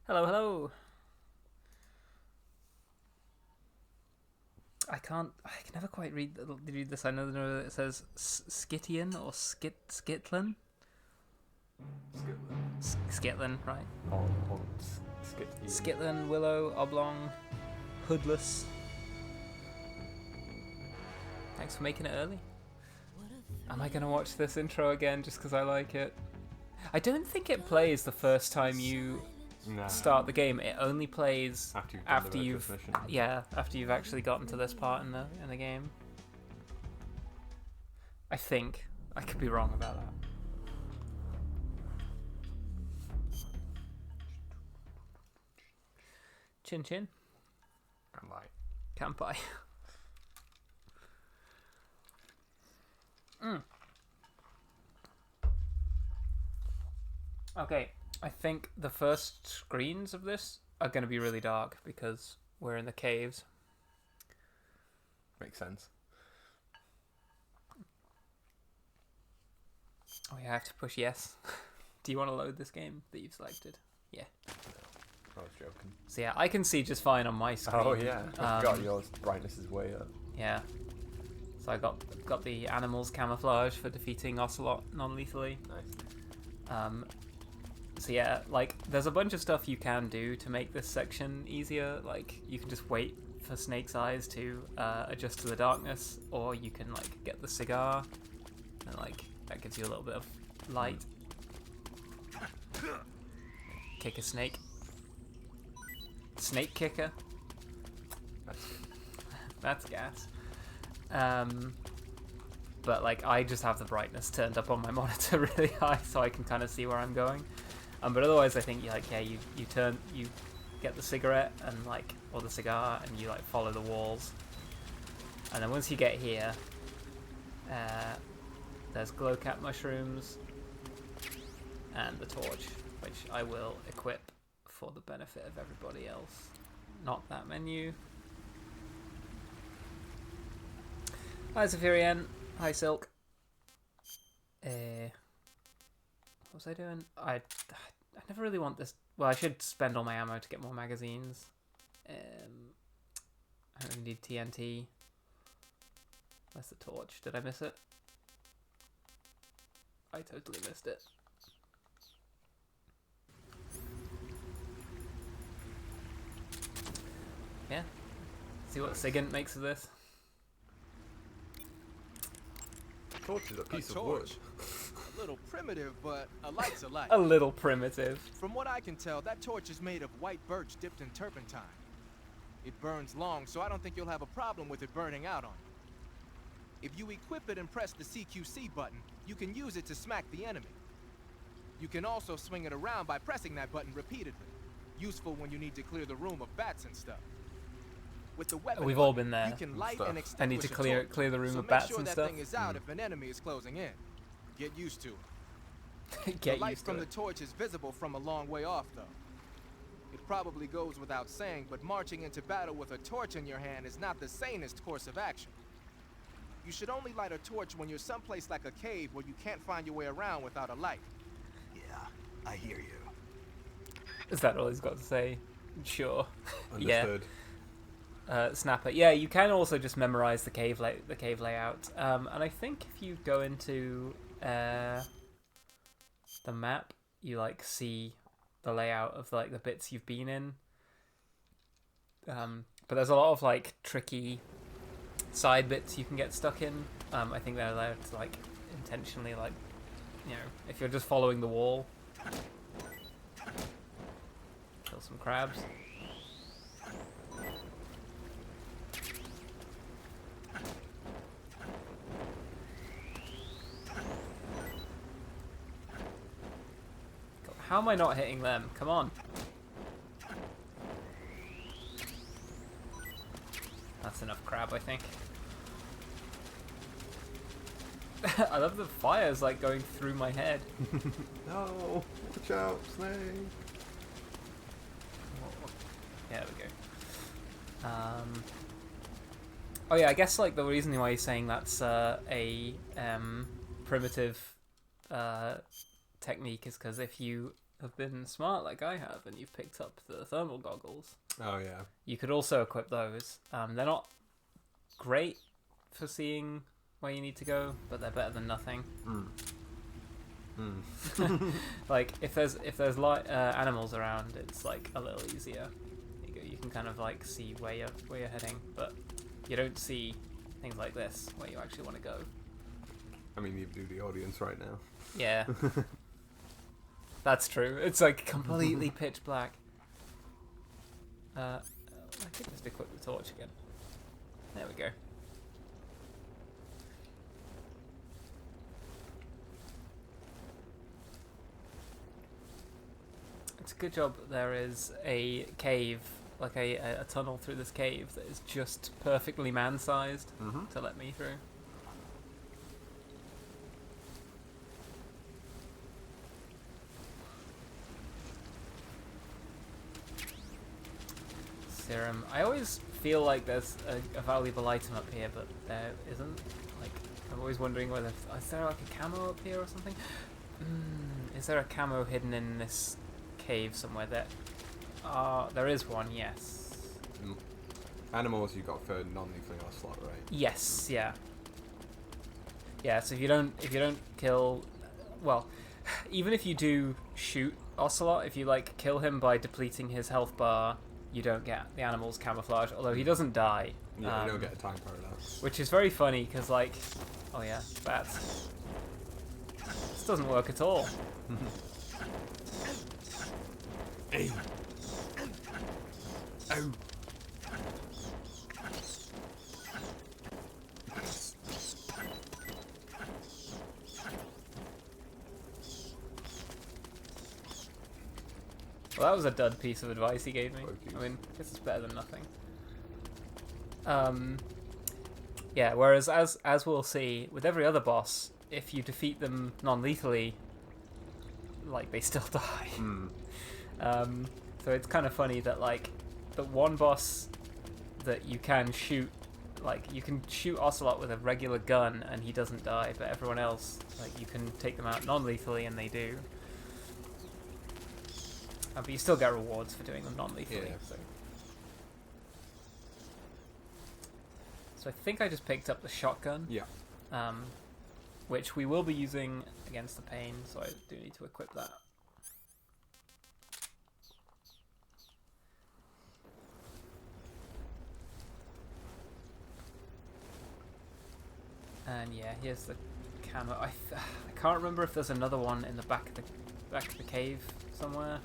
Hello, hello. I can never quite read this. I know that it says Skitian or Skitlin. Skitlin, right? On Skitlin, Willow, Oblong, Hoodless. Thanks for making it early. Am I gonna watch this intro again just because I like it? I don't think it plays the first time you start the game. It only plays after you've after you've actually gotten to this part in the game. I think. I could be wrong about that. Chin chin. Kanpai. Okay, I think the first screens of this are going to be really dark because we're in the caves. Makes sense. Oh yeah, I have to push yes. Do you want to load this game that you've selected? Yeah. I was joking. So yeah, I can see just fine on my screen. Oh yeah, I forgot your brightness is way up. Yeah. So I got the animals camouflage for defeating Ocelot non-lethally. Nice. So yeah, like there's a bunch of stuff you can do to make this section easier. Like you can just wait for Snake's eyes to adjust to the darkness, or you can like get the cigar, and like that gives you a little bit of light. Kick a snake. Snake kicker. That's gas. But like I just have the brightness turned up on my monitor really high, so I can kind of see where I'm going. But otherwise, I think you get the cigarette and like or the cigar, and you like follow the walls. And then once you get here, there's glowcat mushrooms and the torch, which I will equip for the benefit of everybody else. Not that menu. Hi Zephyrian. Hi Silk. What was I doing? I never really want this. Well, I should spend all my ammo to get more magazines. I don't really need TNT. Where's the torch? Did I miss it? I totally missed it. Yeah. See what Sigint makes of this. Torch is a piece of wood. A little primitive, but a light's a light. A little primitive. From what I can tell, that torch is made of white birch dipped in turpentine. It burns long, so I don't think you'll have a problem with it burning out on you. If you equip it and press the CQC button, you can use it to smack the enemy. You can also swing it around by pressing that button repeatedly. Useful when you need to clear the room of bats and stuff. With the weapon We've button, all been there. you can light and extinguish I need to a torch, clear the room so of bats make sure and that stuff. thing is out if an enemy is closing in. Get used to it. Get The light used to from it. the torch is visible from a long way off, though. It probably goes without saying, but marching into battle with a torch in your hand is not the sanest course of action. You should only light a torch when you're someplace like a cave where you can't find your way around without a light. Yeah, I hear you. Is that all he's got to say? Sure. Understood. Snapper. Yeah, you can also just memorize the cave layout. And I think if you go into the map, you like see the layout of like the bits you've been in. But there's a lot of like tricky side bits you can get stuck in. I think they're allowed to like intentionally like, you know, if you're just following the wall, kill some crabs. How am I not hitting them? Come on. That's enough crab, I think. I love the fires like going through my head. No, watch out, Snake. Yeah, there we go. Oh yeah, I guess like the reason why you're saying that's a primitive technique is because if you have been smart like I have, and you've picked up the thermal goggles, Oh yeah. you could also equip those. They're not great for seeing where you need to go, but they're better than nothing. Like if there's animals around, it's like a little easier. You can kind of like see where you're heading, but you don't see things like this where you actually want to go. I mean, you do the audience right now. Yeah, that's true. It's like completely pitch black. I could just equip the torch again. There we go. It's a good job there is a cave, like a tunnel through this cave that is just perfectly man-sized to let me through. Serum. I always feel like there's a valuable item up here, but there isn't. Like, I'm always wondering whether is there like a camo up here or something. Is there a camo hidden in this cave somewhere? There is one. Yes. Animals you got for non-lethal Ocelot, right? Yes. Yeah. Yeah. So if you don't kill, well, even if you do shoot Ocelot, if you like kill him by depleting his health bar, you don't get the animal's camouflage, although he doesn't die. Yeah, you don't get a time paradox. Which is very funny, because, like... Oh, yeah, bats. This doesn't work at all. Hey. Oh. Well, that was a dud piece of advice he gave me. Okay. I mean, this is better than nothing. Yeah, whereas as we'll see, with every other boss, if you defeat them non-lethally, like, they still die. So it's kind of funny that, like, the one boss that you can shoot, like, you can shoot Ocelot with a regular gun and he doesn't die, but everyone else, like, you can take them out non-lethally and they do. But you still get rewards for doing them non-lethally. Yeah. So I think I just picked up the shotgun. Yeah. Which we will be using against the pain, so I do need to equip that. And yeah, here's the camo. I can't remember if there's another one in the back of the cave somewhere.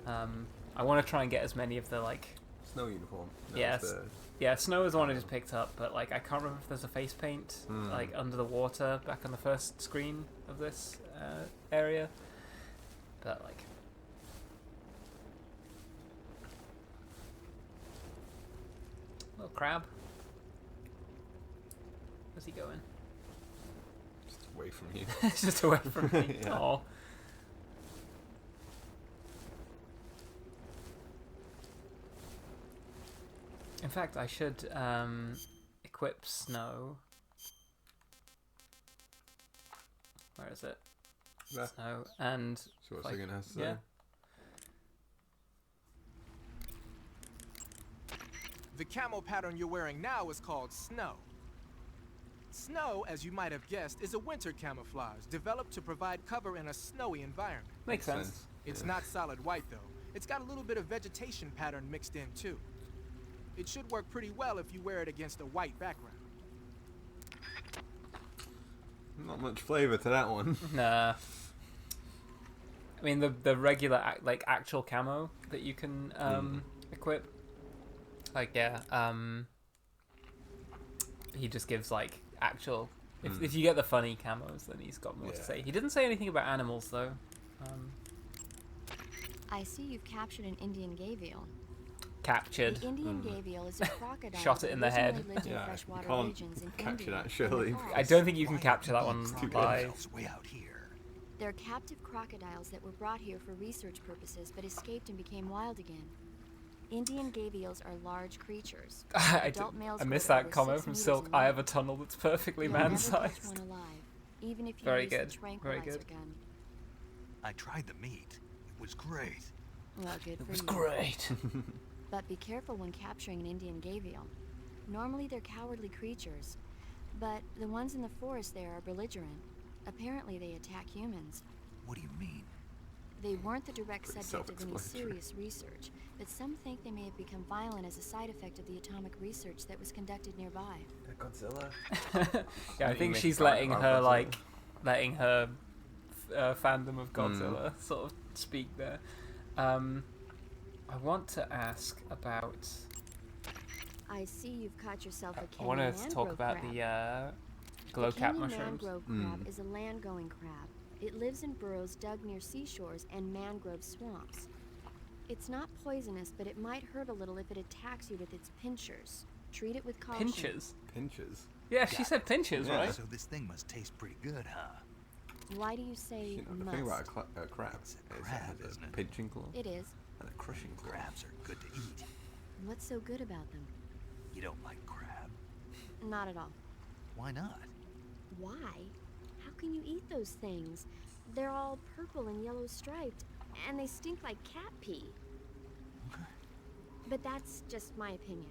I want to try and get as many of the, like... Snow uniform. Yes. Yeah, Snow is the one I just picked up, but, like, I can't remember if there's a face paint, like, under the water back on the first screen of this area. But, like... Little crab. Where's he going? Just away from you. Just away from me. Yeah. Aw. In fact, I should equip Snow. Where is it? There. Snow and So what's like, it gonna have to say? yeah. The camo pattern you're wearing now is called Snow. Snow, as you might have guessed, is a winter camouflage developed to provide cover in a snowy environment. Makes sense. It's Yeah. not solid white, though. It's got a little bit of vegetation pattern mixed in, too. It should work pretty well if you wear it against a white background. Not much flavour to that one. Nah. I mean, the regular like actual camo that you can equip. Like yeah, he just gives like actual. If you get the funny camos, then he's got more to Yeah. say. He didn't say anything about animals though. I see you've captured an Indian gavial. Captured. The Indian gavial is a crocodile. Shot it in the that head. originally lived in Yeah, freshwater you can't regions in capture India that, in surely. the I past. don't think you can capture that one too big. live. Crocodiles way out here. They're captive crocodiles that were brought here for research purposes but escaped and became wild again. Indian gavials are large creatures. Adult males missed grow that over comment 6 from meters Silk. in I length. have a tunnel that's perfectly You'll never catch man-sized. one alive, even if you Very use good. the Very tranquilizer good. gun. I tried the meat. was great. Well, good It for was you. great. But be careful when capturing an Indian gavial. Normally they're cowardly creatures, but the ones in the forest there are belligerent. Apparently they attack humans. What do you mean? They weren't the direct Pretty subject of any self-explanatory. serious research, but some think they may have become violent as a side effect of the atomic research that was conducted nearby. Godzilla. Yeah, I You think make she's a comment letting about her Godzilla. letting her fandom of Godzilla sort of speak there. I want to ask about. I see you've caught yourself a I Kenyan want to talk mangrove about crab. the glow The cap Kenyan mushrooms. mangrove crab is a land-going crab. It lives in burrows dug near seashores and mangrove swamps. It's not poisonous, but it might hurt a little if it attacks you with its pinchers. Treat it with caution. Pinchers. Pinches. Yeah, she said pinchers, Yeah. right? So this thing must taste pretty good, huh? Why do you say You know, the must? thing about a crab It's is a it crab, has isn't a it? pinching claw It is. and a crushing claw. Crabs are good to eat. What's so good about them? You don't like crab? Not at all. Why not? Why? How can you eat those things? They're all purple and yellow striped, and they stink like cat pee. But that's just my opinion.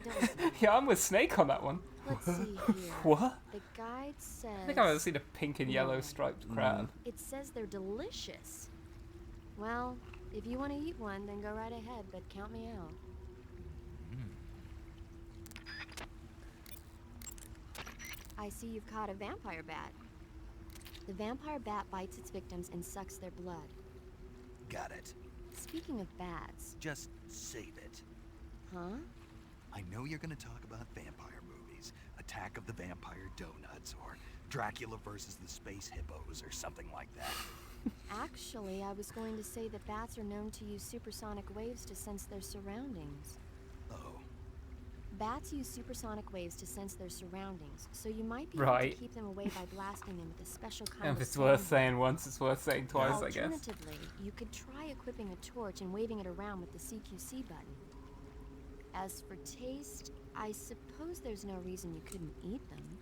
Don't listen. Yeah, I'm with Snake on that one. Let's see here. What? The guide says I think I've ever seen a pink and yellow striped crab. it says they're delicious. Well, if you want to eat one, then go right ahead, but count me out. I see you've caught a vampire bat. The vampire bat bites its victims and sucks their blood. Got it. Speaking of bats, Just save it. huh? I know you're gonna talk about vampire movies, Attack of the Vampire Donuts, or Dracula versus the Space Hippos, or something like that. Actually, I was going to say that bats are known to use supersonic waves to sense their surroundings. Oh, Bats use supersonic waves to sense their surroundings, so you might be able Right. to keep them away by blasting them with a special kind And of if it's worth sound. saying once, it's worth saying twice, I guess. Alternatively, you could try equipping a torch and waving it around with the CQC button. As for taste, I suppose there's no reason you couldn't eat them.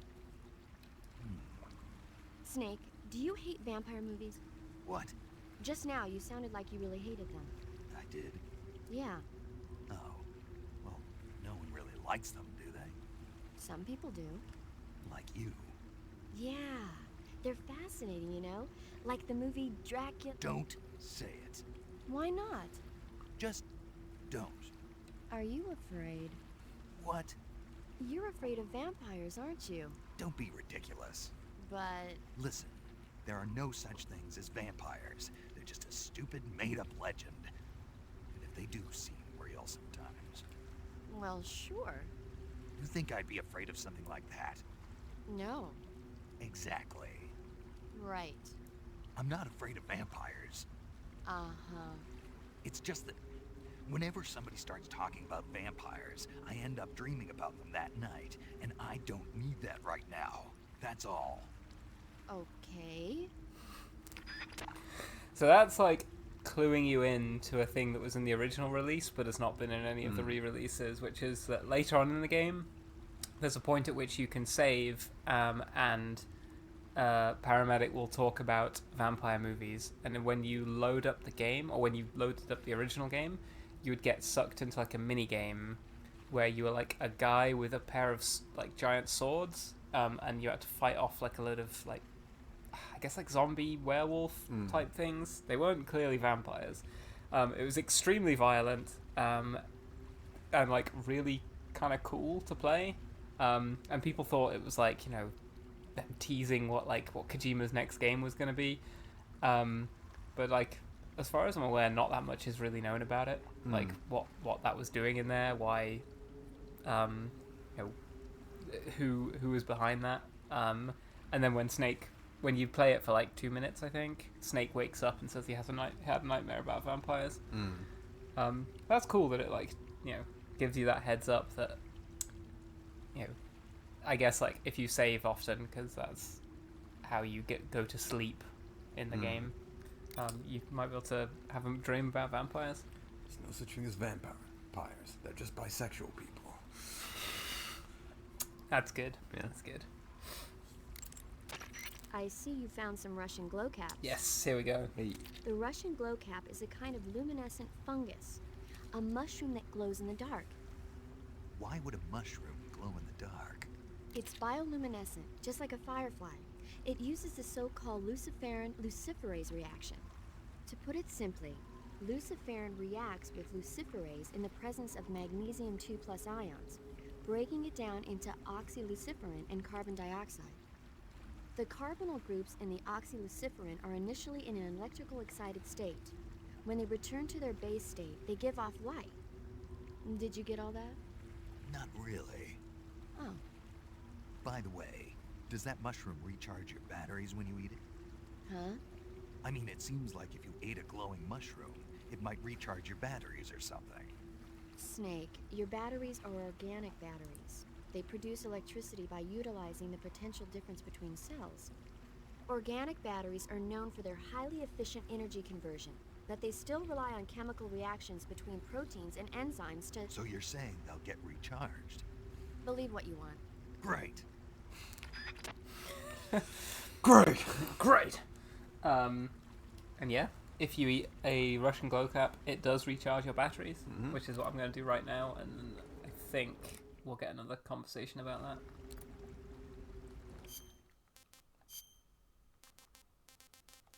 Snake, do you hate vampire movies? what? Just now, you sounded like you really hated them. I did? Yeah, Oh. Well, no one really likes them, do they? some people do. Like you. Yeah, they're fascinating, you know? Like the movie Dracula. Don't say it. Why not? Just don't. Are you afraid? What? You're afraid of vampires, aren't you? Don't be ridiculous. But Listen, there are no such things as vampires. They're just a stupid, made-up legend. And if they do seem real sometimes. well, sure. You think I'd be afraid of something like that? No. Exactly. Right. I'm not afraid of vampires. Uh-huh. It's just that whenever somebody starts talking about vampires, I end up dreaming about them that night, and I don't need that right now. That's all. Okay. So that's like cluing you in to a thing that was in the original release but has not been in any of the re-releases, which is that later on in the game, there's a point at which you can save and Paramedic will talk about vampire movies, and then when you load up the game, or when you loaded up the original game, you would get sucked into like a mini game where you were like a guy with a pair of like giant swords, and you had to fight off like a load of like, I guess like zombie werewolf type things. They weren't clearly vampires. It was extremely violent, and like really kind of cool to play. And people thought it was like, you know, them teasing what Kojima's next game was going to be. But like, as far as I'm aware, not that much is really known about it. Like what that was doing in there, why, you know, who was behind that. And then when you play it for like 2 minutes, I think, Snake wakes up and says he had a nightmare about vampires. That's cool that it, like, you know, gives you that heads up that, you know, I guess like if you save often, because that's how you go to sleep in the game, you might be able to have a dream about vampires. There's no such thing as vampires. They're just bisexual people. That's good. Yeah. That's good. I see you found some Russian glow caps. Yes, here we go. Hey. The Russian glow cap is a kind of luminescent fungus, a mushroom that glows in the dark. Why would a mushroom glow in the dark? It's bioluminescent, just like a firefly. It uses the so-called luciferin luciferase reaction. To put it simply, luciferin reacts with luciferase in the presence of magnesium 2+ ions, breaking it down into oxyluciferin and carbon dioxide. The carbonyl groups in the oxyluciferin are initially in an electrical excited state. When they return to their base state, they give off light. Did you get all that? Not really. Oh, By the way, does that mushroom recharge your batteries when you eat it? huh? I mean, it seems like if you ate a glowing mushroom, it might recharge your batteries or something. Snake, your batteries are organic batteries. They produce electricity by utilizing the potential difference between cells. Organic batteries are known for their highly efficient energy conversion, but they still rely on chemical reactions between proteins and enzymes to So you're saying they'll get recharged? believe what you want. Great. Great. Great. And yeah, if you eat a Russian glow cap, it does recharge your batteries, which is what I'm going to do right now, and I think we'll get another conversation about that.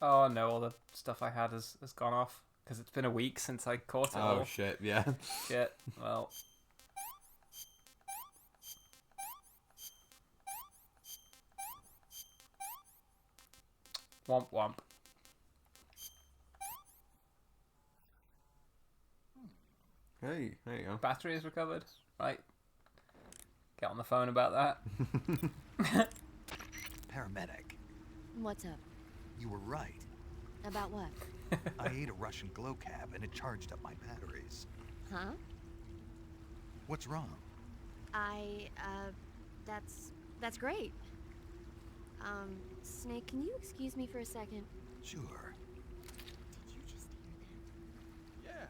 Oh no, all the stuff I had has gone off, because it's been a week since I caught it all. Oh shit, yeah. Shit, well... Womp womp. Hey, there you go. Battery is recovered. Right. Get on the phone about that. Paramedic, What's up? you were right. About what? I ate a Russian glow cap and it charged up my batteries. Huh? What's wrong? That's great. Snake, can you excuse me for a second? Sure. Did you just hear that? Yeah.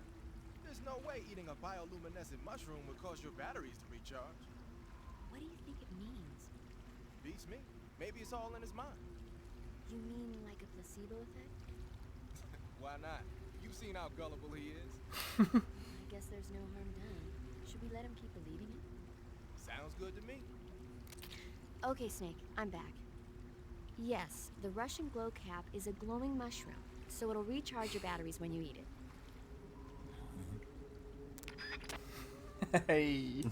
There's no way eating a bioluminescent mushroom would cause your batteries to recharge. What do you think it means? Beats me. Maybe it's all in his mind. You mean like a placebo effect? Why not? You've seen how gullible he is. I guess there's no harm done. Should we let him keep believing it? Sounds good to me. Okay, Snake, I'm back. Yes, the Russian glow cap is a glowing mushroom, so it'll recharge your batteries when you eat it. Hey.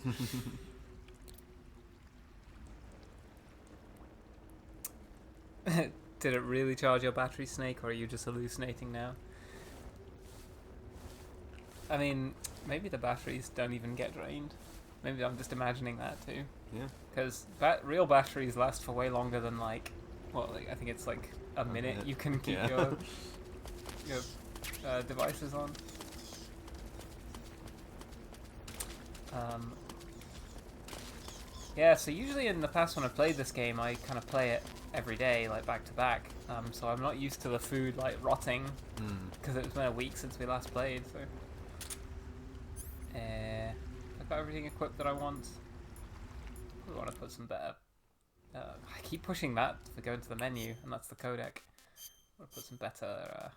Did it really charge your battery, Snake, or are you just hallucinating now? I mean, maybe the batteries don't even get drained. Maybe I'm just imagining that too. Yeah. Because real batteries last for way longer than I think it's like a minute minute. you can keep Yeah. your devices on. Yeah, so usually in the past when I played this game, I kind of play it every day, like back to back. So I'm not used to the food like rotting because it's been a week since we last played. So I've got everything equipped that I want. We want to put some better. I keep pushing that to go into the menu, and that's the codec. I want to put some better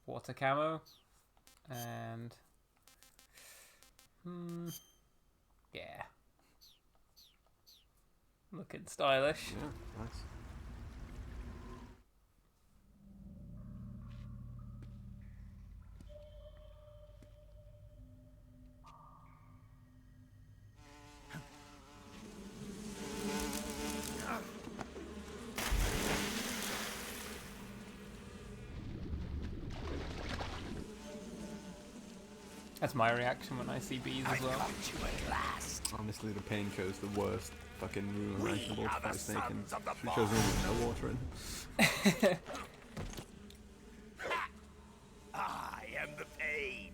water camo, and yeah, looking stylish. Yeah, nice. That's my reaction when I see bees as well. Honestly, the painkiller's the worst fucking room imaginable to fight a snake in. She chose room with no water in. I am the pain.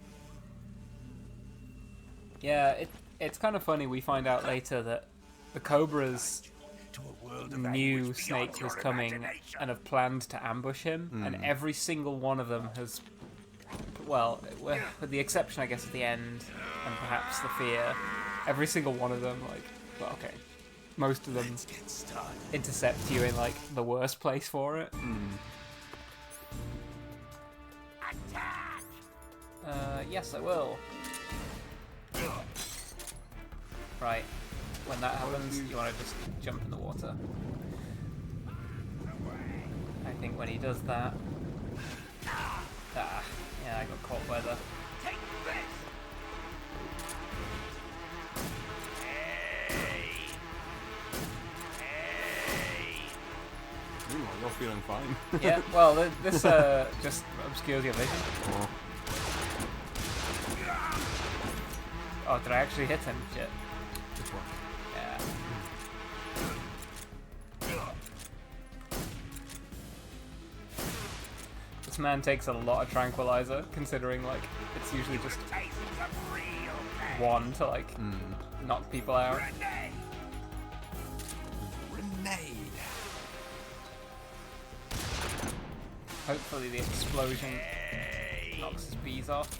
Yeah, it's kind of funny. We find out later that the Cobras To a world of knew anguish beyond Snake your was coming imagination. and have planned to ambush him, and every single one of them has, well, with the exception, I guess, at the end, and perhaps the fear, every single one of them, like, well, okay, most of them intercept you in like the worst place for it. Yes, I will. Right. When that happens, you want to just jump in the water. I think when he does that... Ah, yeah, I got caught by the... Take this! Meanwhile, you're feeling fine. Yeah, well, this just obscures your vision. Oh, Oh, did I actually hit him? Shit. this one. Yeah. This man takes a lot of tranquilizer, considering like it's usually just one to like knock people out. Grenade! Hopefully the explosion knocks his bees off.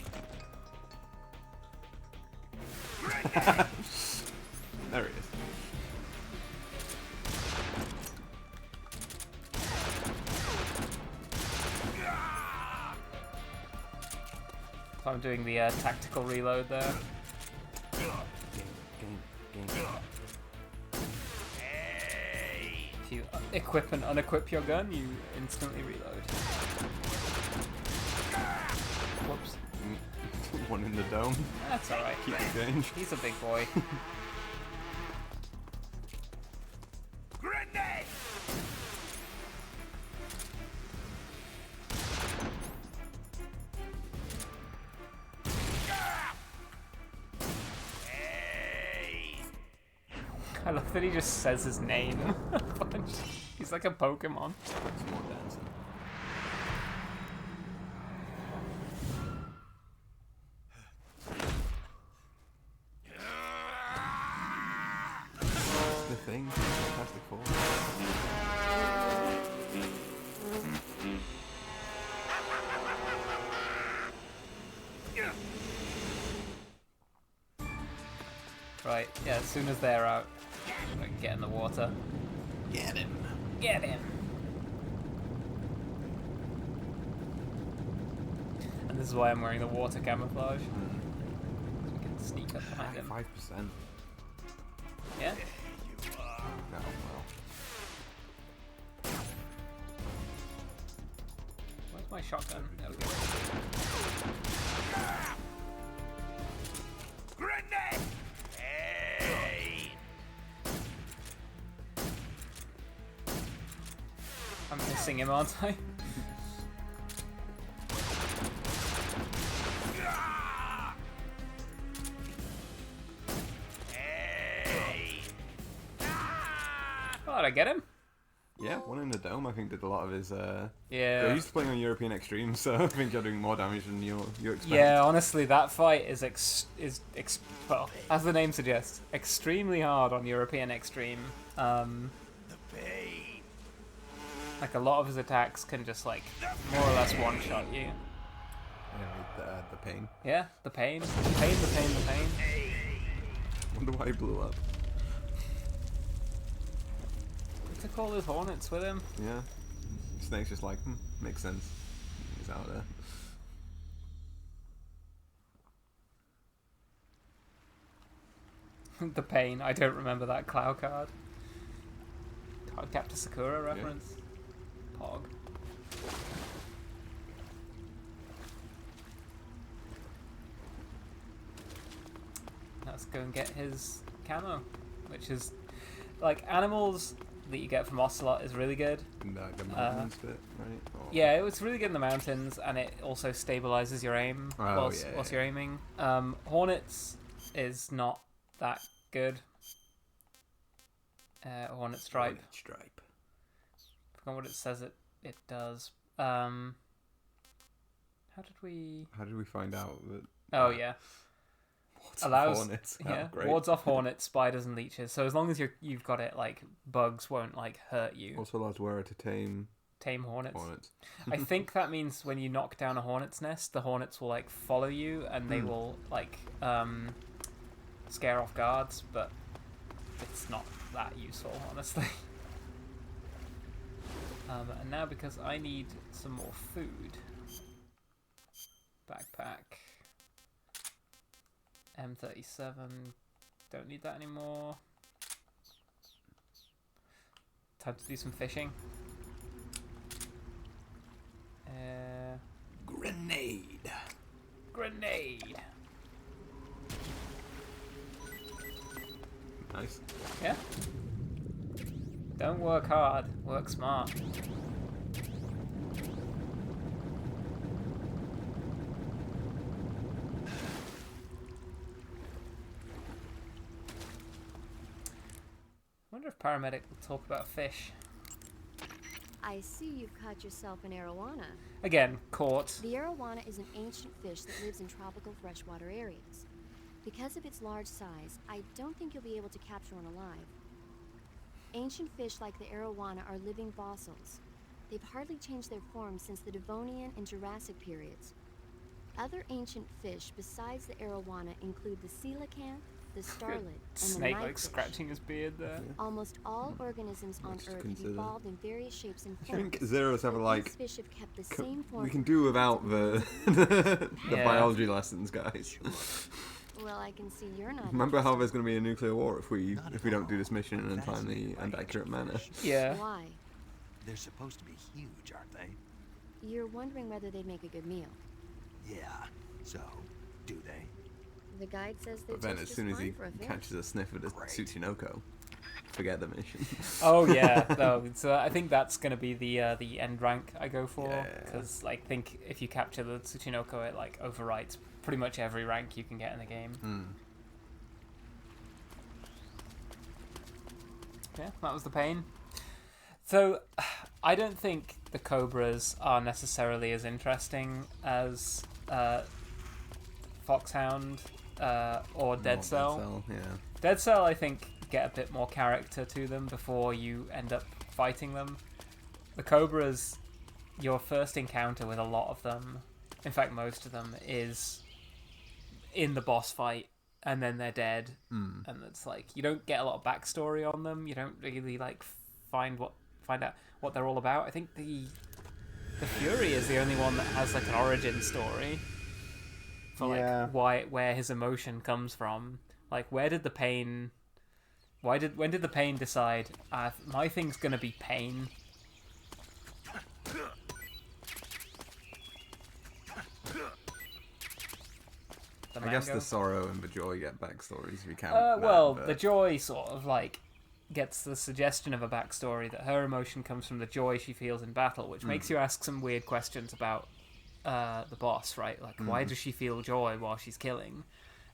There he is. So I'm doing the tactical reload there. Game. If you equip and unequip your gun, you instantly reload. Whoops. One in the dome. That's alright. Keep the change. He's a big boy. Grenade! I love that he just says his name a bunch. He's like a Pokemon. Some more dancing. The thing, Fantastic Four. Right, yeah, as soon as they're out, I can get in the water. Get him. Get him! And this is why I'm wearing the water camouflage. So we can sneak up behind him. 5%. Yeah? No, well. Where's my shotgun? There we go. Grenade! Hey! I'm missing him, aren't I? Hey! Oh, did I get him? Yeah, one in the dome I think did a lot of his Yeah. You're used to playing on European Extreme, so I think you're doing more damage than you expect. Yeah, honestly, that fight is well, as the name suggests, extremely hard on European Extreme. The pain! Like a lot of his attacks can just like more or less one-shot you. Yeah, the pain. Yeah, the pain, the pain, the pain, the pain. Wonder why he blew up. He took all his hornets with him. Yeah. Snake's just like, makes sense. He's out there. The pain. I don't remember that Clow card. Cardcaptor Sakura reference. Pog. Let's go and get his camo, which is like animals that you get from Ocelot is really good. And the mountains bit, right? Or... Yeah, it's really good in the mountains, and it also stabilizes your aim whilst you're aiming. Hornets is not that good. Hornet Stripe. Hornet Stripe. I forgot what it says it does. How did we find out that... Oh, yeah. Allows hornets. Yeah, great. wards off hornets, spiders, and leeches. So as long as you've got it, like bugs won't like hurt you. Also allows wearer to tame hornets. Hornets. I think that means when you knock down a hornet's nest, the hornets will like follow you and they will like scare off guards. But it's not that useful, honestly. And now because I need some more food. Backpack. M37. Don't need that anymore. Time to do some fishing. Grenade. Grenade. Nice. Yeah. Don't work hard. Work smart. Wonder if paramedic will talk about fish. I see you've caught yourself an arowana. Again, caught. The arowana is an ancient fish that lives in tropical freshwater areas. Because of its large size, I don't think you'll be able to capture one alive. Ancient fish like the arowana are living fossils. They've hardly changed their form since the Devonian and Jurassic periods. Other ancient fish besides the arowana include the coelacanth, the starlet, and the Snake like knifefish. scratching his beard there. Almost all organisms on Let's Earth have consider. evolved in various shapes and I forms. think Zero's have but like. these fish have kept the same form. We can do without the the Yeah. biology lessons, guys. Well, I can see you're not. Remember how interested. there's going to be a nuclear war if we Not at don't do all. this mission in a timely Fascinated by and accurate ancient manner. fish. Yeah. Why? They're supposed to be huge, aren't they? You're wondering whether they'd make a good meal. Yeah. So, do they? The guide says they But then taste as just soon as fine he for a fish. catches a sniff of the Great. Tsuchinoko, forget the mission. Oh yeah, no. So I think that's gonna be the end rank I go for, Yeah. because like think if you capture the Tsuchinoko, it like overwrites pretty much every rank you can get in the game. Yeah, that was the pain. So I don't think the Cobras are necessarily as interesting as Foxhound or Dead Cell. Yeah. Dead Cell, I think, get a bit more character to them before you end up fighting them. The Cobras, your first encounter with a lot of them, in fact most of them, is in the boss fight, and then they're dead. And it's like, you don't get a lot of backstory on them. You don't really like find out what they're all about. I think the Fury is the only one that has like an origin story for Yeah. like where his emotion comes from. Like, when did the pain decide my thing's gonna be pain? I guess mango? the sorrow and the joy get backstories if you count. Well, that, the but- joy sort of like gets the suggestion of a backstory that her emotion comes from the joy she feels in battle, which makes you ask some weird questions about the boss, right? Like, why does she feel joy while she's killing?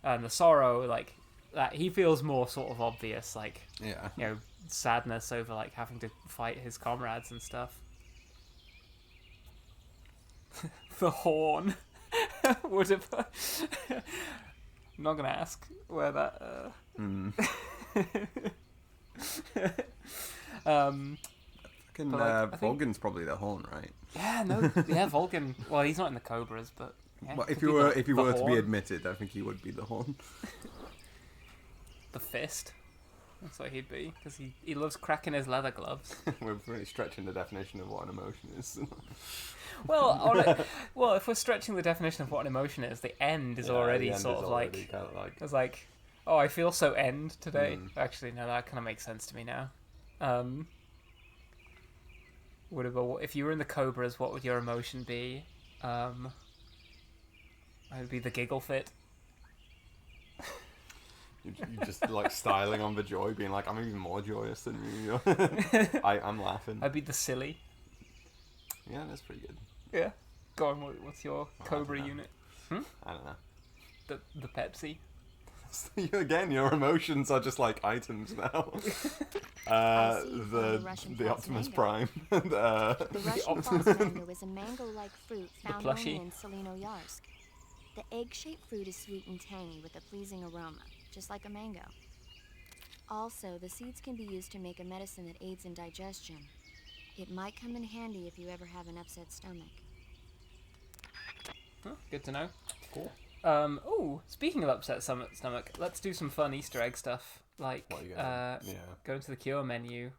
And the sorrow, like, that he feels more sort of obvious, like, Yeah. you know, sadness over like having to fight his comrades and stuff. The horn would have. I'm not gonna ask where that. Fucking, But, like, I think- Volgan's probably the horn, right? Yeah, no, yeah, Vulcan. Well, he's not in the Cobras, but yeah, Well, could if be you were the to be horn, admitted, I think he would be the horn. the fist. That's what he'd be, because he loves cracking his leather gloves. We're really stretching the definition of what an emotion is. Well, if we're stretching the definition of what an emotion is, the end is already sort of like. It's like, oh, I feel so end today. Actually, no, that kind of makes sense to me now. If you were in the Cobras, what would your emotion be? It would be the giggle fit. You just like styling on the joy, being like, I'm even more joyous than you. I'm laughing. I'd be the silly. Yeah, that's pretty good. Yeah. Go on. What's your Cobra know. unit? I don't know. The Pepsi. Again, your emotions are just like items now. I see you found the Russian the false Optimus mango. Prime. The Russian false mango is a mango-like fruit found only plushie. in Selino-Yarsk. The egg-shaped fruit is sweet and tangy with a pleasing aroma, just like a mango. Also, the seeds can be used to make a medicine that aids in digestion. It might come in handy if you ever have an upset stomach. Huh, good to know. Cool. Speaking of upset stomach, let's do some fun Easter egg stuff. Like, What are you yeah. go into the cure menu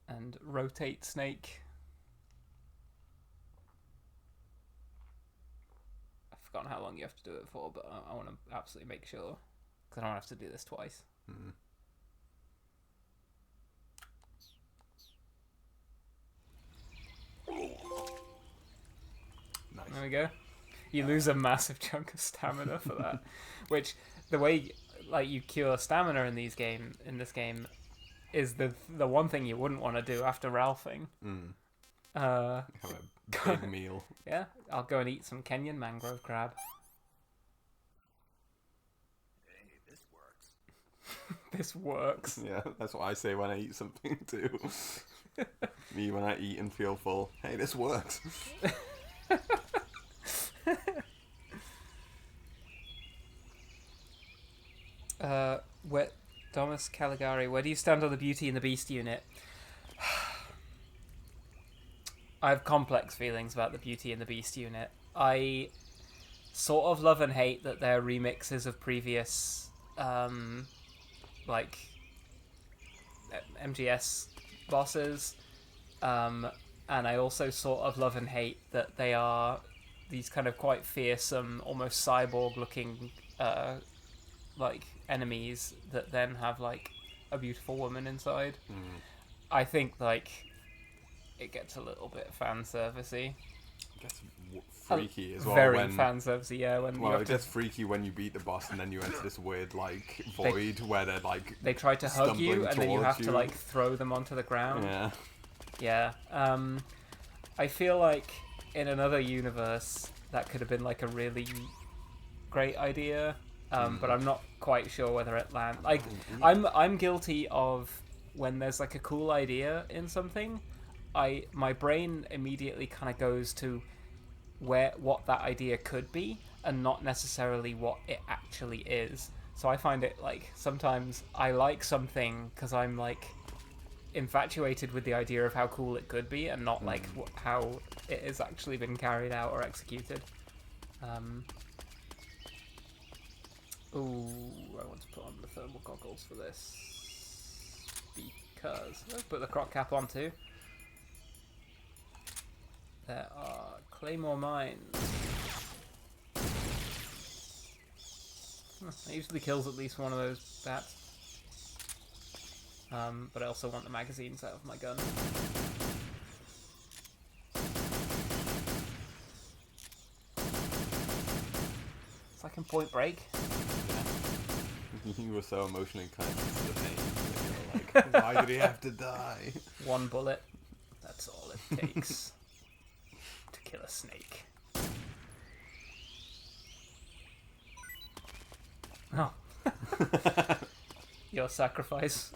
and rotate Snake. I've forgotten how long you have to do it for, but I want to absolutely make sure, because I don't have to do this twice. Mm. Nice. There we go. You lose a massive chunk of stamina for that, which the way like you cure stamina in this game is the one thing you wouldn't want to do after Ralphing. Mm. Uh, Have a big meal. yeah, I'll go and eat some Kenyan mangrove crab. Hey, this works. This works. Yeah, that's what I say when I eat something too. Me when I eat and feel full. Hey, this works. Where Domus Caligari, where do you stand on the Beauty and the Beast unit? I have complex feelings about the Beauty and the Beast unit. I sort of love and hate that they're remixes of previous, like, MGS bosses. And I also sort of love and hate that they are these kind of quite fearsome, almost cyborg-looking, like, enemies that then have, like, a beautiful woman inside. Mm. I think, like, it gets a little bit fan-servicey. It gets freaky as well. Very when, fan-servicey, yeah. When well, you it have to, gets freaky when you beat the boss and then you enter this weird, like, void where they're, like, they try to hug you, stumbling and then you towards have to, you. like, throw them onto the ground. Yeah. Yeah. I feel like in another universe that could have been like a really great idea, but I'm not quite sure whether it lands. Like, I'm guilty of when there's like a cool idea in something, my brain immediately kind of goes to what that idea could be, and not necessarily what it actually is. So I find it like sometimes I like something because I'm like infatuated with the idea of how cool it could be, and not like how it has actually been carried out or executed. Ooh, I want to put on the thermal goggles for this because I'll put the croc cap on too. There are claymore mines. That usually kills at least one of those bats. But I also want the magazines out of my gun. It's like in Point Break. You were so emotionally connected to the pain. You were like, why did he have to die? One bullet. That's all it takes to kill a snake. Oh. Your sacrifice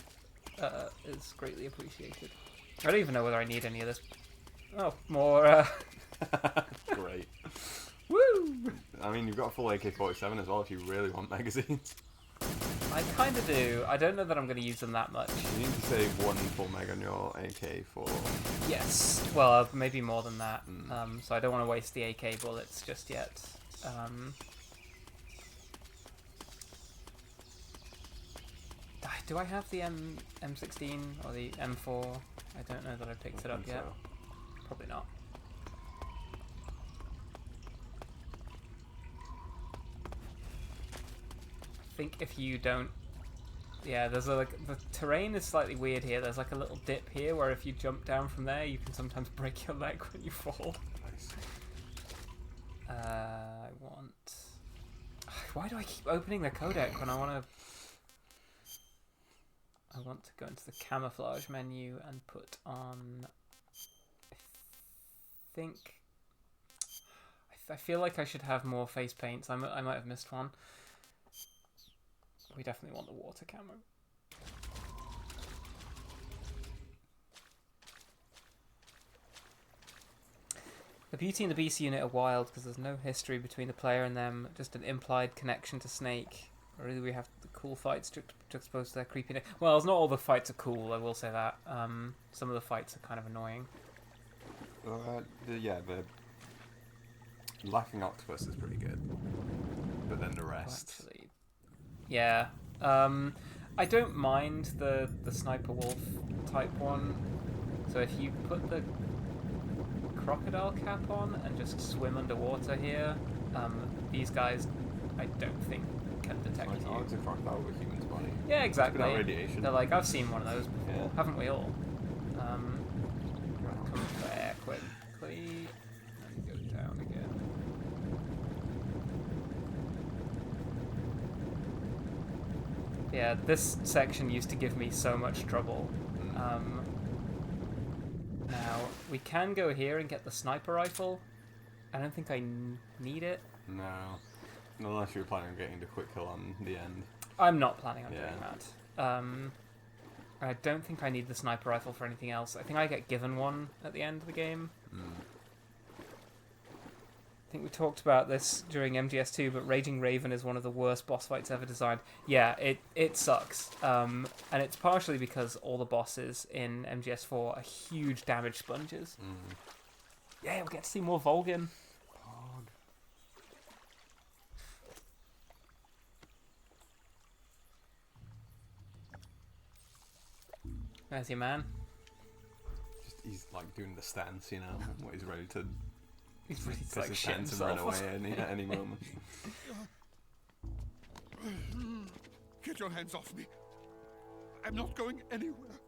is greatly appreciated. I don't even know whether I need any of this. Oh, more. Great. Woo! I mean, you've got a full AK-47 as well if you really want magazines. I kind of do. I don't know that I'm going to use them that much. You need to save one full mag on your AK for... Yes. Well, maybe more than that. So I don't want to waste the AK bullets just yet. Do I have the M16 or the M4? I don't know that I picked it up yet. So. Probably not. I think if you don't... Yeah, there's the terrain is slightly weird here. There's like a little dip here where if you jump down from there, you can sometimes break your leg when you fall. Nice. I want... Why do I keep opening the codec when I want to go into the camouflage menu and put on... I feel like I should have more face paints. I might have missed one. We definitely want the water camo. The Beauty and the Beast unit are wild because there's no history between the player and them, just an implied connection to Snake. Or really we have the cool fights juxtaposed to their creepiness. Well, not all the fights are cool, I will say that. Some of the fights are kind of annoying. The Laughing Octopus is pretty good. But then the rest... Actually, yeah. I don't mind the sniper wolf type one. So if you put the crocodile cap on and just swim underwater here, these guys, I don't think can detect Like, oh, you. it's a crocodile with a human's body. Yeah, exactly. Without radiation. They're like, I've seen one of those before, Yeah. haven't we all? Come there quickly and go down again. Yeah, this section used to give me so much trouble. Now, we can go here and get the sniper rifle. I don't think I need it. No. Unless you're planning on getting the quick kill on the end. I'm not planning on Yeah. doing that. I don't think I need the sniper rifle for anything else. I think I get given one at the end of the game. I think we talked about this during MGS2, but Raging Raven is one of the worst boss fights ever designed. Yeah, it sucks. And it's partially because all the bosses in MGS4 are huge damage sponges. Yeah, we'll get to see more Volgin. There's your man. Just he's like doing the stance, you know, where he's ready to He's really piss like his shit pants and run himself. away at any moment. Get your hands off me. I'm not going anywhere.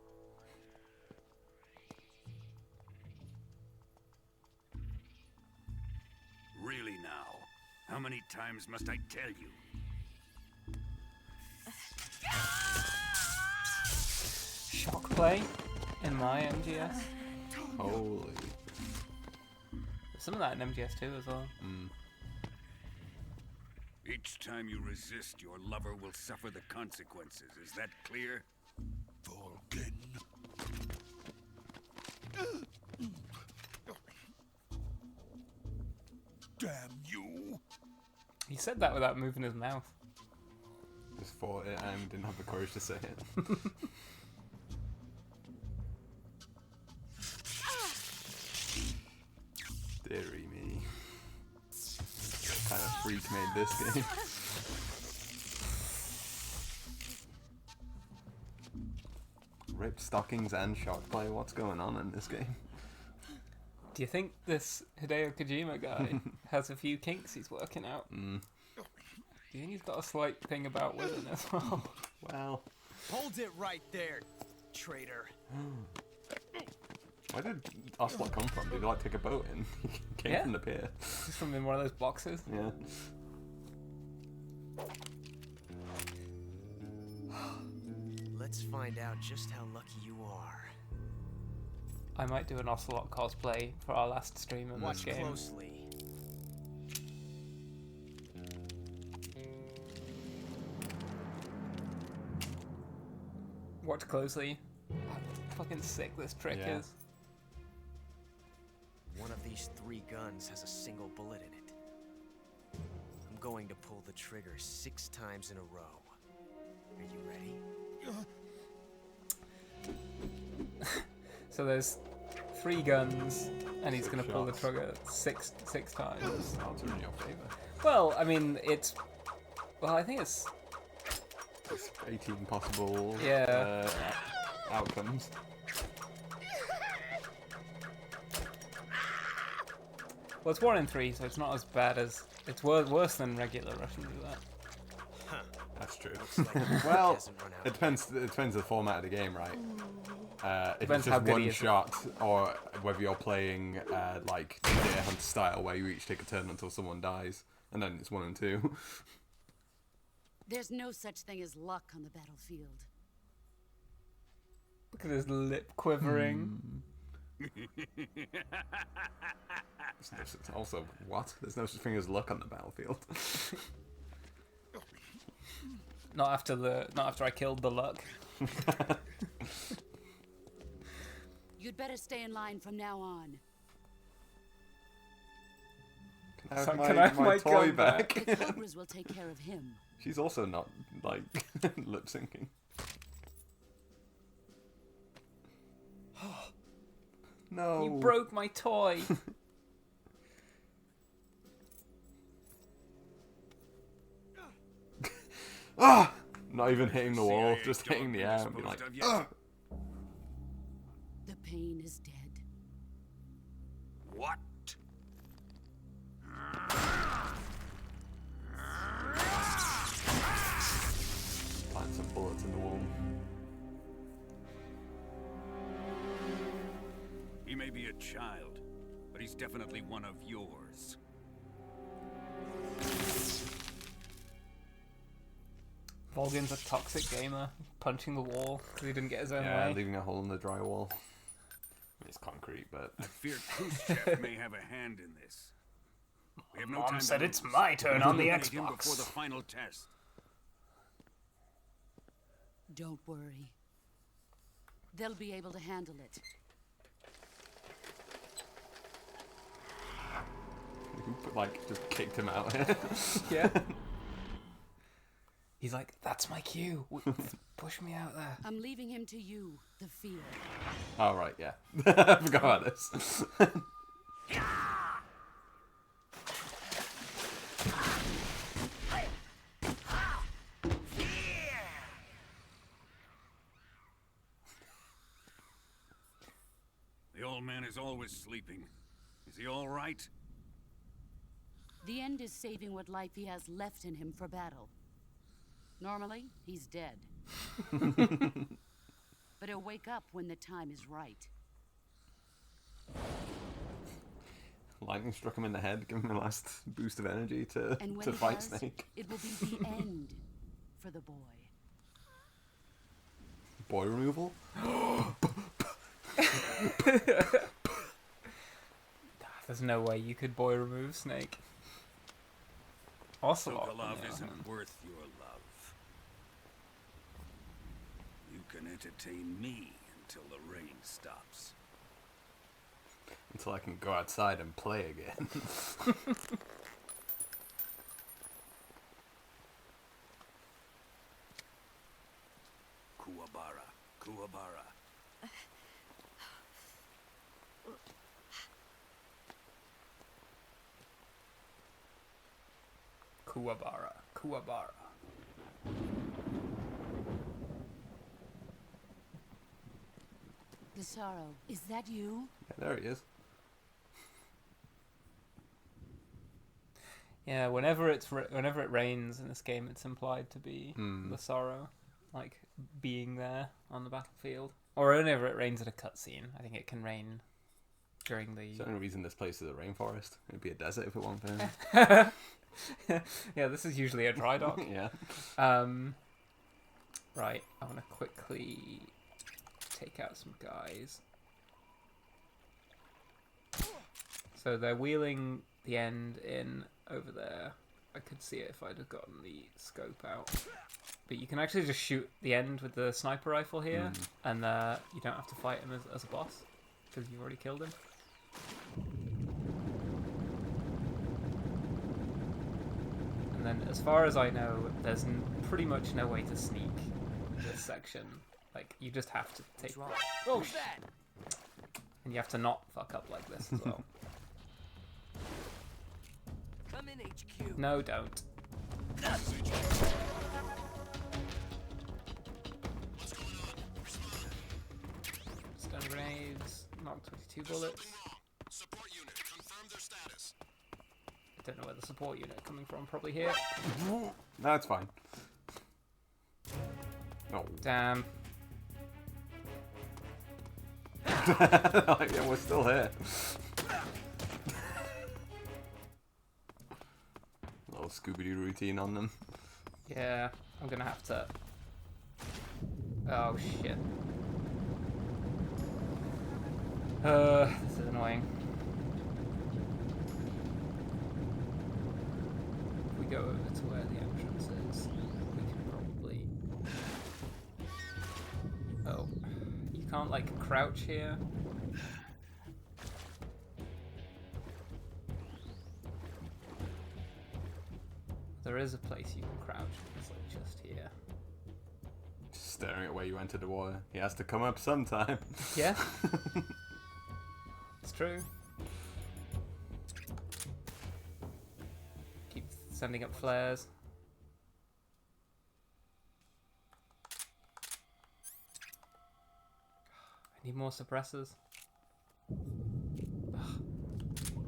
Really now? How many times must I tell you? Shock play in my MGS. Holy. There's some of that in MGS2 as well. Each time you resist, your lover will suffer the consequences. Is that clear? Volgin. Damn you. He said that without moving his mouth. Just thought it and didn't have the courage to say it. Deary me. What kind of freak made this game? Rip stockings and shock play, what's going on in this game? Do you think this Hideo Kojima guy has a few kinks he's working out? Do you think he's got a slight thing about women as well? Well, Hold it right there, traitor. where did Ocelot come from? Did he like take a boat in? He came Yeah. from the pier. Just from in one of those boxes. Yeah. Let's find out just how lucky you are. I might do an Ocelot cosplay for our last stream in Watch this game. closely. Watch closely. How fucking sick this trick Yeah. is. One of these 3 guns has a single bullet in it. I'm going to pull the trigger 6 times in a row. Are you ready? So there's 3 guns, and he's gonna pull the shots. trigger six times. Odds are in your favour. Well, I mean, it's. Well, I think it's. It's 18 possible Yeah. Outcomes. Well, it's 1 in 3, so it's not as bad as. It's worse than regular Russian roulette. That's true. Looks like the Well, hasn't run out. it depends. It depends on the format of the game, right? If Depends it's how just good he one is. shot, or whether you're playing like Deer Hunter style, where you each take a turn until someone dies, and then it's 1 and 2. There's no such thing as luck on the battlefield. Look at his lip quivering. Also, what? There's no such thing as luck on the battlefield. Not after I killed the luck. You'd better stay in line from now on. Can I So have can I have my toy gun back? The Cobras will take care of him. She's also not like lip syncing. No. You broke my toy. Not even hitting the wall, CIA just hitting the dog air been and be like, disposed of yet? The pain is dead. What? find some bullets in the wall. He may be a child, but he's definitely one of yours. Volgin's a toxic gamer, punching the wall because he didn't get his own Yeah, way. leaving a hole in the drywall. It's concrete, but I fear Khrushchev may have a hand in this. We have no Mom time said to it's lose. my turn on the Eliminate him Xbox. before the final test. Don't worry. They'll be able to handle it. like just kicked him out. Yeah. He's like, that's my cue. Push me out there. I'm leaving him to you, the field. Oh right, yeah. I forgot about this. The old man is always sleeping. Is he all right? The end is saving what life he has left in him for battle. Normally, he's dead. But he'll wake up when the time is right. Lightning struck him in the head, giving him a last boost of energy to And when to it fight does, Snake. it will be the end for the boy. Boy removal? There's no way you could boy remove Snake. Ocelot. Sokolov yeah. isn't worth your love. You can entertain me until the rain stops. Until I can go outside and play again. Kuwabara. Kuwabara. Kuwabara. Kuwabara. Gisaro, is that you? Yeah, there he is. Yeah, whenever whenever it rains in this game, it's implied to be the sorrow, like being there on the battlefield. Or whenever it rains at a cutscene, I think it can rain during the. It's the only reason this place is a rainforest. It'd be a desert if it weren't for him. Yeah, this is usually a dry dock. Yeah. Right, I want to quickly take out some guys. So they're wheeling the end in over there. I could see it if I'd have gotten the scope out. But you can actually just shoot the end with the sniper rifle here, and you don't have to fight him as a boss, because you've already killed him. And then, as far as I know, there's pretty much no way to sneak this section. Like, you just have to take... Oh, shit! And you have to not fuck up like this as well. Come in, HQ. No, don't. Stun grenades, knock 22 bullets. Support unit, confirm their status. I don't know where the support unit coming from, probably here. No, it's fine. No. Damn. Like, yeah, we're still here. Little Scooby-Doo routine on them. Yeah, I'm gonna have to... Oh, shit. This is annoying. If we go over to where the entrance is, we can probably... Oh. You can't, like, crouch here? There is a place you can crouch, it's like just here. Just staring at where you entered the water. He has to come up sometime. Yeah. It's true. Keep sending up flares. I need more suppressors. Ugh.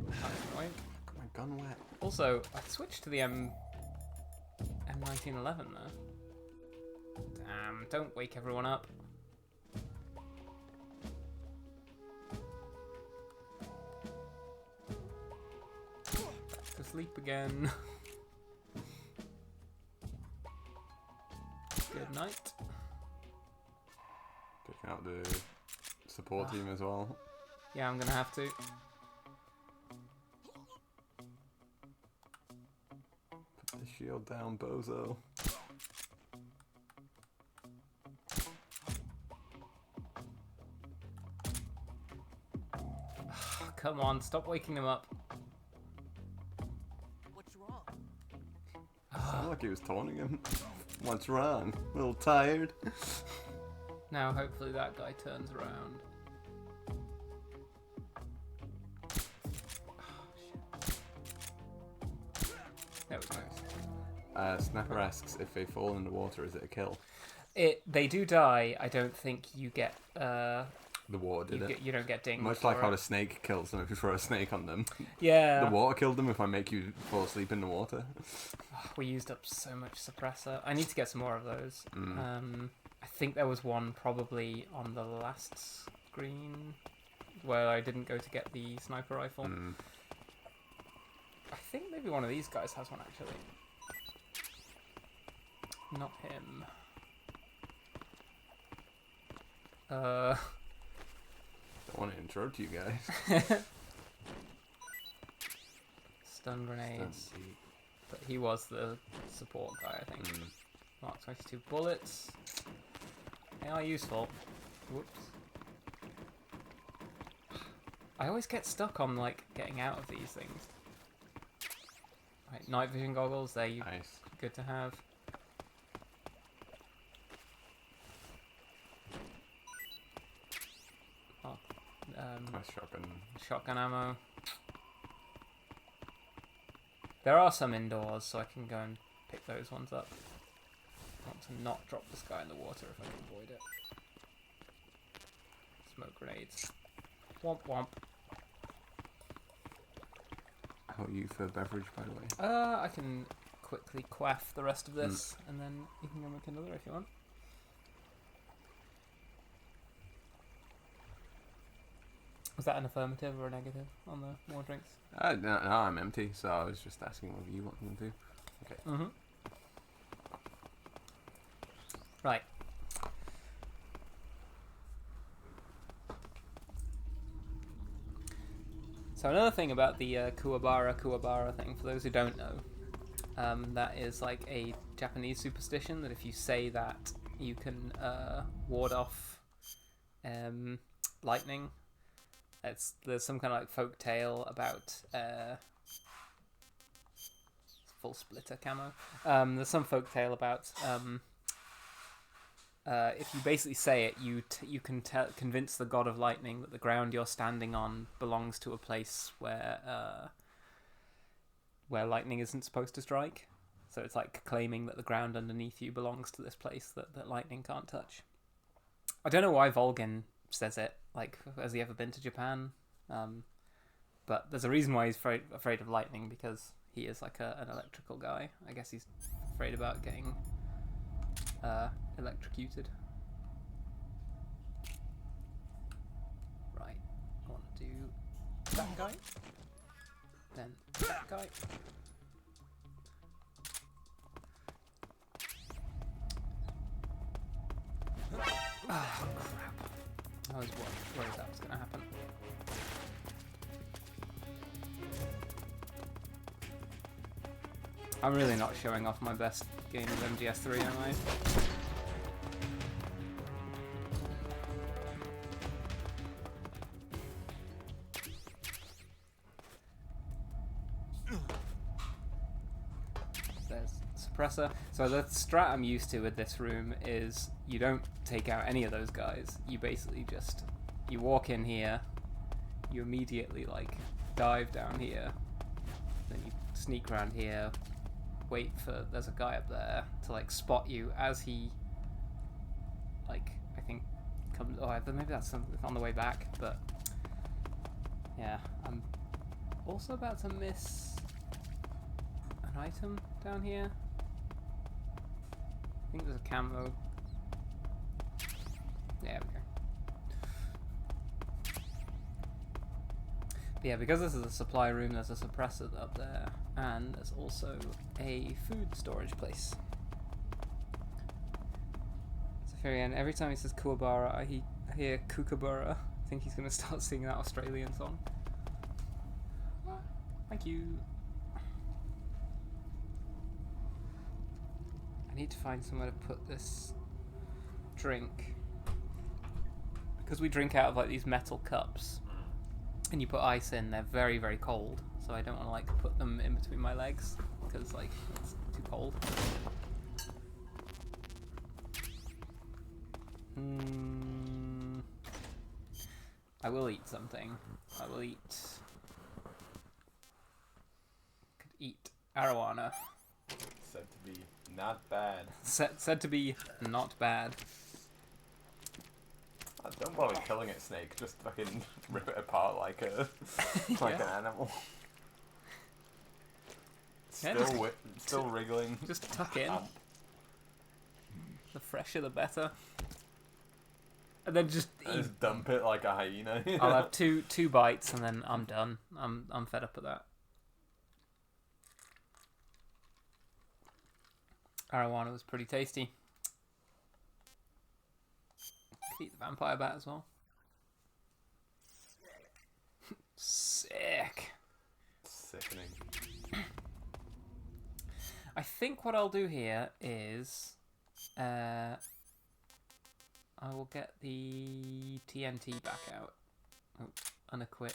That's annoying. Got my gun wet. Also, I switched to the M1911 there. Damn, don't wake everyone up. Back to sleep again. Good night. Picking out the support team as well. Yeah, I'm gonna have to. Put the shield down, bozo. Come on, stop waking them up. What's wrong? Sounded like he was taunting him. What's wrong? A little tired? Now, hopefully that guy turns around. There we go. Snapper asks if they fall in the water, is it a kill? They do die. I don't think you get. The water did it. You don't get dinged. Much like how the snake kills them if you throw a snake on them. Yeah. The water killed them if I make you fall asleep in the water. We used up so much suppressor. I need to get some more of those. Mm. I think there was one probably on the last screen where I didn't go to get the sniper rifle. Mm. I think maybe one of these guys has one actually. Not him. Don't want to interrupt you guys. Stun grenades. But he was the support guy, I think. Mm. Mark 22 bullets. They are useful. Whoops. I always get stuck on like getting out of these things. Right, night vision goggles, they're Nice. good to have. Oh, Nice shotgun. shotgun ammo. There are some indoors, so I can go and pick those ones up. I want to not drop this guy in the water if I can avoid it. Smoke grenades. Womp womp. How are you for beverage, by the way? I can quickly quaff the rest of this, and then you can go make another if you want. Was that an affirmative or a negative on the more drinks? No, I'm empty, so I was just asking whether you want them to. Okay. Mm-hmm. Right. So another thing about the Kuwabara thing, for those who don't know, that is like a Japanese superstition that if you say that, you can ward off lightning. There's some kind of like folk tale about full splitter camo. There's some folk tale about if you basically say it, you can convince the god of lightning that the ground you're standing on belongs to a place where lightning isn't supposed to strike. So it's like claiming that the ground underneath you belongs to this place that lightning can't touch. I don't know why Volgin says it. Like, has he ever been to Japan? But there's a reason why he's afraid of lightning, because he is like an electrical guy. I guess he's afraid about getting electrocuted. Right, I want to do that guy, then that guy. Ah, crap. I was worried that was going to happen. I'm really not showing off my best game of MGS3, am I? There's suppressor. So the strat I'm used to with this room is you don't take out any of those guys. You basically just, you walk in here, you immediately like dive down here, then you sneak around here, wait for, there's a guy up there to like spot you as he like, I think, comes. Oh, maybe that's on the way back. But yeah, I'm also about to miss an item down here. I think there's a camo. Yeah, we go. But yeah, because this is a supply room, there's a suppressor up there, and there's also a food storage place. So Firian, every time he says Kuwabara, I hear Kookaburra. I think he's going to start singing that Australian song. Thank you. I need to find somewhere to put this drink. Because we drink out of like these metal cups, and you put ice in, they're very, very cold. So I don't want to like put them in between my legs because like it's too cold. I will eat something. I will eat. Could eat arowana. Said to be not bad. Said to be not bad. Don't bother killing it, Snake. Just fucking rip it apart like a like an animal. Yeah, Still wriggling. Just tuck in. The fresher, the better. And then just eat. Just dump it like a hyena. I'll have two bites and then I'm done. I'm fed up with that. Arowana was pretty tasty. Could eat the vampire bat as well. Sick. Sickening. I think what I'll do here is I will get the TNT back out. Oh, unequip.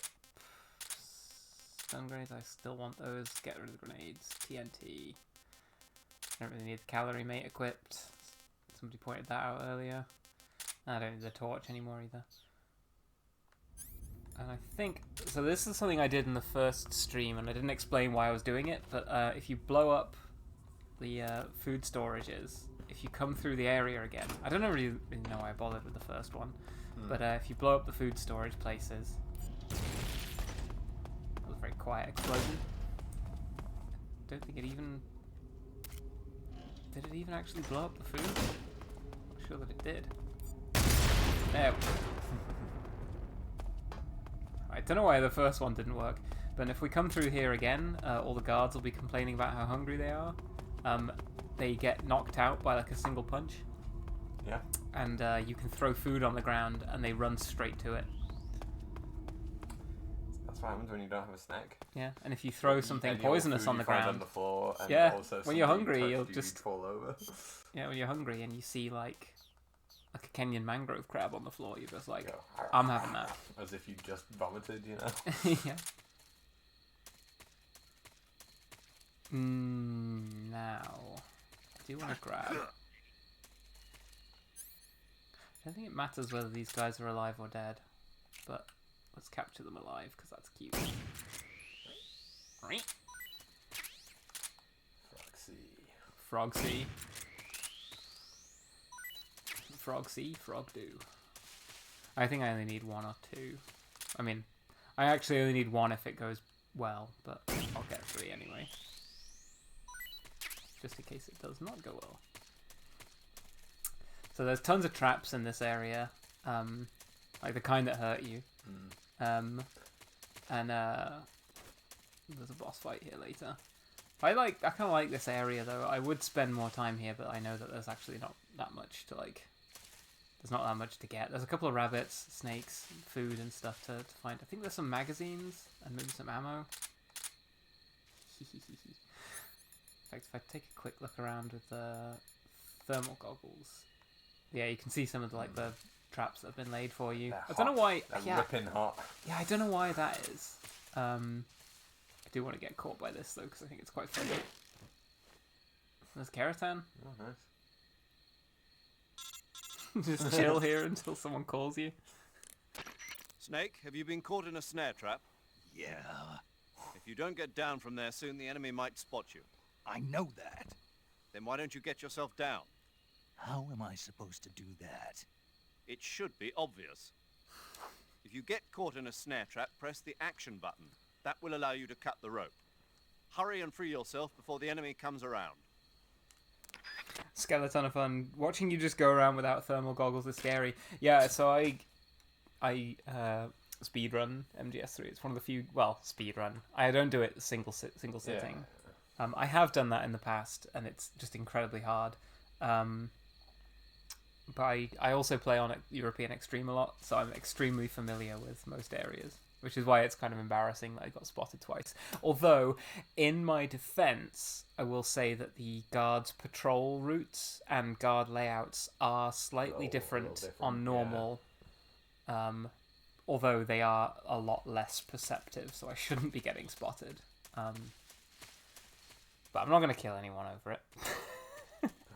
Stun grenades, I still want those. Get rid of the grenades. TNT. I don't really need the calorie mate equipped. Somebody pointed that out earlier. I don't need the torch anymore either. And I think... So this is something I did in the first stream, and I didn't explain why I was doing it, but if you blow up the food storages, if you come through the area again... I don't really know why I bothered with the first one, but if you blow up the food storage places... That was a very quiet explosion. I don't think it even... Did it even actually blow up the food? I'm not sure that it did. There we go. I don't know why the first one didn't work, but if we come through here again, all the guards will be complaining about how hungry they are. They get knocked out by like a single punch. Yeah. And you can throw food on the ground and they run straight to it. That's what happens when you don't have a snack. Yeah, and if you throw something poisonous on the find ground, on the floor, and yeah, also when you're something hungry, you'll touched just fall over. Yeah, when you're hungry and you see like a Kenyan mangrove crab on the floor, you're just like, Go, I'm having that. As if you just vomited, you know. Yeah. Now, I do want to grab. I don't think it matters whether these guys are alive or dead, but let's capture them alive because that's cute. Frogsy. Frogsy, frog do. I think I only need one or two. I mean, I actually only need one if it goes well, but I'll get 3 anyway. Just in case it does not go well. So there's tons of traps in this area, like the kind that hurt you. And there's a boss fight here later. I kind of like this area though. I would spend more time here, but I know that there's actually not that much to like. There's not that much to get. There's a couple of rabbits, snakes, food and stuff to find. I think there's some magazines and maybe some ammo. In fact, if I take a quick look around with the thermal goggles, yeah, you can see some of the the traps that have been laid for you. I don't know why. They're ripping hot. Yeah, I don't know why that is. I do want to get caught by this though because I think it's quite funny. There's Keratin. Oh, nice. Just chill here until someone calls you. Snake, have you been caught in a snare trap? Yeah, If you don't get down from there soon, the enemy might spot you. I know that. Then why don't you get yourself down? How am I supposed to do that? It should be obvious. If you get caught in a snare trap, press the action button. That will allow you to cut the rope. Hurry and free yourself before the enemy comes around. Skeleton of fun. Watching you just go around without thermal goggles is scary. Yeah, so I speedrun MGS3. It's one of the few. Well, speedrun. I don't do it single sitting. I have done that in the past, and it's just incredibly hard. But I also play on European Extreme a lot, so I'm extremely familiar with most areas, which is why it's kind of embarrassing that I got spotted twice. Although, in my defense, I will say that the guards' patrol routes and guard layouts are slightly different on normal, although they are a lot less perceptive, so I shouldn't be getting spotted. But I'm not going to kill anyone over it.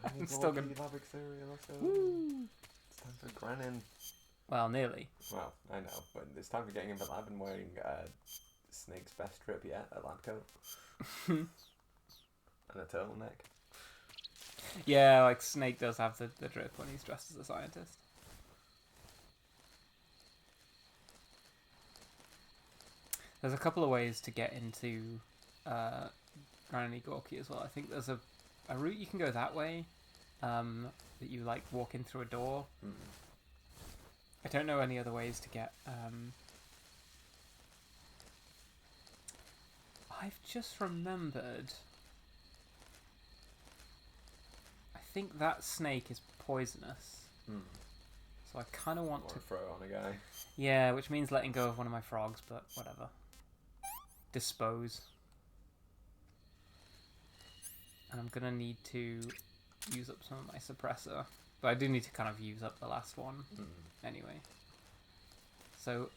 I'm still gonna. It's time for Granin. Well, nearly. Well, I know, but it's time for getting in the lab and wearing Snake's best trip yet, a lab coat. And a turtleneck. Yeah, like Snake does have the drip when he's dressed as a scientist. There's a couple of ways to get into Granny Gorky as well. I think there's a route you can go that way, that you like walk in through a door. I don't know any other ways to get. I've just remembered. I think that snake is poisonous. So I kind of want to throw on a guy. Yeah, which means letting go of one of my frogs, but whatever. Dispose. And I'm gonna need to use up some of my suppressor. But I do need to kind of use up the last one anyway. So,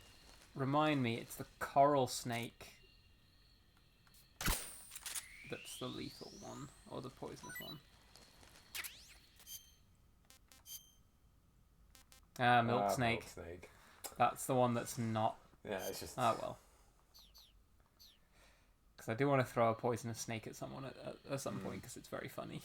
remind me, it's the coral snake that's the lethal one, or the poisonous one. Milk snake. Milk snake. That's the one that's not... Yeah, it's just... Ah, well. Because I do want to throw a poisonous snake at someone at some point, because it's very funny.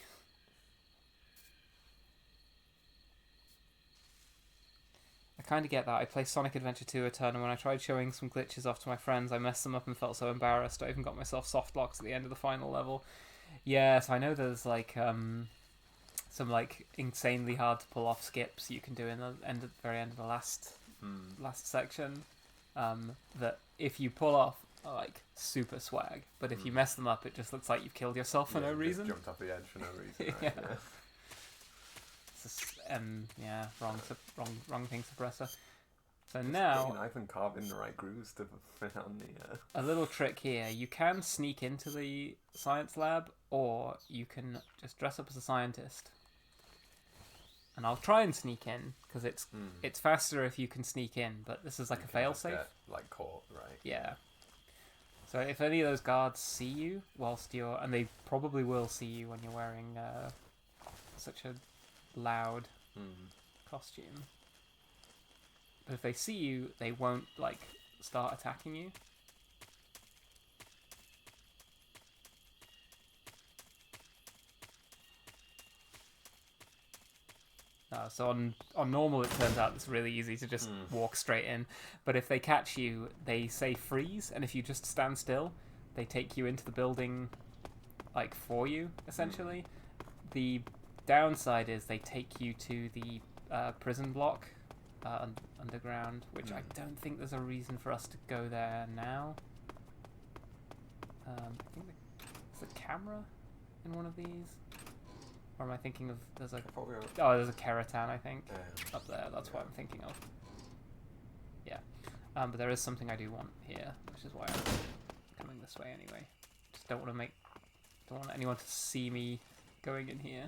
I kind of get that. I play Sonic Adventure 2 a ton, and when I tried showing some glitches off to my friends, I messed them up and felt so embarrassed. I even got myself soft locks at the end of the final level. Yeah, so I know there's like some like insanely hard to pull off skips you can do in the very end of the last section. That if you pull off are like super swag, but if you mess them up, it just looks like you've killed yourself for no reason. Jumped off the edge for no reason. Right? Yeah. Wrong thing suppressor. So now, I've been carving the right grooves to fit on the. A little trick here: you can sneak into the science lab, or you can just dress up as a scientist. And I'll try and sneak in because it's faster if you can sneak in. But this is like a failsafe. Like caught, right? Yeah. So if any of those guards see you whilst you're, and they probably will see you when you're wearing such a loud costume. But if they see you, they won't like start attacking you. So on normal, it turns out it's really easy to just walk straight in. But if they catch you, they say freeze, and if you just stand still, they take you into the building, like for you, essentially. The downside is they take you to the prison block underground, which I don't think there's a reason for us to go there now. I think there's a camera in one of these. Or am I thinking of... there's a Keratan, I think, up there. That's what I'm thinking of. Yeah. But there is something I do want here, which is why I'm coming this way anyway. Just don't want anyone to see me going in here.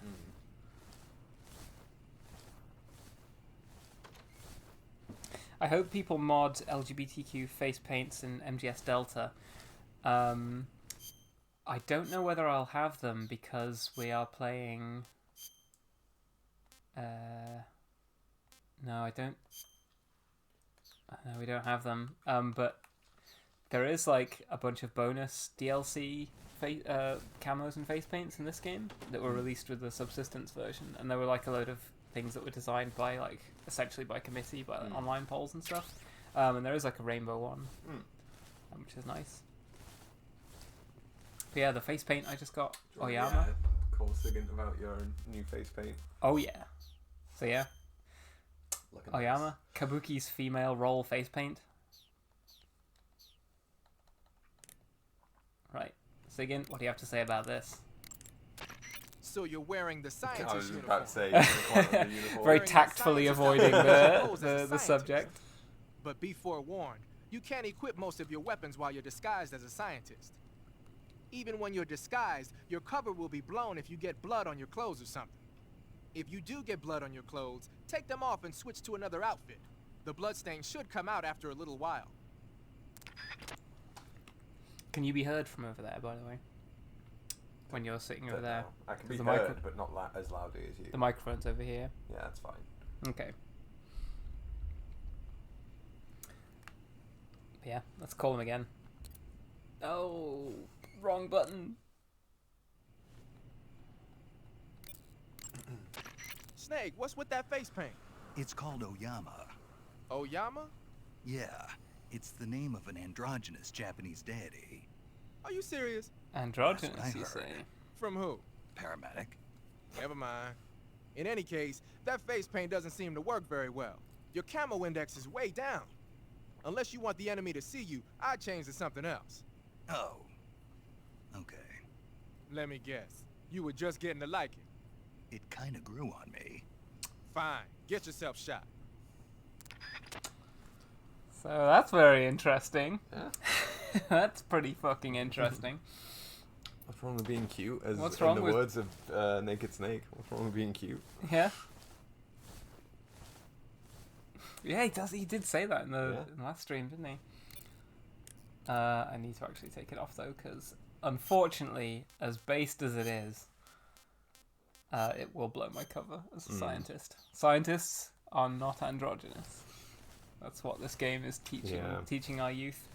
I hope people mod LGBTQ face paints in MGS Delta. I don't know whether I'll have them because we are playing... No, I don't... No, we don't have them. But there is like a bunch of bonus DLC camos and face paints in this game that were released with the Subsistence version. And there were like a load of things that were designed by like essentially by committee, by like, online polls and stuff. And there is like a rainbow one, which is nice. But yeah, the face paint I just got. Oyama. Call Sigint about your new face paint. Oh yeah. So yeah. Looking Oyama, Kabuki's female role face paint. Right. Sigint, what do you have to say about this? So you're wearing the scientist I was uniform. about to say, the uniform. Very Wearing the tactfully scientist avoiding outfit as a the scientist. subject. But be forewarned, you can't equip most of your weapons while you're disguised as a scientist. Even when you're disguised, your cover will be blown if you get blood on your clothes or something. If you do get blood on your clothes, take them off and switch to another outfit. The bloodstain should come out after a little while. Can you be heard from over there, by the way? When you're sitting over there? I can be 'Cause heard, but not as loudly as you. The microphone's over here. Yeah, that's fine. Okay. Yeah, let's call him again. Oh, wrong button. Snake, what's with that face paint? It's called Oyama. Oyama? Yeah, it's the name of an androgynous Japanese deity. Are you serious? Androgynous, That's what I you heard. say? From who? Paramedic. Never mind. In any case, that face paint doesn't seem to work very well. Your camo index is way down. Unless you want the enemy to see you, I'd change to something else. Oh. Okay. Let me guess. You were just getting to like it. It kinda grew on me. Fine. Get yourself shot. So that's very interesting. Yeah. That's pretty fucking interesting. What's wrong with being cute? As What's in wrong the with- words of Naked Snake. What's wrong with being cute? Yeah. Yeah, he does. He did say that in the last stream, didn't he? I need to actually take it off though, because unfortunately, as based as it is, it will blow my cover as a scientist. Scientists are not androgynous. That's what this game is teaching our youth.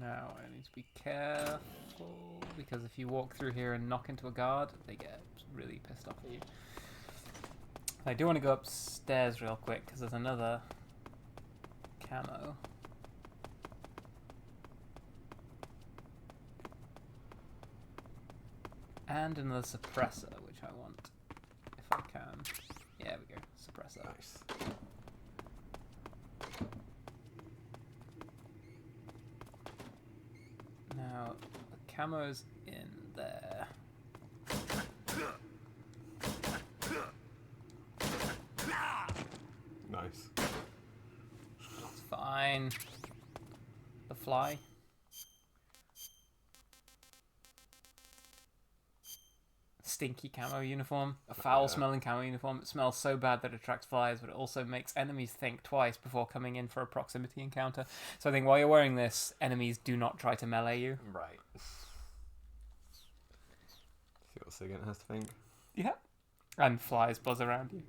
Now I need to be careful, because if you walk through here and knock into a guard, they get really pissed off at you. I do want to go upstairs real quick, because there's another camo. And another suppressor, which I want, if I can. Yeah, there we go, suppressor. Nice. Now, the camo's in there. Nice. It's fine. The fly. Stinky camo uniform. A foul-smelling camo uniform. It smells so bad that it attracts flies, but it also makes enemies think twice before coming in for a proximity encounter. So I think while you're wearing this, enemies do not try to melee you. Right. See what Sigint has to think. Yeah. And flies buzz around you.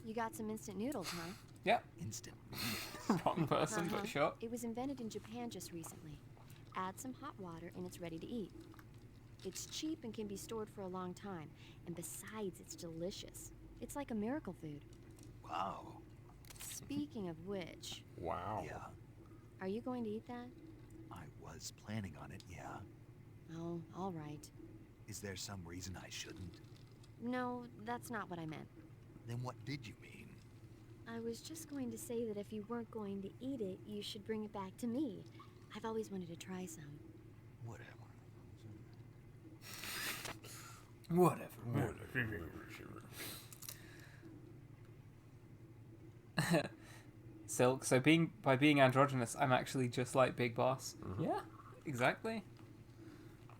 You got some instant noodles, huh? Yeah. Instant. Wrong person, but sure. It was invented in Japan just recently. Add some hot water and it's ready to eat. It's cheap and can be stored for a long time. And besides, it's delicious. It's like a miracle food. Wow. Speaking of which, Wow. Yeah, are you going to eat that? I was planning on it, yeah. Oh, all right. Is there some reason I shouldn't? No, that's not what I meant. Then what did you mean? I was just going to say that if you weren't going to eat it, you should bring it back to me. I've always wanted to try some. Whatever. Silk. So by being androgynous, I'm actually just like Big Boss. Yeah, exactly.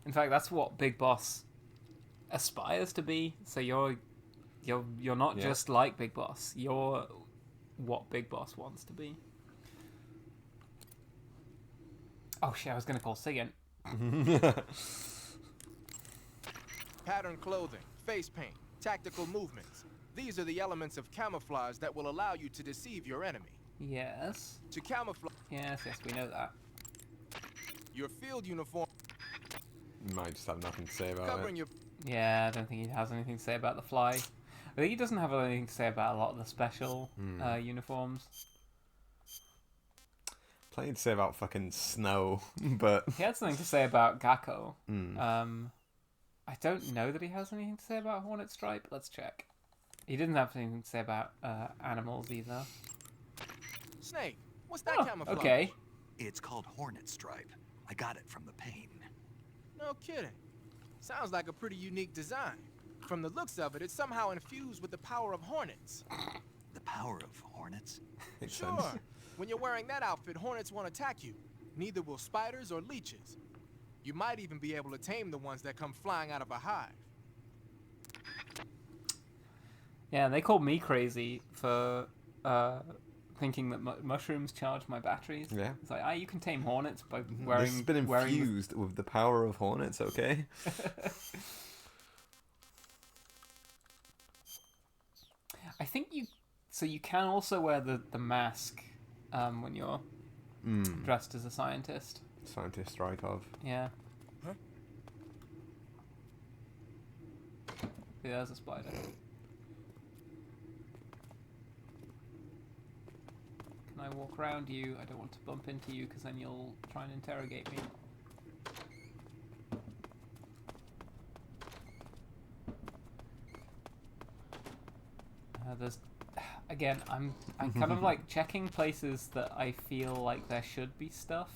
In fact, that's what Big Boss aspires to be. So you're not just like Big Boss. You're what Big Boss wants to be. Oh shit! I was gonna call Sigint. Pattern clothing, face paint, tactical movements. These are the elements of camouflage that will allow you to deceive your enemy. Yes. To camouflage Yes, we know that. your field uniform, You might just have nothing to say about covering it. your Yeah, I don't think he has anything to say about the fly. I think he doesn't have anything to say about a lot of the special uniforms. Plenty to say about fucking snow, but He had something to say about Gakko. I don't know that he has anything to say about Hornet Stripe. Let's check. He didn't have anything to say about animals either. Snake. What's that Oh, camouflage? okay. It's called Hornet Stripe. I got it from the pain. No kidding. Sounds like a pretty unique design. From the looks of it, it's somehow infused with the power of hornets. The power of hornets? makes Sure. sense. When you're wearing that outfit, hornets won't attack you. Neither will spiders or leeches. You might even be able to tame the ones that come flying out of a hive. Yeah, and they called me crazy for thinking that mushrooms charge my batteries. Yeah. It's like, you can tame hornets by wearing. This has been wearing the- infused with the power of hornets, okay? I think you. So you can also wear the mask when you're dressed as a scientist. Scientist Rykov. Yeah. Huh? Yeah, there's a spider. Can I walk around you? I don't want to bump into you because then you'll try and interrogate me. There's, again, I'm kind of like checking places that I feel like there should be stuff,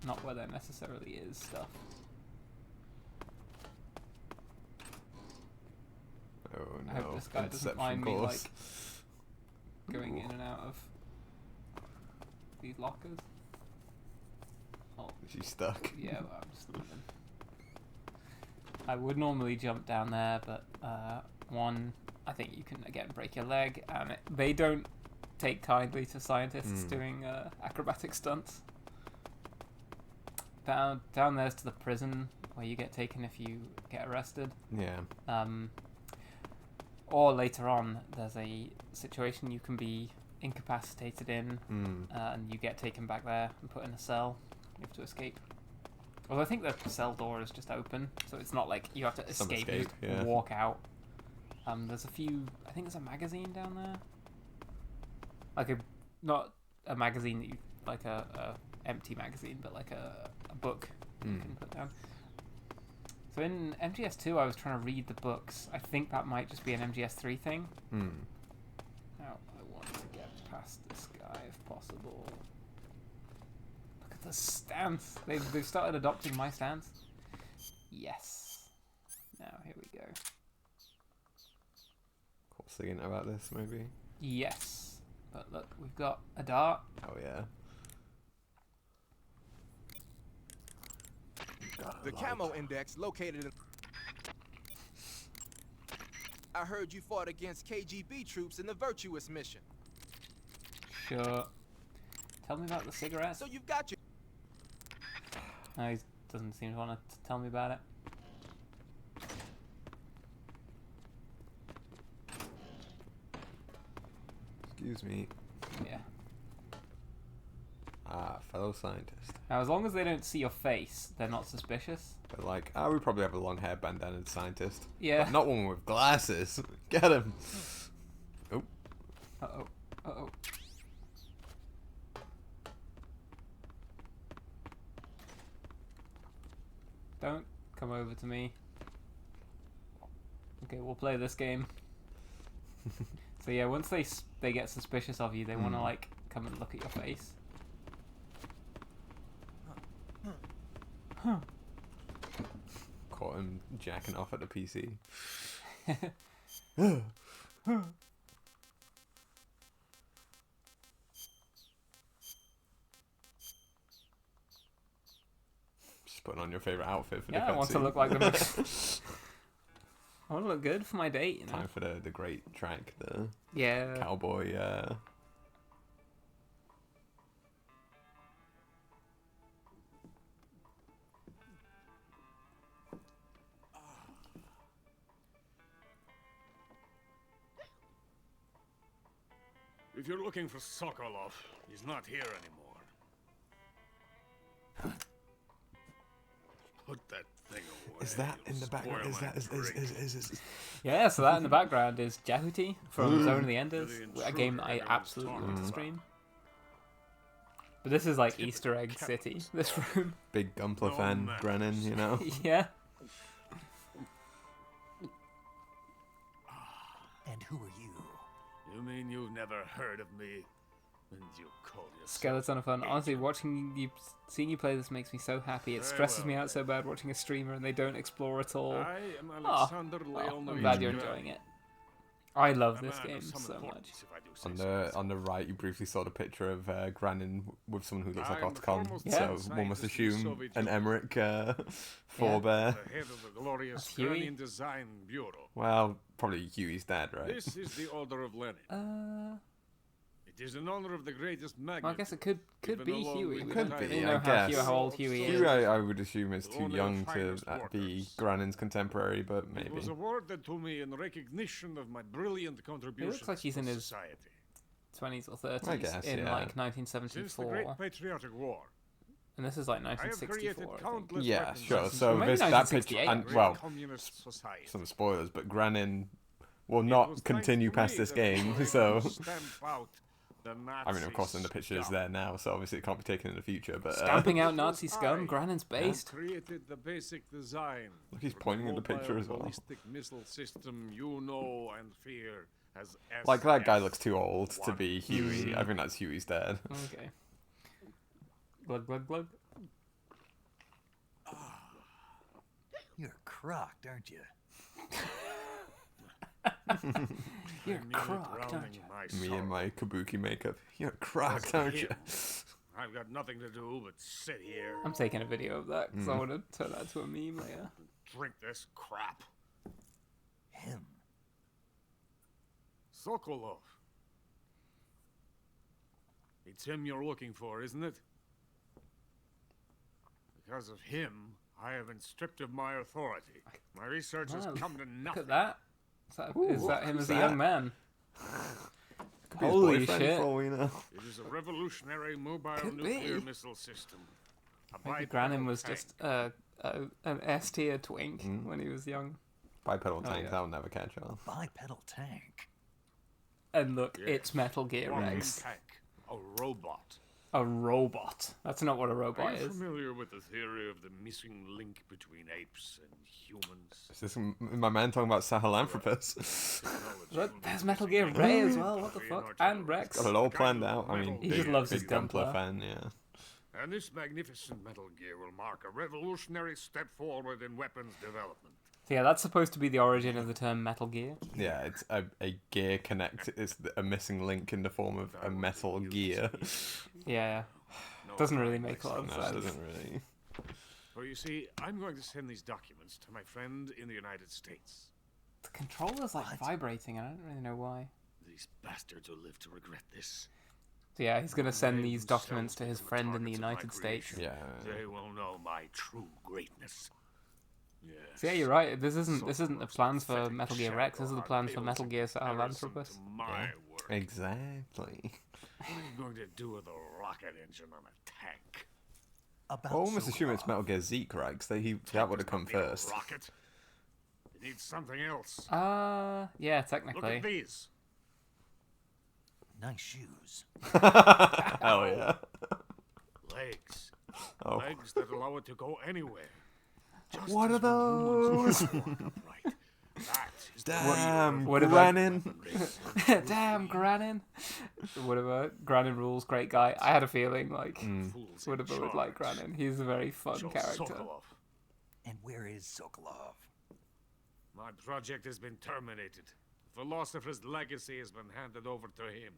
not where there necessarily is stuff. Oh I hope no. this guy doesn't Inception mind me course. like going Ooh. in and out of these lockers. Oh, Is she stuck? yeah, well, I'm just leaving. I would normally jump down there, but one, I think you can again break your leg, and they don't take kindly to scientists doing acrobatic stunts. Down there's to the prison where you get taken if you get arrested. Yeah. Or later on, there's a situation you can be incapacitated in, and you get taken back there and put in a cell. You have to escape. Although I think the cell door is just open, so it's not like you have to Some escape, escape, and yeah. walk out. There's a few. I think there's a magazine down there. Like not a magazine that you like a empty magazine, but like a book you can put down. So in MGS2, I was trying to read the books. I think that might just be an MGS3 thing. Now, I want to get past this guy if possible. Look at the stance. They've started adopting my stance. Yes. Now, here we go. What's thinking about this, maybe? Yes. But look, we've got a dart. Oh, yeah. The camo index located in... I heard you fought against KGB troops in the Virtuous mission. Sure. Tell me about the cigarettes. So you've got your... No, he doesn't seem to want to tell me about it. Excuse me. Yeah. Ah, fellow scientist. Now, as long as they don't see your face, they're not suspicious. They're like, we probably have a long hair bandana scientist. Yeah. But not one with glasses. Get him. Oh. Uh-oh. Uh-oh. Don't come over to me. Okay, we'll play this game. So yeah, once they get suspicious of you, they want to like come and look at your face. Caught him jacking off at the PC. Just putting on your favorite outfit for the Yeah, I want to cutscene. look like the I want to look good for my date, you know. Time for the great track, the Yeah. cowboy. If you're looking for Sokolov, he's not here anymore. Put that thing away. Is that in the background? Is that Yeah, so that in the background is Jehuty from Zone of the Enders, a game that I absolutely want to stream. But this is like Easter Egg City, this room. big Gunpla fan, Granin, you know? Yeah. And who are you? You mean you've never heard of me? And you call yourself Skeleton of Fun. Honestly, seeing you play this makes me so happy. It stresses me out so bad watching a streamer and they don't explore at all. I am Alexander I'm glad you're enjoying it. I love this game so much. On the right, you briefly saw the picture of Granin with someone who looks like Otacon. Yeah. So one must assume an Emmerich forebear. The head of the glorious That's Huey. Cranian Design Bureau. Well, probably Huey's dad, right? This is the Order of Lenin. It is in honor of the greatest magnate. Well, I guess it could be Huey. We Could don't be, really I know guess. how old Huey is. Huey, I would assume is too Only young the to finest be workers. Granin's contemporary, but It maybe. was awarded to me in recognition of my brilliant contributions like he's in to his society. 20s or 30s I guess, in yeah. like Since the 1974. Great Patriotic War, And this is like I have created 1964, I think. countless Yeah, weapons sure. and So maybe this that picture, 1968. and great well, communist society. some spoilers, but Granin will It was not thanks continue to past me this that game. they So could stamp out the I mean, of course, in the Nazi picture is scum. there now, so obviously it can't be taken in the future. But Stamping out Nazi was scum, I Granin's who based. created the basic design. Look, he's for the pointing at the picture as well. mobile ballistic missile system you know and fear as like that guy SS. looks too old to be Huey. I think that's Huey's dad. Okay. Glug, glug, glug. You're crocked, aren't you? You're I'm merely crocked, aren't drowning you? my Me sorrow. and my kabuki makeup. You're cracked, for aren't you? him. I've got nothing to do but sit here I'm taking a video of that because I want to turn that to a meme later. and drink this crap. Him. Sokolov. It's him you're looking for, isn't it? Because of him, I have been stripped of my authority. My research has Wow, come to Look nothing. at that. Is that him who's as a that? young man? Could be his Holy boyfriend shit. for all we know. It is a revolutionary mobile Could nuclear be. missile system. A Maybe bipedal Granin was tank. just an S tier twink when he was young. Bipedal tank, yeah. that'll never catch on. Bipedal tank. And look, Yes. it's Metal Gear Walking Rex. tank. A robot. A robot. That's not what a Are robot you is. familiar with the theory of the missing link between apes and humans? Is this my man talking about Sahelanthropus? Look, there's Metal Gear Ray as well. What the fuck? And Rex. Got it all planned out. I mean, He just loves his Gunpla Gunpla. fan, yeah. And this magnificent Metal Gear will mark a revolutionary step forward in weapons development. So yeah, that's supposed to be the origin of the term Metal Gear. Yeah, it's a gear connect. It's a missing link in the form of a metal gear. Yeah. No Doesn't really time make a lot of No, wasted. it sense. doesn't really. For you see, I'm going to send these documents to my friend in the United States. The controller's like vibrating, and I don't really know why. These bastards will live to regret this. So yeah, he's gonna send these themselves documents to his become friend in the targets of my United States. creation. Yeah. They will know my true greatness. Yes. So yeah, you're right. This isn't the Sokolow's plans for pathetic Metal Gear Rex. This is the shadow plans are for able Metal to Gear comparison Sahelanthropus. to my work. Exactly. What are you going to do with a rocket engine on a tank? About I almost assume it's Sokolov. Metal Gear Zeke, right? Because that would have come Does not need a first. Rocket. It needs something else. Yeah, Look at technically. these. Nice shoes. Hell yeah. Legs. Oh. Legs that allow it to go anywhere. Just What as are when humans those? walk upright. That is the Damn, What about- Granin. Damn, Granin. Whatever. Granin rules, great guy. I had a feeling like fools in whatever would like charge. Granin. He's a very fun So character. Sokolov. And where is Sokolov? My project has been terminated. The philosopher's legacy has been handed over to him.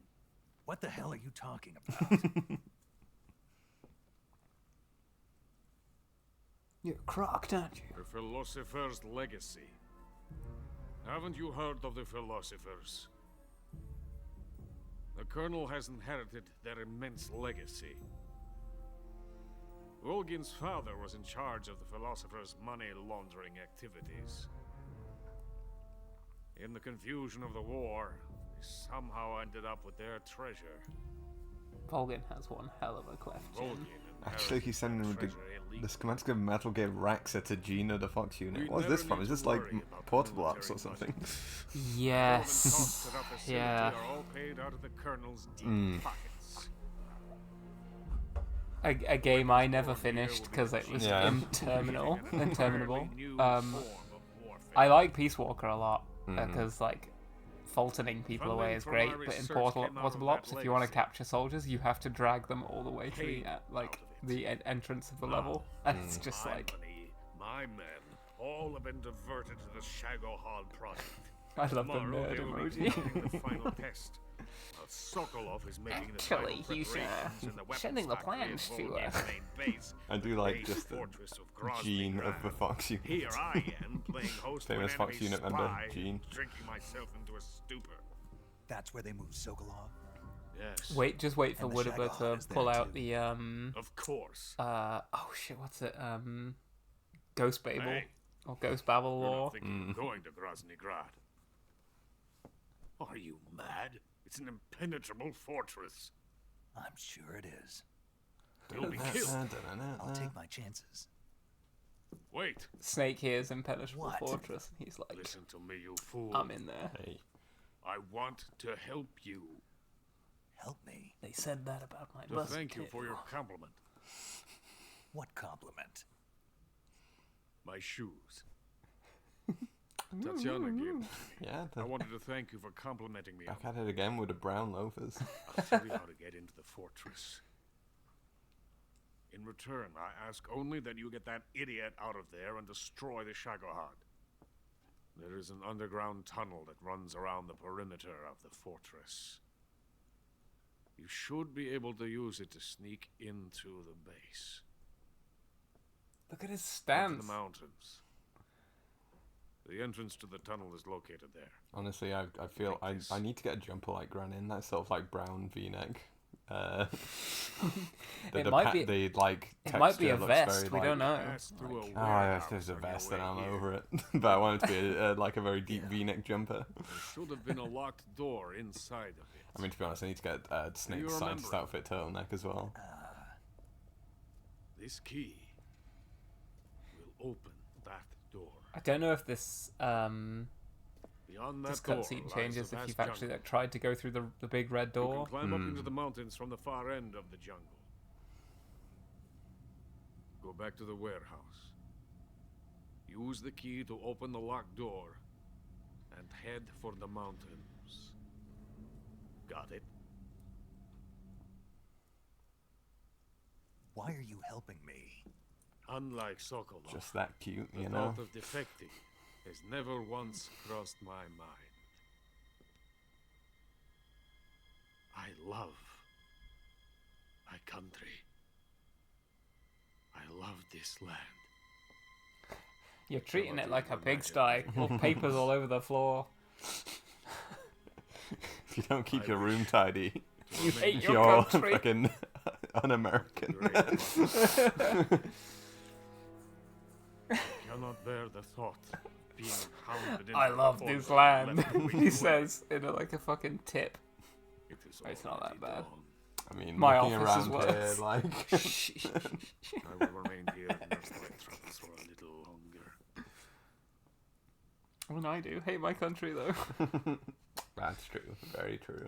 What the hell are you talking about? You're crocked, aren't you? The philosopher's legacy. Haven't you heard of the philosophers? The Colonel has inherited their immense legacy. Volgin's father was in charge of the philosophers' money laundering activities. In the confusion of the war, they somehow ended up with their treasure. Volgin has one hell of a question. Actually, he's sending the schematic of Metal Gear Raxa to Gina the Fox unit. We What's never this from? need Is to this like worry about portable military apps or something? Yes. Yeah. Are all paid out of the Colonel's deep pockets. A game I never finished because it was interminable. I like Peace Walker a lot because like fultoning people away is great, but in Portable Ops, if you want to capture soldiers, you have to drag them all the way to the entrance of the level, and it's just like. My men all have been diverted to the Shagohod project. I love the Tomorrow nerd they will be emoji. taking the final test. Now, Sokolov is making the Actually, final he's preparations in the weapons sending the factory plans in to Volgin's main base, I do like base just the fortress of Gene of the Groznygrad. Fox unit. Here I am playing host to an Famous Fox enemy unit member, spy, Gene. drinking myself into a stupor. That's where they moved Sokolov. Yes. Just wait for And the Woodable Shagohod to is there pull out too. the Of course. oh shit, what's it? Ghost Babel Hey. or Ghost Babel You're lore. not thinking of going to Groznygrad. Are you mad? It's an impenetrable fortress. I'm sure it is. You'll be killed. I'll take my chances. Wait. Snake hears Impenetrable What? Fortress, and he's like, Listen to me, you fool. I'm in there. Hey. I want to help you. Help me? They said that about my To bus. thank you for your compliment. What compliment? My shoes. Tatiana gave them to me. Yeah, I wanted to thank you for complimenting me. back at it again with the brown loafers. I'll tell you how to get into the fortress. In return, I ask only that you get that idiot out of there and destroy the Shagohod. There is an underground tunnel that runs around the perimeter of the fortress. You should be able to use it to sneak into the base. Look at his Into stance. the mountains. The entrance to the tunnel is located there. Honestly, I feel I need to get a jumper like Granin. That sort of like brown V-neck. It might be a looks vest. very, We like, don't know. Oh, yes, there's a vest and I'm over it. But I want it to be like a very deep V-neck jumper. There should have been a locked door inside of it. I mean, to be honest, I need to get Snake's you scientist remember? outfit turtleneck as well. This key will open that door. I don't know if this Beyond that this door cutscene lies changes the if vast you've actually jungle. like, tried to go through the big red You door. can climb up into the mountains from the far end of the jungle. Go back to the warehouse. Use the key to open the locked door and head for the mountains. Got it? Why are you helping me? Unlike Sokolov, Just that cute, the you know? thought of defecting has never once crossed my mind. I love my country. I love this land. You're treating it like a pigsty. All papers all over the floor. If you don't keep your room tidy, You hate your you're country. fucking un-American. Cannot bear the thought of being hounded into I the love corner this and land. left to wait He away. says in like a fucking tip. It is It's not that already bad. dawn. I mean, My looking office around is here, worse. like... I will remain here and nurse my troubles for a little longer. When I do hate my country though. That's true. Very true.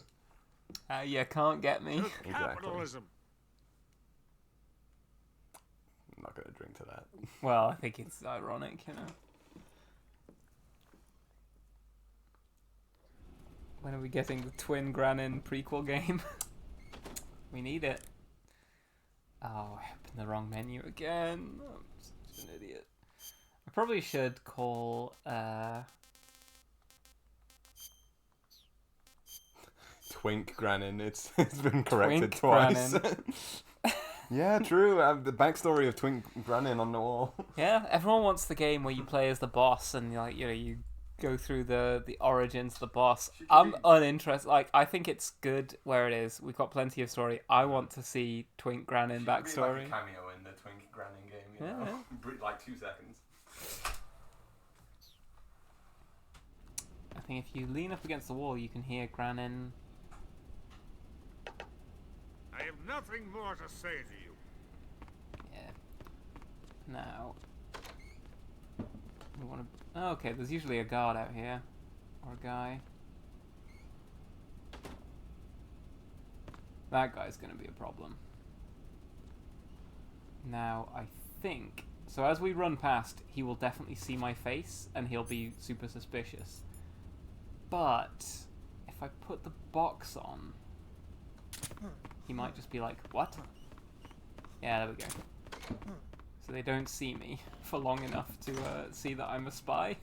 You can't get me. Exactly. Capitalism. I'm not going to drink to that. Well, I think it's ironic, you know. When are we getting the Twin Granin prequel game? We need it. Oh, I opened the wrong menu again. I'm such an idiot. I probably should call, Twink Granin. It's been corrected Twink twice. Granin. Yeah, true. The backstory of Twink Granin on the wall. Yeah, everyone wants the game where you play as the boss and you go through the origins of the boss. I'm uninterested. Like, I think it's good where it is. We've got plenty of story. I want to see Twink Granin backstory. cameo in the Twink Granin game, you know? Like 2 seconds. I think if you lean up against the wall, you can hear Granin. I have nothing more to say to you. Yeah. Now, we want to. Oh, okay, there's usually a guard out here, or a guy. That guy's going to be a problem. Now, I think... So as we run past, he will definitely see my face, and he'll be super suspicious. But, if I put the box on, he might just be like, what? Yeah, there we go. So they don't see me for long enough to see that I'm a spy.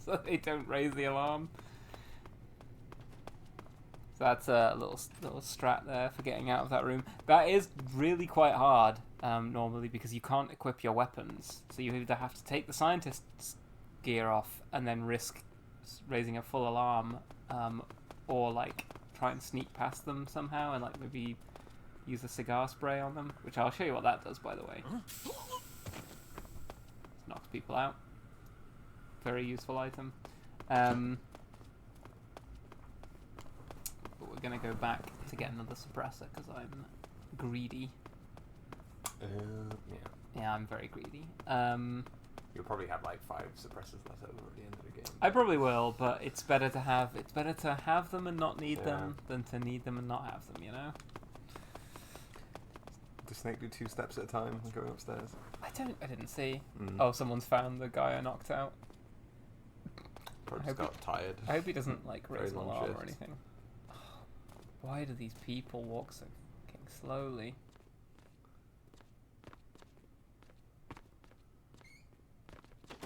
So they don't raise the alarm. So that's a little strat there for getting out of that room. That is really quite hard normally because you can't equip your weapons. So you either have to take the scientist's gear off and then risk raising a full alarm, or like try and sneak past them somehow and like maybe use a cigar spray on them, which I'll show you what that does, by the way. Knocks people out. Very useful item. But we're gonna go back to get another suppressor because I'm greedy. Yeah. Yeah, I'm very greedy. You'll probably have like 5 suppressors left over at the end of the game. I probably will, but it's better to have them and not need them than to need them and not have them, you know? Does Snake do 2 steps at a time going upstairs? I didn't see. Oh, someone's found the guy I knocked out. Probably just got tired. I hope he doesn't like raise an long alarm shift. or anything. Why do these people walk so fucking slowly?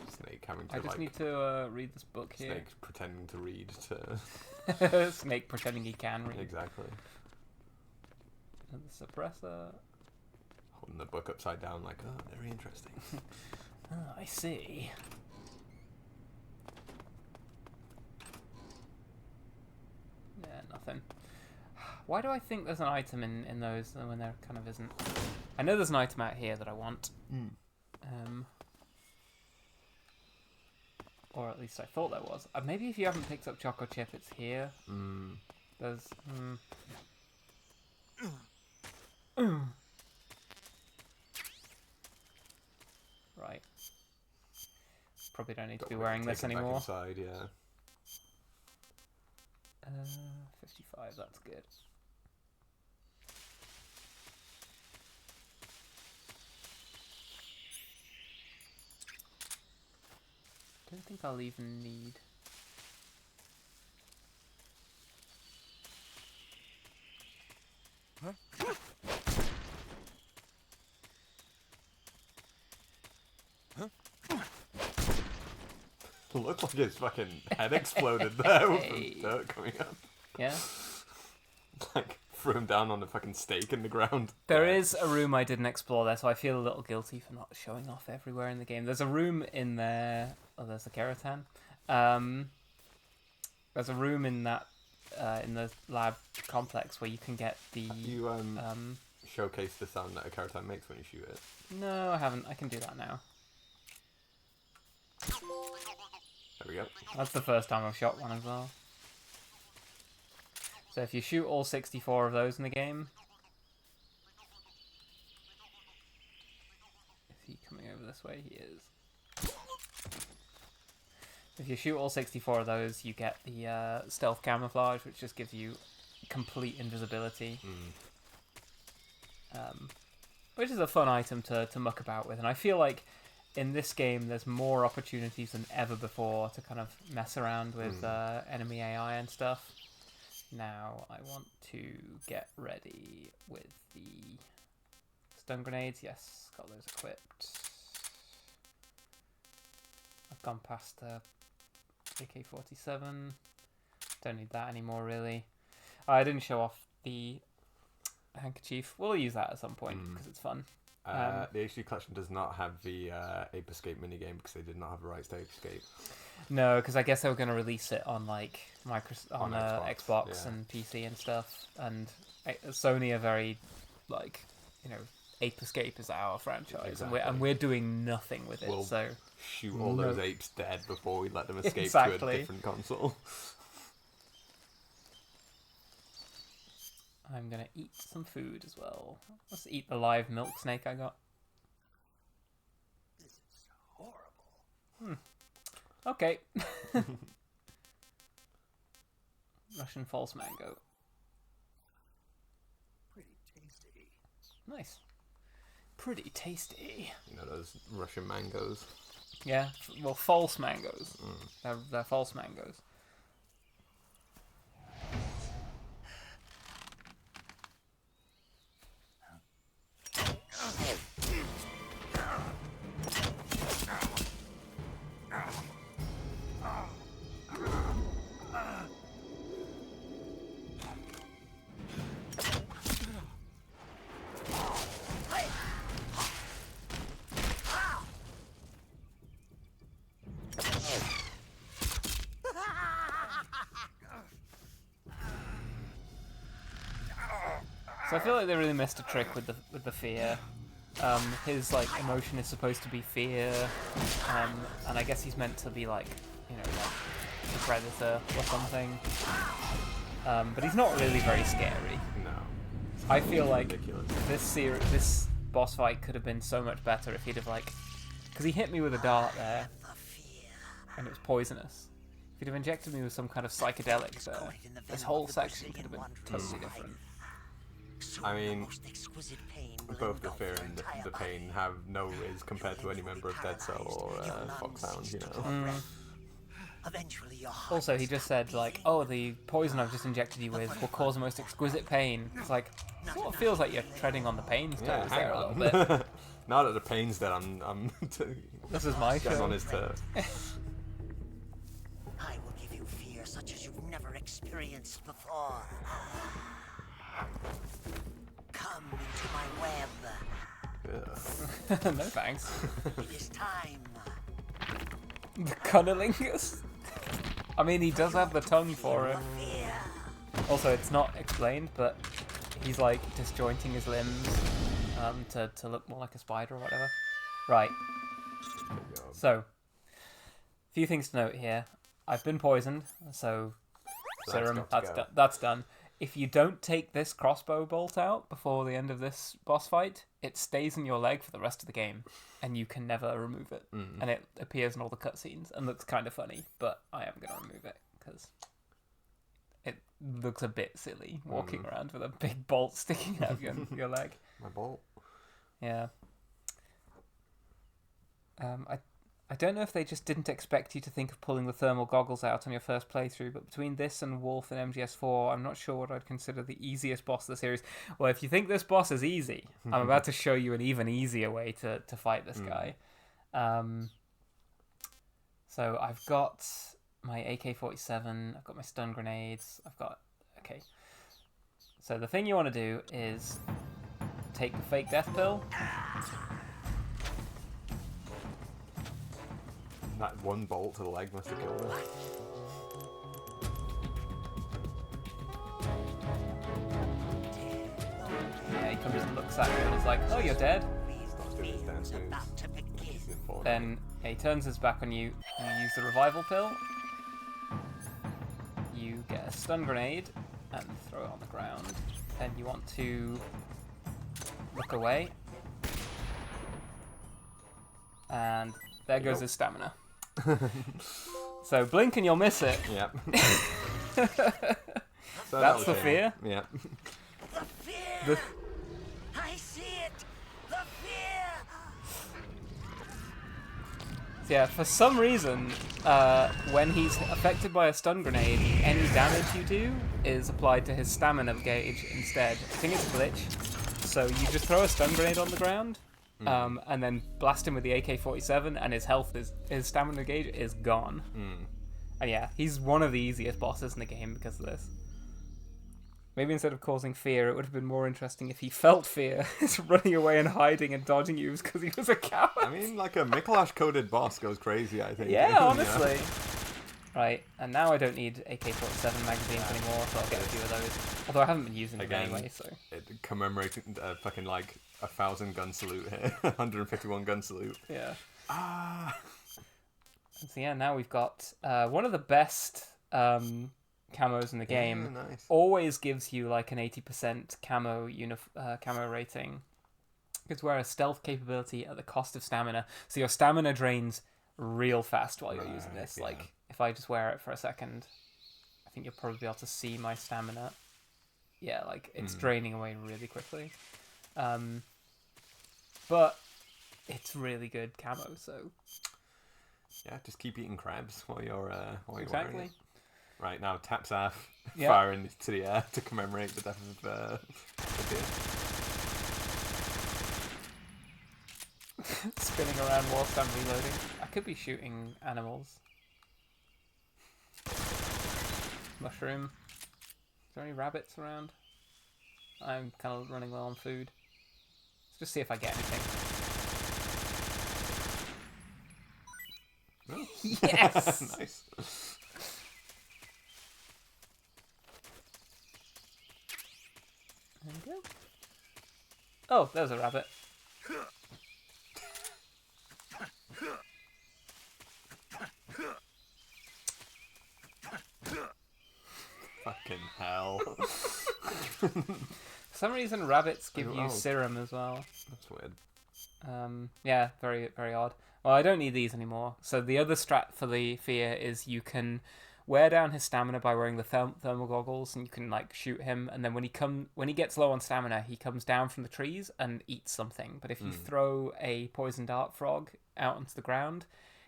Snake having to I just like... need to read this book here. Snake pretending to read to... Snake pretending he can read. Exactly. And the suppressor. Holding the book upside down like, oh, very interesting. Oh, I see. Yeah, nothing. Why do I think there's an item in those when there kind of isn't? I know there's an item out here that I want. Or at least I thought there was. Maybe if you haven't picked up Choco Chip, it's here. There's... Right. Probably don't need to be wearing this anymore. Inside, yeah. 55, that's good. Don't think I'll even need... Huh? Looked like his fucking head exploded there with the dirt coming up. Yeah? Like, threw him down on a fucking stake in the ground. There is a room I didn't explore there, so I feel a little guilty for not showing off everywhere in the game. There's a room in there... Oh, there's the Keratan. There's a room in that... in the lab complex where you can get the... Have you showcased the sound that a Keratan makes when you shoot it? No, I haven't. I can do that now. There we go. That's the first time I've shot one as well. So if you shoot all 64 of those in the game... Is he coming over this way? He is. If you shoot all 64 of those, you get the stealth camouflage, which just gives you complete invisibility. Which is a fun item to muck about with. And I feel like in this game, there's more opportunities than ever before to kind of mess around with enemy AI and stuff. Now, I want to get ready with the stun grenades. Yes, got those equipped. I've gone past the AK-47. Don't need that anymore, really. I didn't show off the handkerchief. We'll use that at some point because it's fun. The HD collection does not have the Ape Escape minigame because they did not have the rights to Ape Escape. No, because I guess they were going to release it on like on Xbox yeah. and PC and stuff. And Sony are very like, you know, Ape Escape is our franchise, Exactly. and we're doing nothing with it. We'll so shoot all those apes dead before we let them escape to Exactly. a different console. I'm gonna eat some food as well. Let's eat the live milk snake I got. This is horrible. Okay. Russian false mango. Pretty tasty. Nice. Pretty tasty. You know those Russian mangoes. Yeah, well, false mangoes. They're false mangoes. So I feel like they really missed a trick with the fear. His like emotion is supposed to be fear, and I guess he's meant to be like, you know, like a predator or something. But he's not really very scary. No. I feel like Ridiculous. this boss fight could have been so much better if he'd have like, because he hit me with a dart there, and it was poisonous. If he'd have injected me with some kind of psychedelic there, this whole section could have been totally different. I mean, both the fear and the pain have no riz compared to any member of Dead Cell or Foxhound, you know. Also, he just said, like, oh, the poison I've just injected you with will cause the most exquisite pain. It's like, it sort of feels like you're treading on the pain's toes Yeah, hang there a on. little bit. Now that the pain's dead, I'm This is my getting show. on his turf. I will give you fear such as you've never experienced before. Come into my web. Yeah. No thanks. It is time. The cunnilingus? I mean, he does have the tongue for it. Fear. Also, it's not explained, but he's like disjointing his limbs to look more like a spider or whatever. Right. So, a few things to note here. I've been poisoned, so serum, that's done. If you don't take this crossbow bolt out before the end of this boss fight, it stays in your leg for the rest of the game, and you can never remove it. And it appears in all the cutscenes and looks kind of funny, but I am going to remove it because it looks a bit silly walking around with a big bolt sticking out of your leg. My bolt. Yeah. I don't know if they just didn't expect you to think of pulling the thermal goggles out on your first playthrough, but between this and Wolf and MGS4, I'm not sure what I'd consider the easiest boss of the series. Well, if you think this boss is easy, I'm about to show you an even easier way to fight this guy. So I've got my AK-47, I've got my stun grenades, okay. So the thing you want to do is take the fake death pill. That one bolt to the leg must have killed him. Yeah, he comes and looks at you and is like, oh, you're dead. Starts doing his dance moves. Then he turns his back on you, and you use the revival pill. You get a stun grenade and throw it on the ground. Then you want to look away. And there goes his stamina. So blink and you'll miss it. Yep. That's the fear. Yep. The fear! I see it! The fear! So yeah, for some reason, when he's affected by a stun grenade, any damage you do is applied to his stamina gauge instead. I think it's a glitch. So you just throw a stun grenade on the ground, and then blast him with the AK-47, and his stamina gauge is gone. And yeah, he's one of the easiest bosses in the game because of this. Maybe instead of causing fear, it would have been more interesting if he felt fear. He's running away and hiding and dodging you because he was a coward. I mean, like a Mikolash-coded boss goes crazy, I think. Yeah, honestly. Right, and now I don't need AK-47 magazines anymore, so I'll get a few of those. Although I haven't been using them anyway, so... Commemorating fucking, like, 1,000 gun salute here. 151 gun salute. Yeah. So yeah, now we've got one of the best camos in the game, nice. always gives you like an 80% camo camo rating. Because wear a stealth capability at the cost of stamina, so your stamina drains real fast while you're using this. Yeah. Like if I just wear it for a second, I think you'll probably be able to see my stamina. Yeah, like it's draining away really quickly. But it's really good camo, so Yeah, just keep eating crabs while you're wearing exactly. it. Right now, Tapsaf Yeah. firing to the air to commemorate the death of the Spinning around whilst I'm reloading. I could be shooting animals. Mushroom. Is there any rabbits around? I'm kind of running low on food. Let's just see if I get anything. Oh. Yes! Nice. There we go. Oh, there's a rabbit. Fucking hell. For some reason, rabbits give you Oh. serum as well. That's weird. Yeah, very, very odd. Well, I don't need these anymore. So the other strat for the fear is you can wear down his stamina by wearing the thermal goggles, and you can like shoot him. And then when he gets low on stamina, he comes down from the trees and eats something. But if you throw a poison dart frog out onto the ground,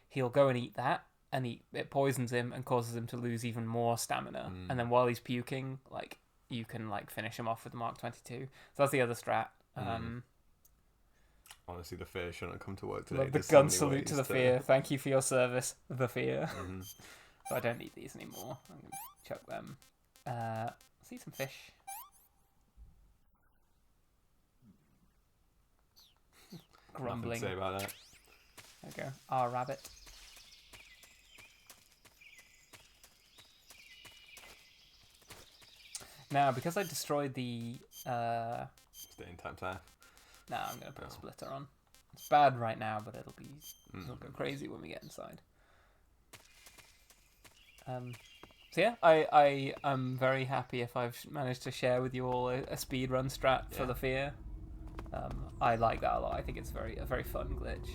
he'll go and eat that, and it poisons him and causes him to lose even more stamina. And then while he's puking, like you can like finish him off with the Mark 22. So that's the other strat. Honestly, the fear shouldn't come to work today. Love the There's gun so many salute to ways the fear. Thank you for your service, the fear. So I don't need these anymore. I'm going to chuck them. See some fish. Grumbling. Nothing to say about that. There we go. Our rabbit. Now, because I destroyed the... Stay in Tapsaf. No, I'm going to put a splitter on. It's bad right now, but it'll go crazy when we get inside. So yeah, I am very happy if I've managed to share with you all a speedrun strat for the fear. I like that a lot. I think it's a very fun glitch.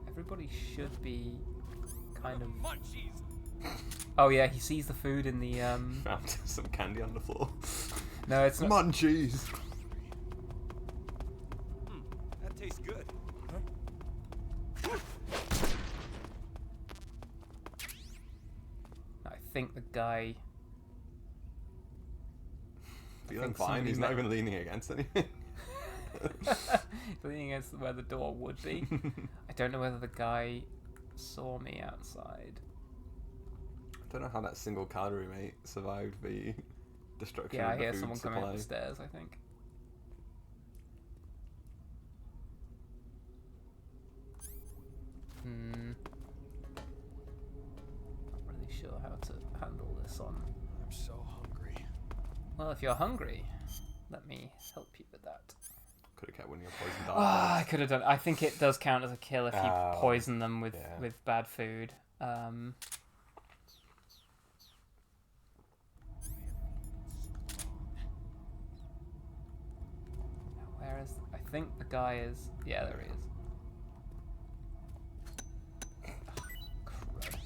Everybody should be kind of... Oh yeah, he sees the food in the... Found some candy on the floor. No, it's not... Munchies! That tastes good. I think the guy... Feeling fine, he's not even leaning against anything. Leaning against where the door would be. I don't know whether the guy saw me outside. I don't know how that single calorie mate survived the destruction Yeah, of I the hear food someone supply. coming up the stairs, I think. Not really sure how to handle this on. I'm so hungry. Well, if you're hungry, let me help you with that. Could have kept one of your poison darts. I could have done. I think it does count as a kill if you Oh, poison them with yeah. bad food. Where is? I think the guy is. Yeah, there he is. Crud.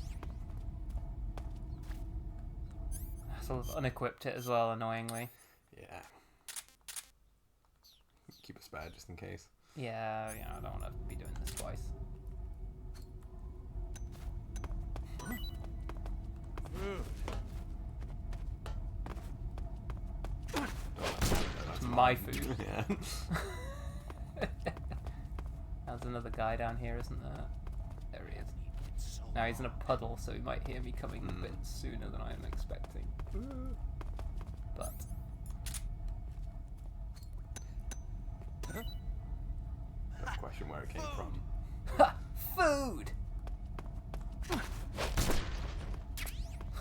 I sort of unequipped it as well, annoyingly. Yeah. Keep a spare just in case. Yeah, I don't want to be doing this twice. It's my food. Yeah. There's another guy down here, isn't there? There he is. Now he's in a puddle, so he might hear me coming a bit sooner than I'm expecting. But... That's a question where it came from. Ha! Food!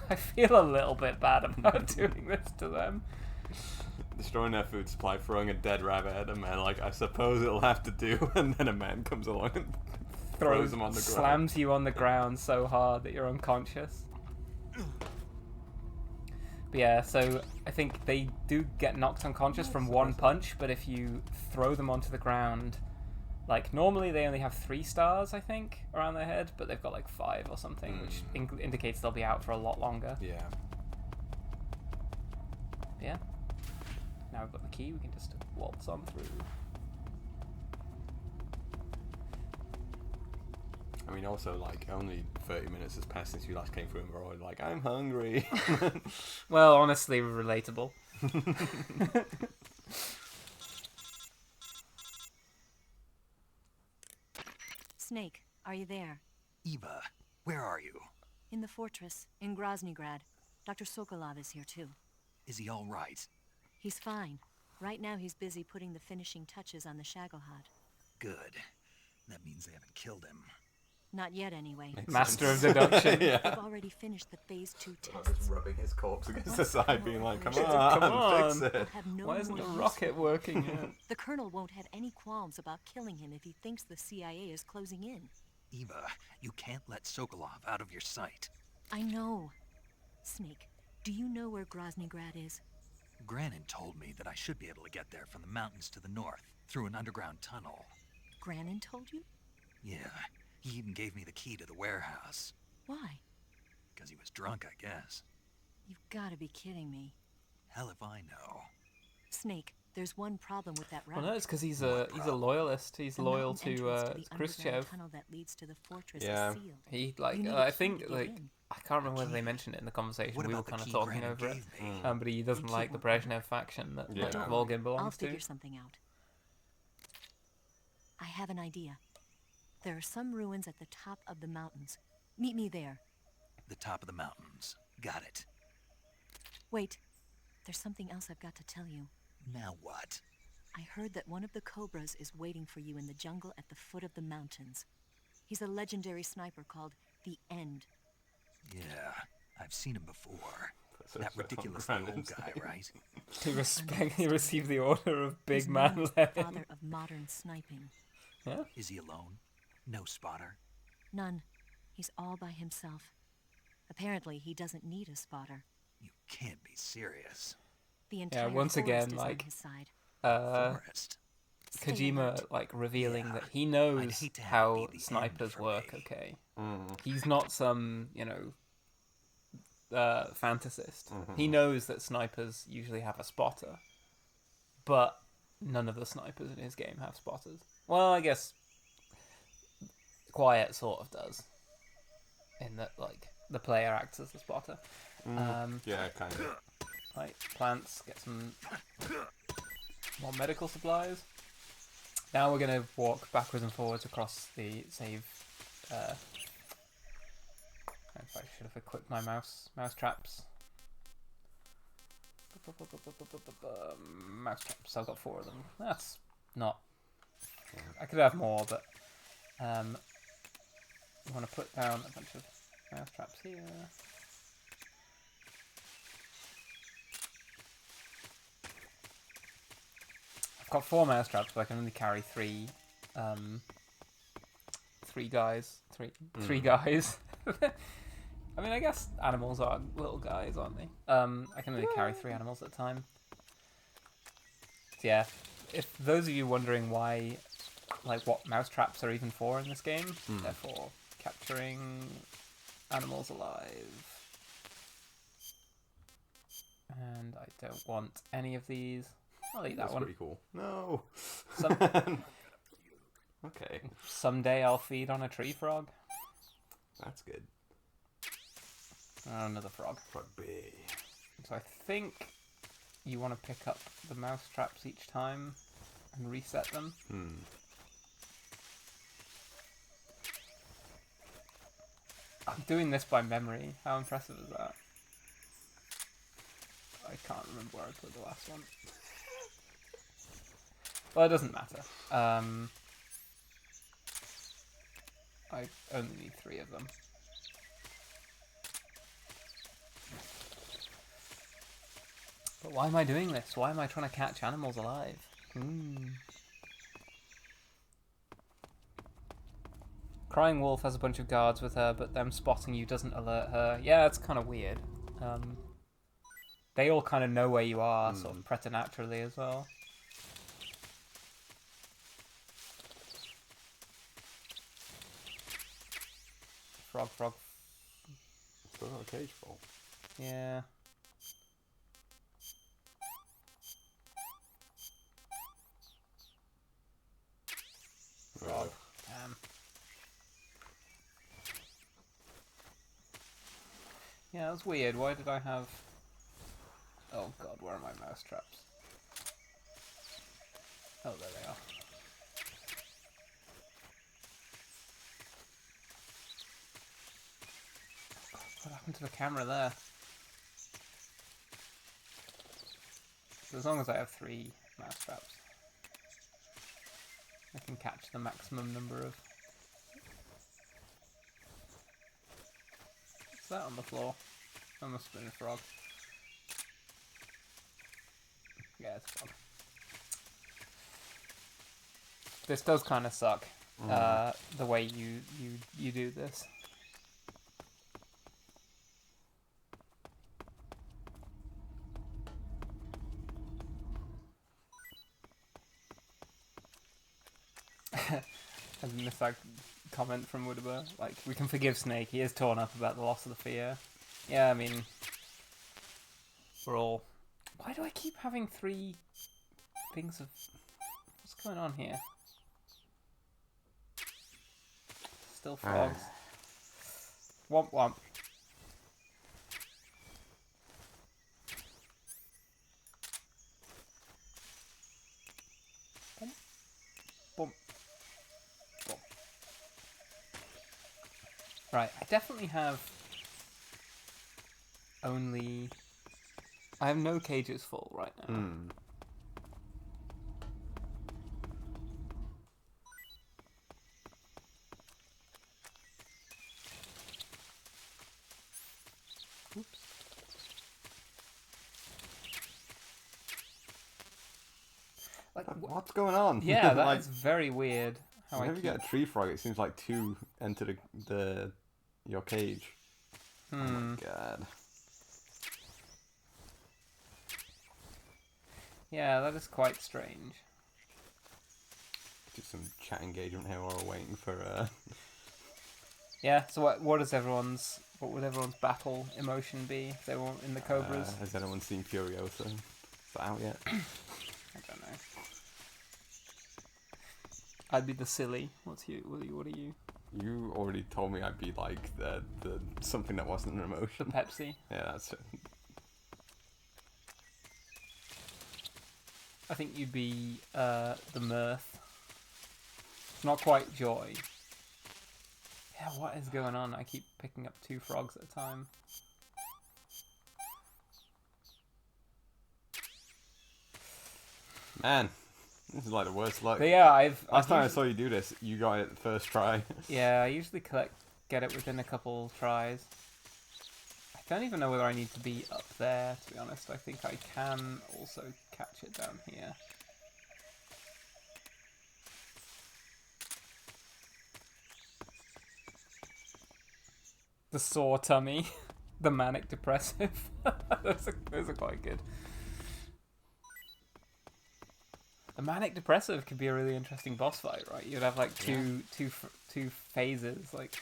I feel a little bit bad about doing this to them. Destroying their food supply, throwing a dead rabbit at a man, like, I suppose it'll have to do, and then a man comes along and throws him on the ground. Slams you on the ground so hard that you're unconscious. But yeah, so I think they do get knocked unconscious from one punch, but if you throw them onto the ground, like normally they only have 3 stars, I think, around their head, but they've got like 5 or something, which indicates they'll be out for a lot longer. Yeah. Yeah. Now we've got the key, we can just waltz on through. I mean, also, like, only 30 minutes has passed since you last came through and we're all like, I'm hungry. Well, honestly, relatable. Snake, are you there? Eva, where are you? In the fortress, in Groznygrad. Dr. Sokolov is here too. Is he all right? He's fine. Right now he's busy putting the finishing touches on the Shagohod. Good. That means they haven't killed him. Not yet, anyway. Master of deduction. Yeah. They've already finished the Phase 2 Just tests. rubbing his corpse against the Once side, Colonel being like, come Operation on, fix will it. have no Why isn't more the use rocket for him. working yet? The Colonel won't have any qualms about killing him if he thinks the CIA is closing in. Eva, you can't let Sokolov out of your sight. I know. Snake, do you know where Groznygrad is? Granin told me that I should be able to get there from the mountains to the north, through an underground tunnel. Granin told you? Yeah, he even gave me the key to the warehouse. Why? Because he was drunk, I guess. You've got to be kidding me. Hell if I know. Snake, there's one problem with that route. Well, no, it's because he's a loyalist. He's The loyal mountain to entrance the underground Khrushchev. tunnel that leads to the fortress Yeah. is sealed. He like You need a I key think to get like in. I can't remember whether they mentioned it in the conversation. What We were about the kind of key talking Granin over it. gave me? But he doesn't key like the won't Brezhnev faction that Yeah. like, Don't Volgin I'll belongs to. figure something out. I have an idea. There are some ruins at the top of the mountains. Meet me there. The top of the mountains. Got it. Wait. There's something else I've got to tell you. Now what? I heard that one of the Cobras is waiting for you in the jungle at the foot of the mountains. He's a legendary sniper called The End. Yeah, I've seen him before. So That it's not ridiculously old Brandon's guy, name. right? He received the order of Big He's Man known as Leg. the father of modern sniping. Yeah? Is he alone? No spotter? None. He's all by himself. Apparently, he doesn't need a spotter. You can't be serious. The entire once forest again, is on like, his side. Forest. Stay Kojima alert. like revealing Yeah, that he I'd knows hate to have it how be the snipers end for work. me. Okay, Mm. he's not some fantasist. Mm-hmm. He knows that snipers usually have a spotter, but none of the snipers in his game have spotters. Well, I guess Quiet sort of does, in that like the player acts as the spotter. Yeah, kind of. Right, plants, get some more medical supplies. Now we're going to walk backwards and forwards across the save. I should have equipped my mouse traps. Mouse traps, I've got 4 of them. That's not... I could have more, but... I want to put down a bunch of mouse traps here. I've got 4 mouse traps, but I can only carry 3 guys. Three guys. I mean, I guess animals are little guys, aren't they? I can only carry 3 animals at a time. So yeah, if those of you wondering why, like, what mouse traps are even for in this game, they're for capturing animals alive. And I don't want any of these. I'll eat that That's one. pretty cool. No. Okay. Someday I'll feed on a tree frog. That's good. Another frog. Frog B. So I think you want to pick up the mouse traps each time and reset them. I'm doing this by memory. How impressive is that? I can't remember where I put the last one. Well, it doesn't matter. I only need 3 of them. But why am I doing this? Why am I trying to catch animals alive? Crying Wolf has a bunch of guards with her, but them spotting you doesn't alert her. Yeah, that's kind of weird. they all kind of know where you are, sort of preternaturally as well. Frog. Still got a cage full. Yeah. Frog. Damn. Yeah, that was weird. Why did I have... Oh god, where are my mouse traps? Oh, there they are. What happened to the camera there? So as long as I have 3 mouse traps, I can catch the maximum number of... What's that on the floor? That must have been a frog. Yeah, it's a frog. This does kind of suck, the way you do this. As in this like comment from Woodaba, like, we can forgive Snake, he is torn up about the loss of the fear. Yeah, I mean, we're all... Why do I keep having 3 things of... What's going on here? Still frogs. Womp womp. Boom. Boom. Right, I definitely have only... I have no cages full right now. Oops. Like, what's going on? Yeah, that like, is very weird. How whenever you get a tree frog, it seems like 2 enter your cage. Oh my god. Yeah, that is quite strange. Just some chat engagement here while we're waiting for Yeah, so what would everyone's battle emotion be if they were in the Cobras? Has anyone seen Furiosa? Is that out yet? I don't know. I'd be the silly. What are you? You already told me I'd be like the something that wasn't an emotion. The Pepsi? Yeah, that's it. I think you'd be the mirth. It's not quite joy. Yeah, what is going on? I keep picking up 2 frogs at a time. Man, this is like the worst luck. But yeah, last time I saw you do this, you got it the first try. Yeah, I usually get it within a couple tries. I don't even know whether I need to be up there, to be honest. I think I can also catch it down here. The sore tummy, the manic depressive. those are quite good. The manic depressive could be a really interesting boss fight, right? You'd have like two phases. Like,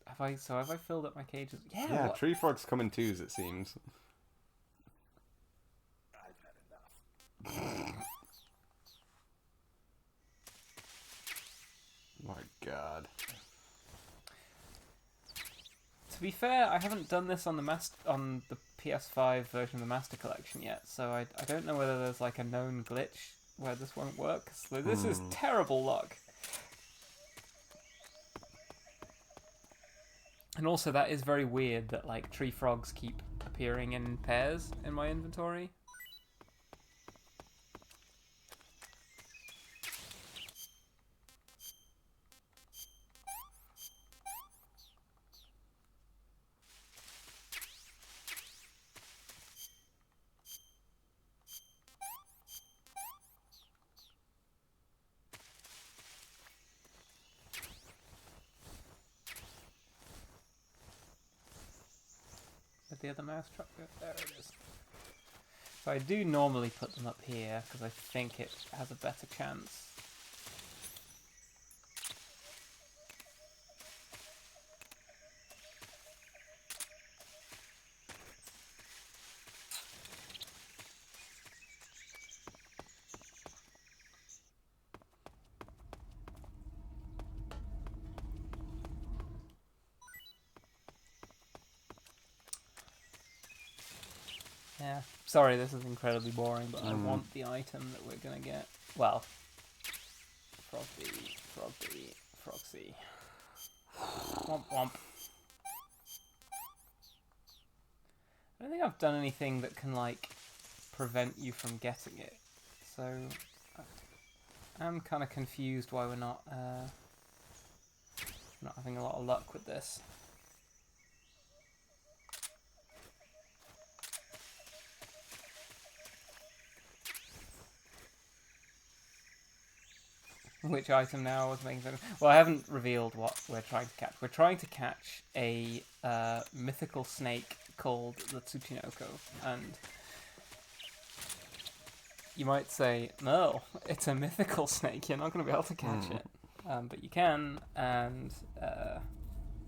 have I filled up my cages? Yeah. Yeah, tree frogs come in 2s, it seems. I've had enough. My god. To be fair, I haven't done this on the PS5 version of the Master Collection yet, so I don't know whether there's like a known glitch where this won't work. So this is terrible luck. And also, that is very weird that like tree frogs keep appearing in pairs in my inventory. the other mousetrap go? There it is. So I do normally put them up here because I think it has a better chance. Yeah, sorry this is incredibly boring, but I want the item that we're gonna get. Well, Frogsy. Womp womp. I don't think I've done anything that can, like, prevent you from getting it. So, I'm kind of confused why we're not having a lot of luck with this. Which item now was making sense? Well, I haven't revealed what we're trying to catch. We're trying to catch a mythical snake called the Tsuchinoko, and you might say, no, it's a mythical snake, you're not going to be able to catch it. But you can, and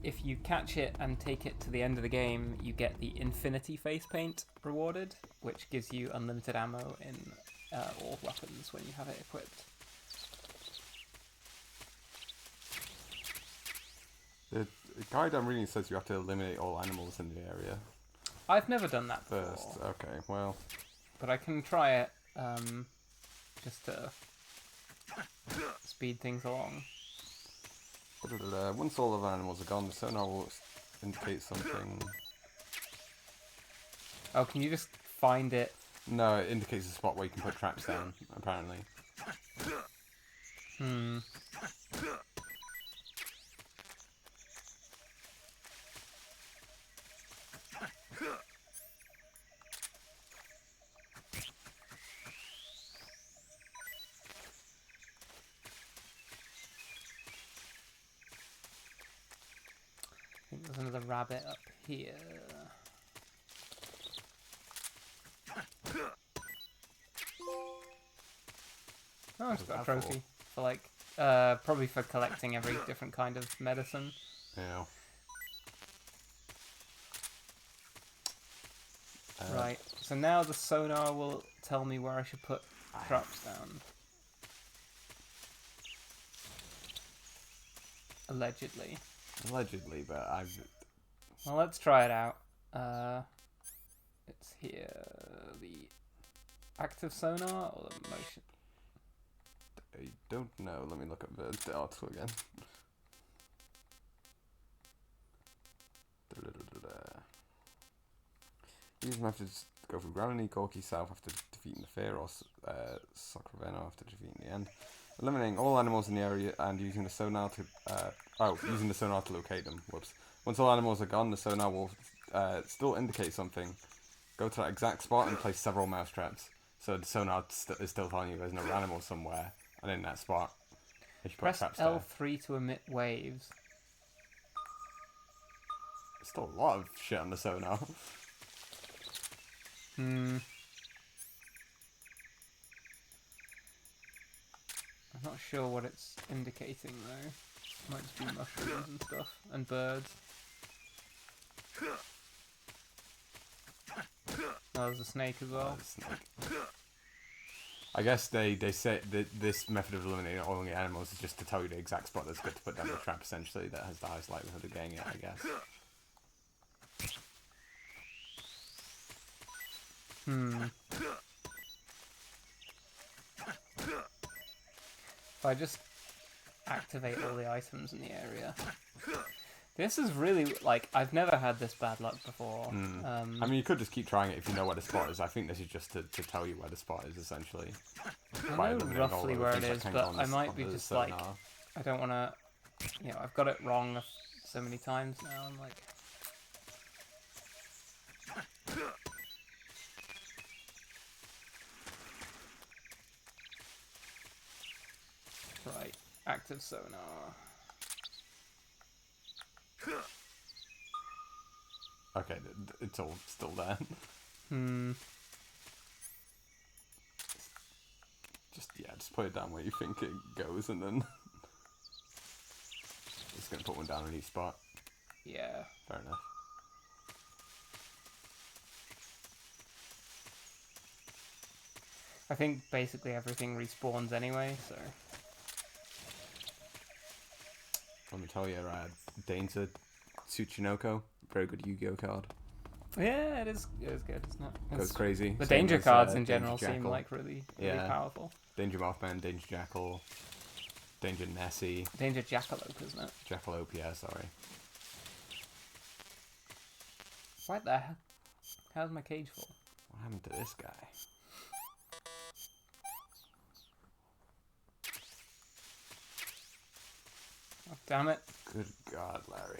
if you catch it and take it to the end of the game, you get the Infinity Face Paint rewarded, which gives you unlimited ammo in all weapons when you have it equipped. The guide I'm reading says you have to eliminate all animals in the area. I've never done that before. First, okay, well. But I can try it, just to speed things along. Once all of the animals are gone, the sonar will indicate something. Oh, can you just find it? No, it indicates a spot where you can put traps down, apparently. I think there's another rabbit up here. Oh, it's got a trophy for, like, probably for collecting every different kind of medicine. Yeah. Right, so now the sonar will tell me where I should put traps down. Allegedly. Allegedly, but I've... Well, let's try it out. It's here. The active sonar or the motion? I don't know. Let me look up the article again. These methods go for grounding Gorky South after defeating the Fear, or Sacraveno after defeating the End. Eliminating all animals in the area and using the sonar to using the sonar to locate them. Whoops. Once all animals are gone, the sonar will still indicate something. Go to that exact spot and place several mouse traps. So the sonar is still telling you there's no animal somewhere, and in that spot, if you put Press traps L3 to emit waves. There's still a lot of shit on the sonar. I'm not sure what it's indicating though. Might just be mushrooms and stuff, and birds. Oh, there's a snake as well. I guess they say that this method of eliminating all the animals is just to tell you the exact spot that's good to put down the trap, essentially, that has the highest likelihood of getting it, I guess. If I just activate all the items in the area. This is really, like, I've never had this bad luck before. I mean, you could just keep trying it if you know where the spot is. I think this is just to tell you where the spot is, essentially. I know roughly where it is, but I might be just like, I don't want to, you know, I've got it wrong so many times now. I'm like... Right, active sonar. Okay, it's all still there. Just put it down where you think it goes, and then it's gonna put one down in each spot. Yeah. Fair enough. I think basically everything respawns anyway, so... Let me tell you, Danger Tsuchinoko, very good Yu-Gi-Oh card. Yeah, it is good, isn't it? Goes crazy. The Same danger as, cards in Danger general seem Jackal. like really powerful. Danger Mothman, Danger Jackal, Danger Nessie. Danger Jackalope, isn't it? Jackalope, yeah, sorry. What the hell? How's my cage full? What happened to this guy? Oh, damn it. Good God, Larry.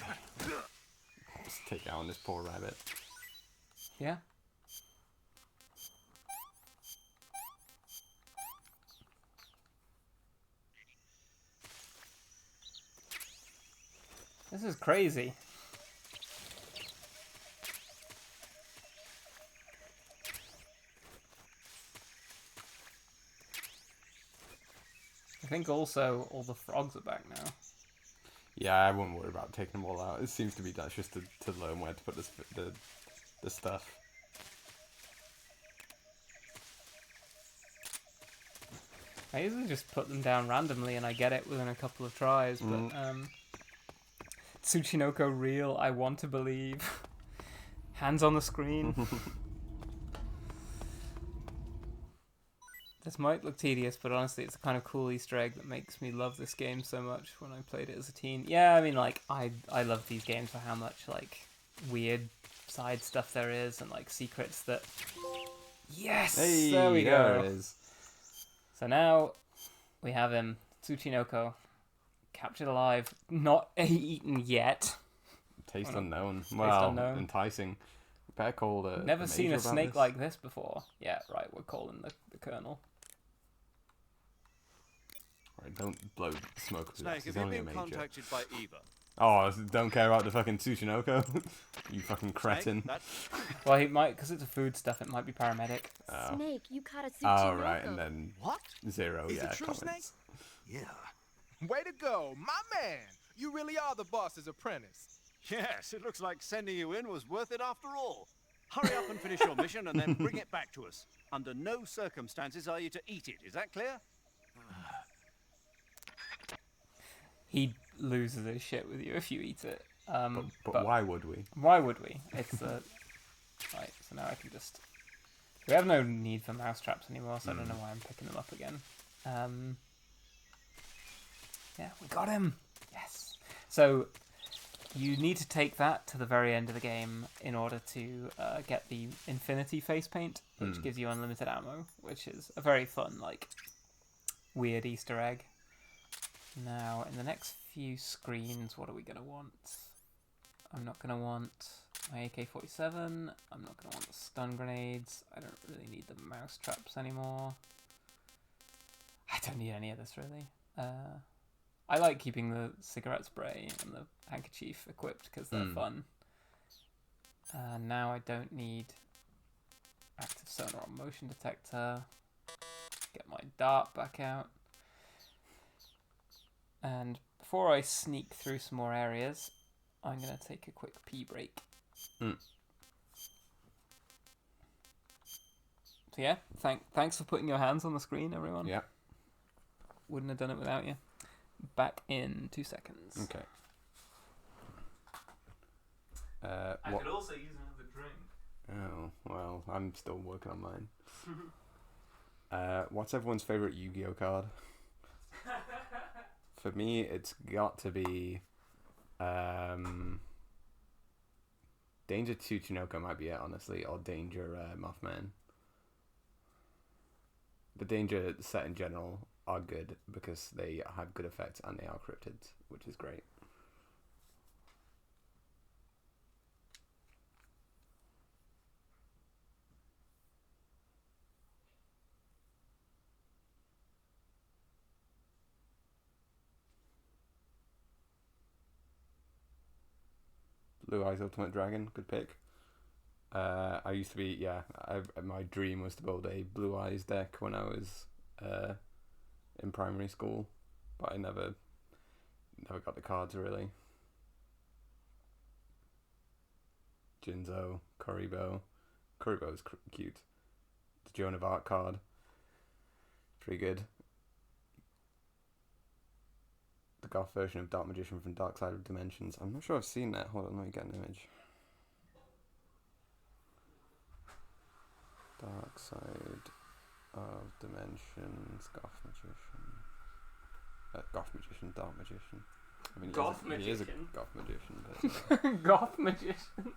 Just take down this poor rabbit. Yeah. This is crazy. I think also all the frogs are back now. Yeah, I wouldn't worry about taking them all out. It seems to be that's just to learn where to put the stuff. I usually just put them down randomly and I get it within a couple of tries, but Tsuchinoko real, I want to believe. Hands on the screen. This might look tedious, but honestly it's a kind of cool Easter egg that makes me love this game so much when I played it as a teen. Yeah, I mean, like, I love these games for how much, like, weird side stuff there is and, like, secrets that... Yes! Hey, there we go. There it is. So now we have him, Tsuchinoko, captured alive, not eaten yet. Taste unknown. Taste Well, unknown. enticing. Better call the Never the seen a major about snake this. like this before. Yeah, right, we're calling the colonel. Right, don't blow smoke. Snake, He's have you only a been major. contacted by Eva? Oh, don't care about the fucking Tsuchinoko? You fucking cretin. Well, he might, because it's a food stuff, it might be paramedic. Oh. Snake, you caught a Tsuchinoko. Oh, right, and then What? Zero, Is yeah, it true, comments. Snake? Yeah. Way to go, my man! You really are the boss's apprentice. Yes, it looks like sending you in was worth it after all. Hurry up and finish your mission and then bring it back to us. Under no circumstances are you to eat it, is that clear? He loses his shit with you if you eat it. But why would we? Why would we? It's right, so now I can just... We have no need for mousetraps anymore, so I don't know why I'm picking them up again. Yeah, we got him! Yes! So, you need to take that to the very end of the game in order to get the Infinity face paint, which gives you unlimited ammo, which is a very fun, like, weird Easter egg. Now, in the next few screens, what are we going to want? I'm not going to want my AK-47. I'm not going to want the stun grenades. I don't really need the mouse traps anymore. I don't need any of this, really. I like keeping the cigarette spray and the handkerchief equipped because they're fun. Now I don't need active sonar or motion detector. Get my dart back out. And before I sneak through some more areas, I'm going to take a quick pee break. So yeah, thanks for putting your hands on the screen, everyone. Yeah. Wouldn't have done it without you. Back in 2 seconds. Okay. I what? could also use another drink. Oh, well, I'm still working on mine. What's everyone's favourite Yu-Gi-Oh card? For me, it's got to be... Danger Tsuchinoko might be it, honestly, or Danger Mothman. The Danger set in general are good because they have good effects and they are cryptids, which is great. Blue Eyes Ultimate Dragon, good pick. I used to be, my dream was to build a Blue Eyes deck when I was in primary school, but I never got the cards really. Jinzo, Kuribo. Kuribo is cute. The Joan of Arc card. Pretty good. The goth version of Dark Magician from Dark Side of Dimensions. I'm not sure I've seen that. Hold on, let me get an image. Dark Side of Dimensions, Goth Magician. Goth Magician, Dark Magician. I mean, he is a Goth Magician. But, Goth Magician.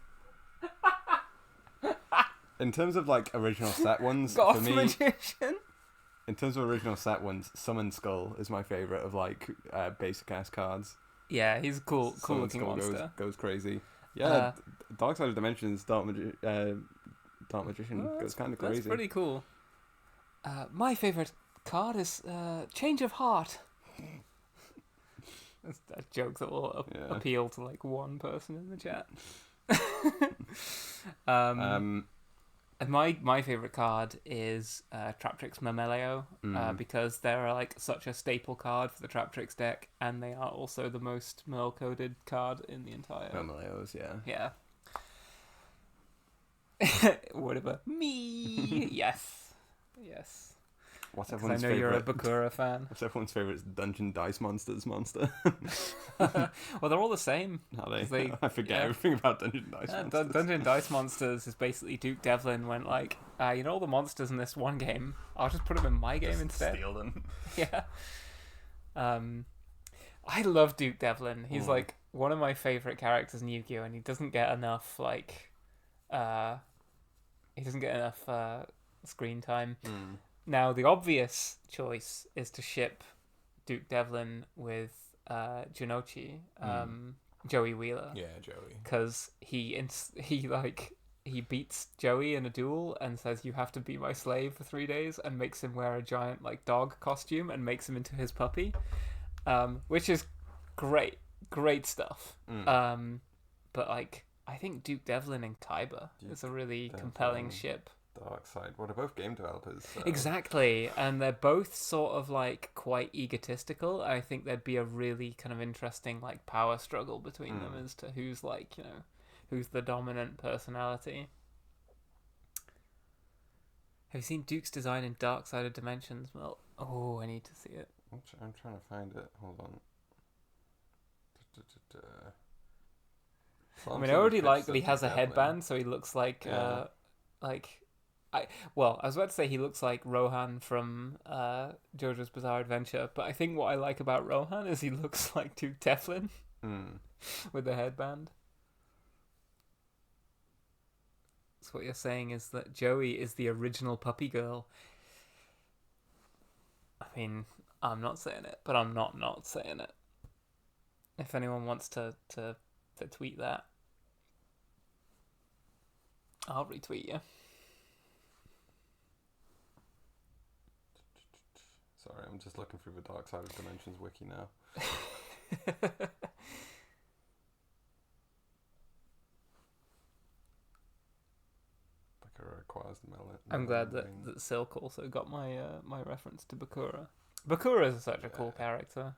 in terms of like original set ones, Goth for me, Magician. in terms of original set ones, Summon Skull is my favorite of like basic ass cards. Yeah, he's a cool Summon looking Skull monster. goes crazy. Yeah, Dark Side of Dimensions, Dark Magician goes kind of crazy. That's pretty cool. My favorite card is Change of Heart. That's a joke that will appeal to like one person in the chat. And my favorite card is Traptrix Memeleo, because they're like such a staple card for the Traptrix deck, and they are also the most Merle-coded card in the entire... Memeleos, yeah. Yeah. Whatever. Me! Yes. What's Because everyone's I know you're a favorite? Bakura fan. What's everyone's favorite Dungeon Dice Monsters monster? Well, they're all the same. Are they? I forget everything about Dungeon Dice Monsters. Dungeon Dice Monsters is basically Duke Devlin went like, you know all the monsters in this one game? I'll just put them in my game instead. Steal them. Yeah. I love Duke Devlin. He's like one of my favorite characters in Yu-Gi-Oh, and he doesn't get enough screen time. Now the obvious choice is to ship Duke Devlin with Jinochi, Joey Wheeler. Yeah, Joey. Because he beats Joey in a duel and says, "You have to be my slave for 3 days," and makes him wear a giant like dog costume and makes him into his puppy, which is great stuff. But like, I think Duke Devlin and Kaiba is a really compelling ship. Dark Side. Well, they're both game developers. So. Exactly, and they're both sort of like quite egotistical. I think there'd be a really kind of interesting like power struggle between them as to who's like, you know, who's the dominant personality. Have you seen Duke's design in Dark Side of Dimensions? Well, I need to see it. I'm trying to find it. Hold on. I mean, I already like that he has a headband, so he looks like I was about to say he looks like Rohan from JoJo's Bizarre Adventure, but I think what I like about Rohan is he looks like Duke Devlin with the headband. So what you're saying is that Joey is the original puppy girl. I mean, I'm not saying it, but I'm not saying it. If anyone wants to tweet that, I'll retweet you. Sorry, I'm just looking through the Dark Side of Dimensions wiki now. Bakura acquires the melon. I'm glad that Silk also got my my reference to Bakura. Bakura is such a cool character.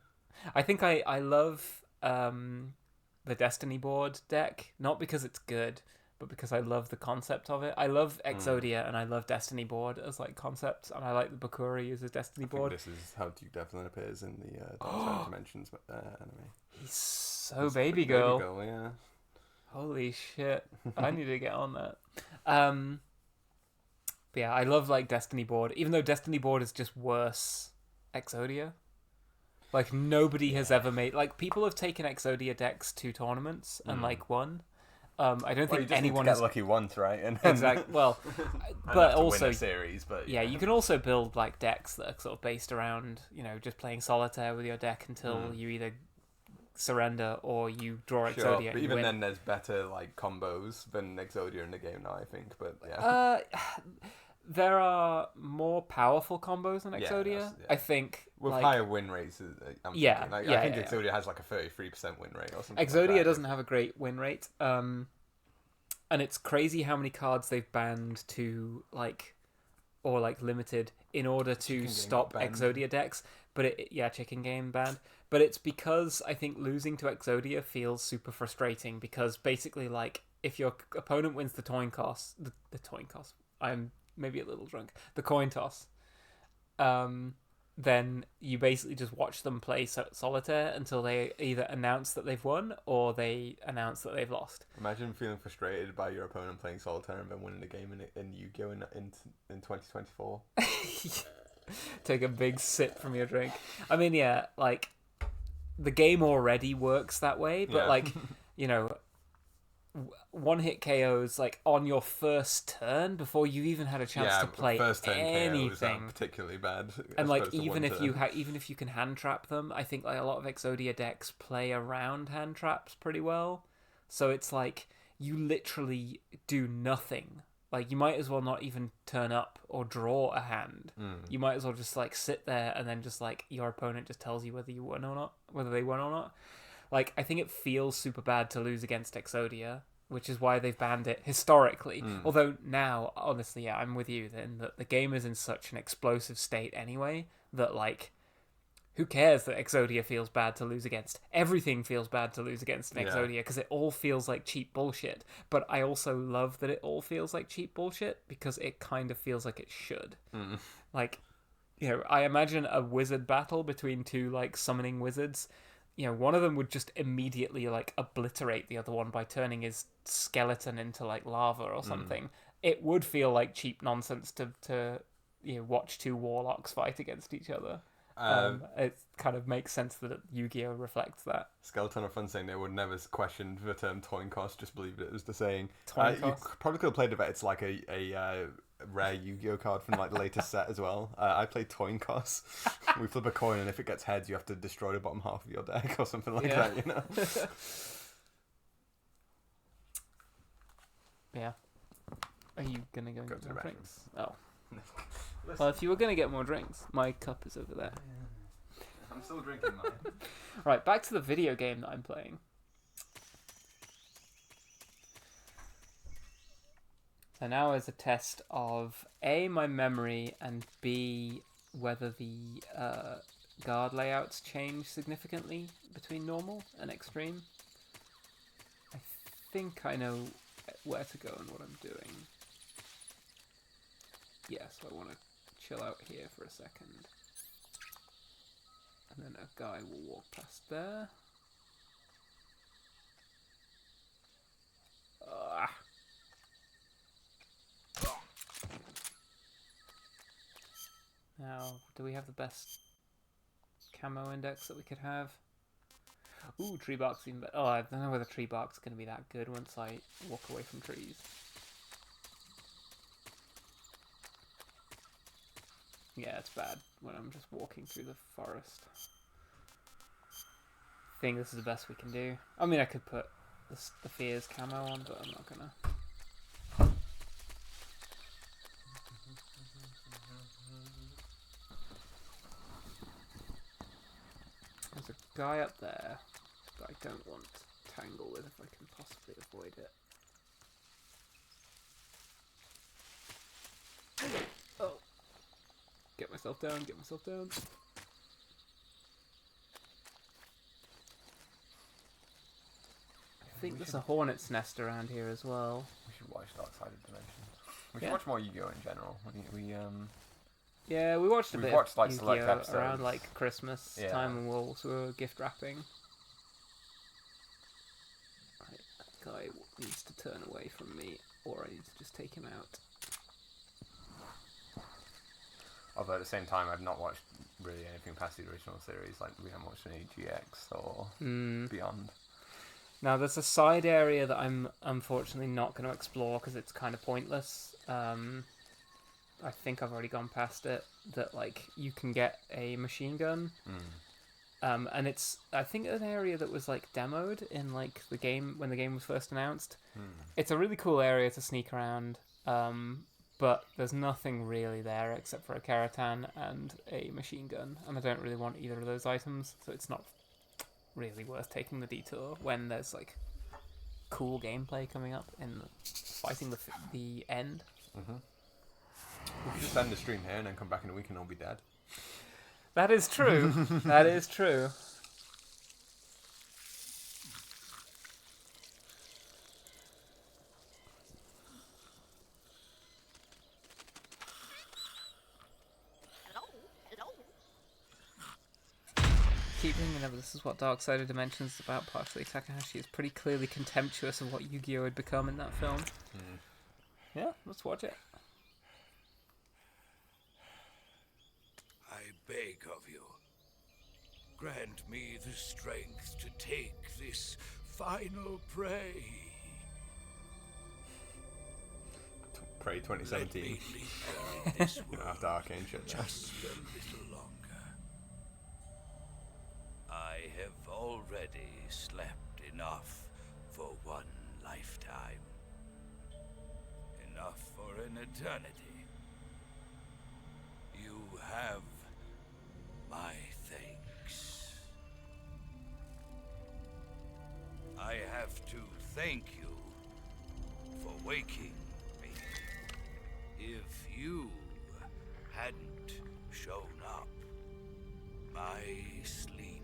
I think I love the Destiny board deck, not because it's good, but because I love the concept of it. I love Exodia and I love Destiny board as like concepts, and I like the Bakura uses Destiny board. This is how Duke Devlin appears in the Dark Side of Dimensions anime. He's so baby girl. Baby girl, yeah. Holy shit! I need to get on that. But yeah, I love like Destiny board, even though Destiny board is just worse Exodia. Like nobody has ever made, like people have taken Exodia decks to tournaments and like won. I don't think anyone has lucky once, right? And exactly. Well, but also win a series, but yeah, you can also build like decks that are sort of based around, you know, just playing solitaire with your deck until you either surrender or you draw Exodia. But even win. then, there's better like combos than Exodia in the game now, I think. But yeah, there are more powerful combos than Exodia. I think with like, higher win rates. I think Exodia has like a 33% win rate or something. Exodia like that. doesn't have a great win rate. and it's crazy how many cards they've banned to like, or like limited in order to stop Exodia decks. But chicken game banned. But it's because I think losing to Exodia feels super frustrating, because basically like if your opponent wins the coin toss, the coin toss, I'm maybe a little drunk, the coin toss, then you basically just watch them play solitaire until they either announce that they've won or they announce that they've lost. Imagine feeling frustrated by your opponent playing solitaire and then winning the game in Yu-Gi-Oh! in 2024. Take a big sip from your drink. I mean, yeah, like the game already works that way, but like, you know, one-hit KOs like on your first turn before you even had a chance to play first turn anything. KOs are particularly bad. And like even if you can hand trap them, I think like a lot of Exodia decks play around hand traps pretty well. So it's like you literally do nothing. Like you might as well not even turn up or draw a hand. You might as well just like sit there and then just like your opponent just tells you whether they won or not. Like, I think it feels super bad to lose against Exodia, which is why they've banned it historically. Although now, honestly, yeah, I'm with you then that the game is in such an explosive state anyway that, like, who cares that Exodia feels bad to lose against? Everything feels bad to lose against an Exodia because it all feels like cheap bullshit. But I also love that it all feels like cheap bullshit because it kind of feels like it should. Like, you know, I imagine a wizard battle between two, like, summoning wizards. You know, one of them would just immediately, like, obliterate the other one by turning his skeleton into, like, lava or something. It would feel like cheap nonsense to you know, watch two warlocks fight against each other. It kind of makes sense that Yu-Gi-Oh! Reflects that. Skeleton of Fun saying they would never question the term Toyn Cost, just believed it was the saying. Toyn You Cost? probably could have played it, but it's like a rare Yu-Gi-Oh! Card from like the latest set as well. I played Toyn Cost. We flip a coin, and if it gets heads, you have to destroy the bottom half of your deck or something like that, you know? Yeah. Are you going to go and get to more the drinks? Oh. Well, if you were going to get more drinks, my cup is over there. I'm still drinking mine. Right, back to the video game that I'm playing. So now is a test of A, my memory, and B, whether the guard layouts change significantly between normal and extreme. I think I know where to go and what I'm doing. Yeah, so I want to chill out here for a second. And then a guy will walk past there. Now, do we have the best camo index that we could have? Ooh, tree bark's even better. Oh, I don't know whether tree bark's going to be that good once I walk away from trees. Yeah, it's bad when I'm just walking through the forest. I think this is the best we can do. I mean, I could put the Fears camo on, but I'm not gonna. There's a guy up there that I don't want to tangle with if I can possibly avoid it. Oh. Get myself down, get myself down. I think there's a hornet's nest around here as well. We should watch Dark-Sided Dimensions. We should watch more Yu-Gi-Oh! In general. Yeah, we watched a bit watched, like, of select Yu-Gi-Oh! episodes. Around like Christmas time when we were gift wrapping. Right, that guy needs to turn away from me, or I need to just take him out. Although at the same time, I've not watched really anything past the original series. Like, we haven't watched any GX or Beyond. Now, there's a side area that I'm unfortunately not going to explore because it's kind of pointless. I think I've already gone past it. That, like, you can get a machine gun. And it's, I think, an area that was, like, demoed in, like, the game, when the game was first announced. It's a really cool area to sneak around. But there's nothing really there except for a Karatan and a machine gun, and I don't really want either of those items, so it's not really worth taking the detour when there's like cool gameplay coming up in fighting the end. Mm-hmm. We could just end the stream here and then come back in a week and I'll be dead. That is true. That is true. Keep thinking of this is what Darksider Dimensions is about. Partially, Takahashi is pretty clearly contemptuous of what Yu-Gi-Oh had become in that film. Yeah, let's watch it. I beg of you, grant me the strength to take this final prey. Prey 2017. Let me lead this world After Arcane shit. just a little longer. I have already slept enough for one lifetime. Enough for an eternity. You have my thanks. I have to thank you for waking me. If you hadn't shown up, my sleep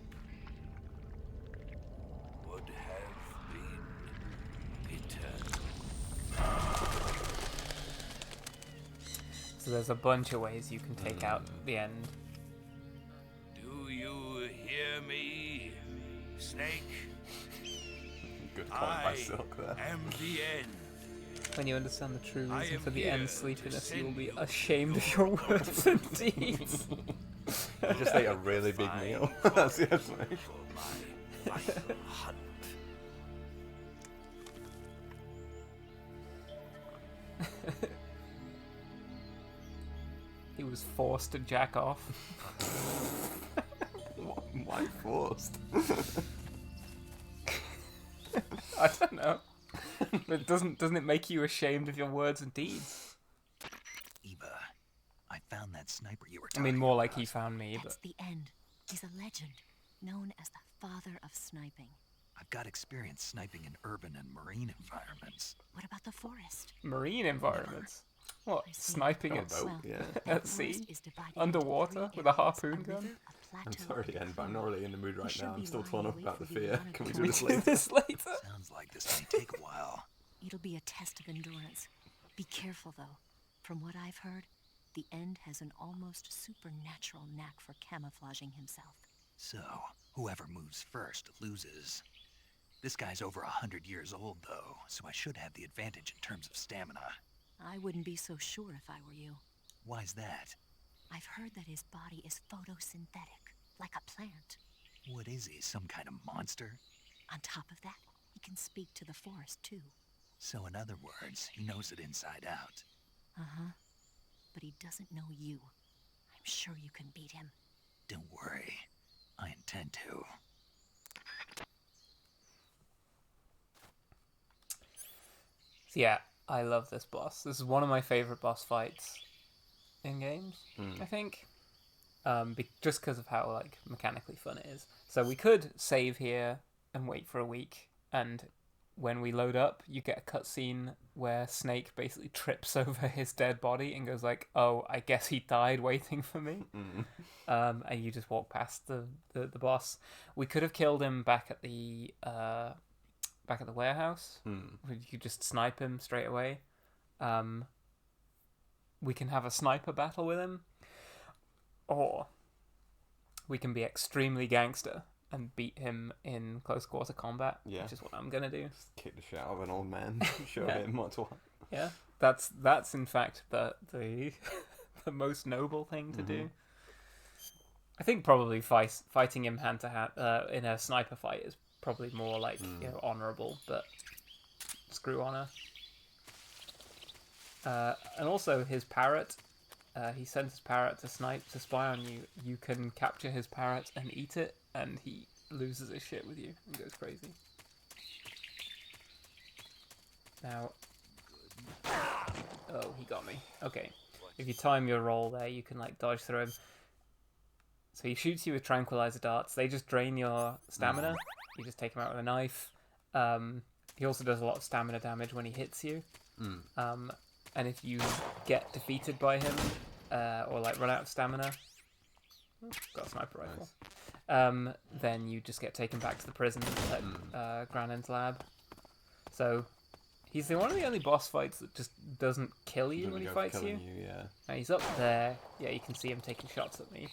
would have been eternal. So there's a bunch of ways you can take out the end. Do you hear me, Snake? Good comment by Silk there. I am the end. When you understand the true I reason am for the here end to sleepiness, you will send be you ashamed of your words and deeds. I just ate a really big meal. That's the explanation. For my final hunt. He was forced to jack off. Why forced? I don't know. But doesn't it make you ashamed of your words and deeds? Eva, I found that sniper you were I talking mean, more about. like he found me, That's but the end. He's a legend, known as the father of sniping. I've got experience sniping in urban and marine environments. What about the forest? marine environments. What? I see. Sniping Oh, at, boat, Well, yeah. the at forest sea? is divided into Underwater? three With a areas, harpoon a gun? river, a I'm plateau, sorry, Ian, but I'm not really in the mood You right should now. be I'm still lying torn up awake about the with you fear. wanna Can we Can do we this do later? this later? Sounds like this may take a while. It'll be a test of endurance. Be careful, though. From what I've heard, the End has an almost supernatural knack for camouflaging himself. So, whoever moves first loses. This guy's over 100 years old, though, so I should have the advantage in terms of stamina. I wouldn't be so sure if I were you. Why's that? I've heard that his body is photosynthetic, like a plant. What is he, some kind of monster? On top of that, he can speak to the forest, too. So in other words, he knows it inside out. Uh-huh. But he doesn't know you. I'm sure you can beat him. Don't worry. I intend to. So yeah, I love this boss. This is one of my favorite boss fights in games, I think. Just because of how like mechanically fun it is. So we could save here and wait for a week, and when we load up, you get a cutscene where Snake basically trips over his dead body and goes like, "Oh, I guess he died waiting for me," and you just walk past the boss. We could have killed him back at the warehouse. You could just snipe him straight away. We can have a sniper battle with him, or we can be extremely gangster and beat him in close quarter combat, which is what I'm gonna do. Just kick the shit out of an old man. Show Yeah. him what's what. Yeah, that's in fact the the most noble thing to do. I think probably fighting him hand to hand in a sniper fight is probably more like honorable, but screw honor. And also his parrot. He sends his parrot to spy on you. You can capture his parrot and eat it, and he loses his shit with you and goes crazy. Now, oh, he got me. Okay, if you time your roll there, you can like dodge through him. So he shoots you with tranquilizer darts. They just drain your stamina. You just take him out with a knife. he also does a lot of stamina damage when he hits you. And if you get defeated by him, or like run out of stamina, got a sniper rifle, then you just get taken back to the prison at Granon's lab. So he's one of the only boss fights that just doesn't kill you when he fights you. Now, he's up there. Yeah, you can see him taking shots at me.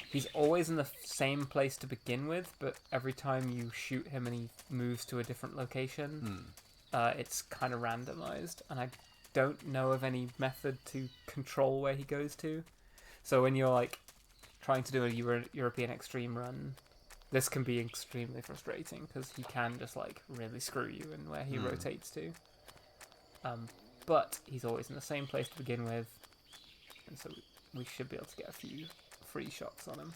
He's always in the same place to begin with, but every time you shoot him and he moves to a different location, it's kind of randomized, and I don't know of any method to control where he goes to. So when you're like trying to do a European extreme run, this can be extremely frustrating because he can just like really screw you in where he rotates to. But he's always in the same place to begin with, and so we should be able to get a few free shots on him.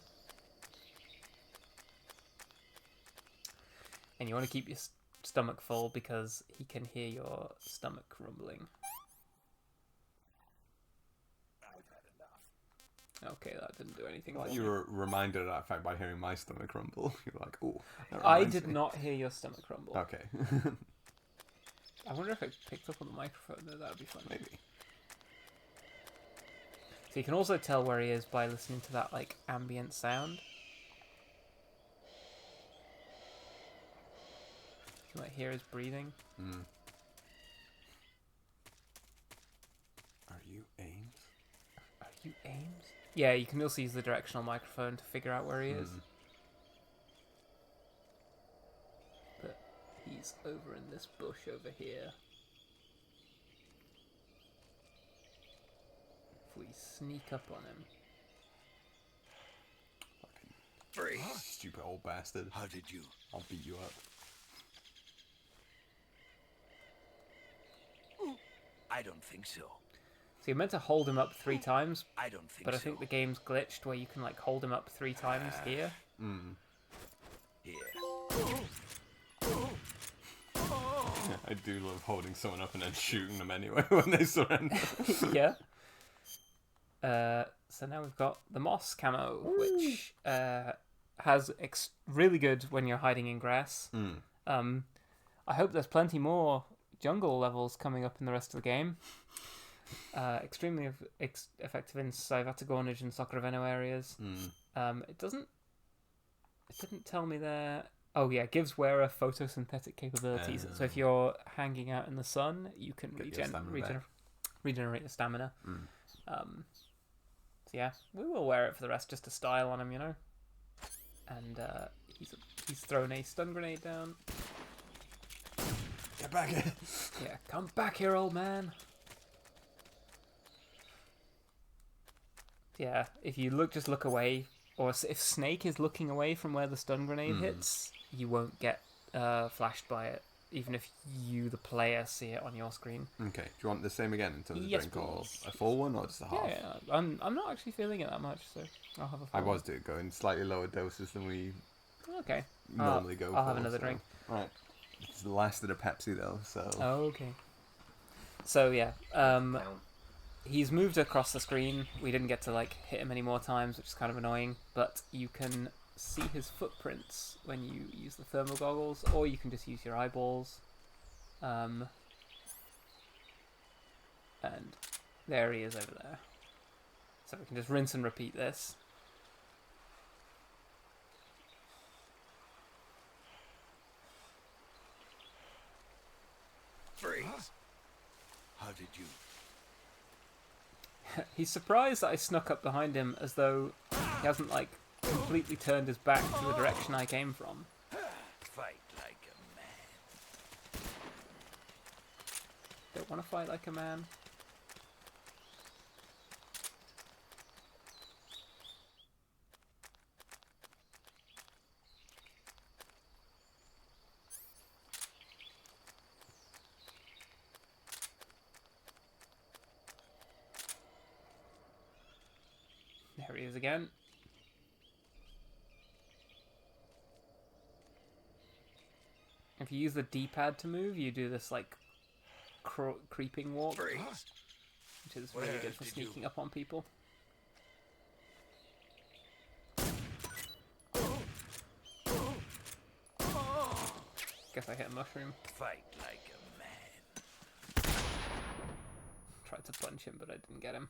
And you want to keep your stomach full because he can hear your stomach rumbling. Okay, that didn't do anything. Well, you were reminded of that fact by hearing my stomach rumble. You're like, oh. I did not hear your stomach rumble. Okay. I wonder if it picked up on the microphone though. That would be fun. Maybe. So you can also tell where he is by listening to that like ambient sound. You might hear his breathing. Are you Ames? Are you Ames? Yeah, you can also use the directional microphone to figure out where he is. But he's over in this bush over here. If we sneak up on him. Freeze! Stupid old bastard. How did you? I'll beat you up. I don't think so. So you're meant to hold him up 3 times. I don't think but I so. think the game's glitched where you can like hold him up 3 times here. Here. I do love holding someone up and then shooting them anyway when they surrender. Yeah. So now we've got the moss camo, which has really good when you're hiding in grass. I hope there's plenty more jungle levels coming up in the rest of the game. Extremely effective in Saivata Gornage and Socraveno areas. It didn't tell me there. Oh yeah, it gives wearer photosynthetic capabilities. So if you're hanging out in the sun, you can regenerate the stamina. So yeah, we will wear it for the rest just to style on him, you know. And he's thrown a stun grenade down. Get back here. Yeah, come back here, old man. Yeah, if you just look away, or if Snake is looking away from where the stun grenade hits, you won't get flashed by it, even if you, the player, see it on your screen. Okay, do you want the same again in terms of Yes, drink, or please. a full one, or just a half? Yeah, I'm not actually feeling it that much, so I'll have a full I was going slightly lower doses than we Okay. normally go for. I'll have another drink. Right. It's the last of the Pepsi, though, so... Okay. So, yeah, he's moved across the screen. We didn't get to like hit him any more times, which is kind of annoying, but you can see his footprints when you use the thermal goggles, or you can just use your eyeballs. And there he is over there. So we can just rinse and repeat this. Freeze. How did you? He's surprised that I snuck up behind him, as though he hasn't like completely turned his back to the direction I came from. Fight like a man. Don't want to fight like a man. There he is again. If you use the D-pad to move, you do this like creeping walk, which is really good for sneaking up on people. Guess I hit a mushroom. Fight like tried to punch him, but I didn't get him.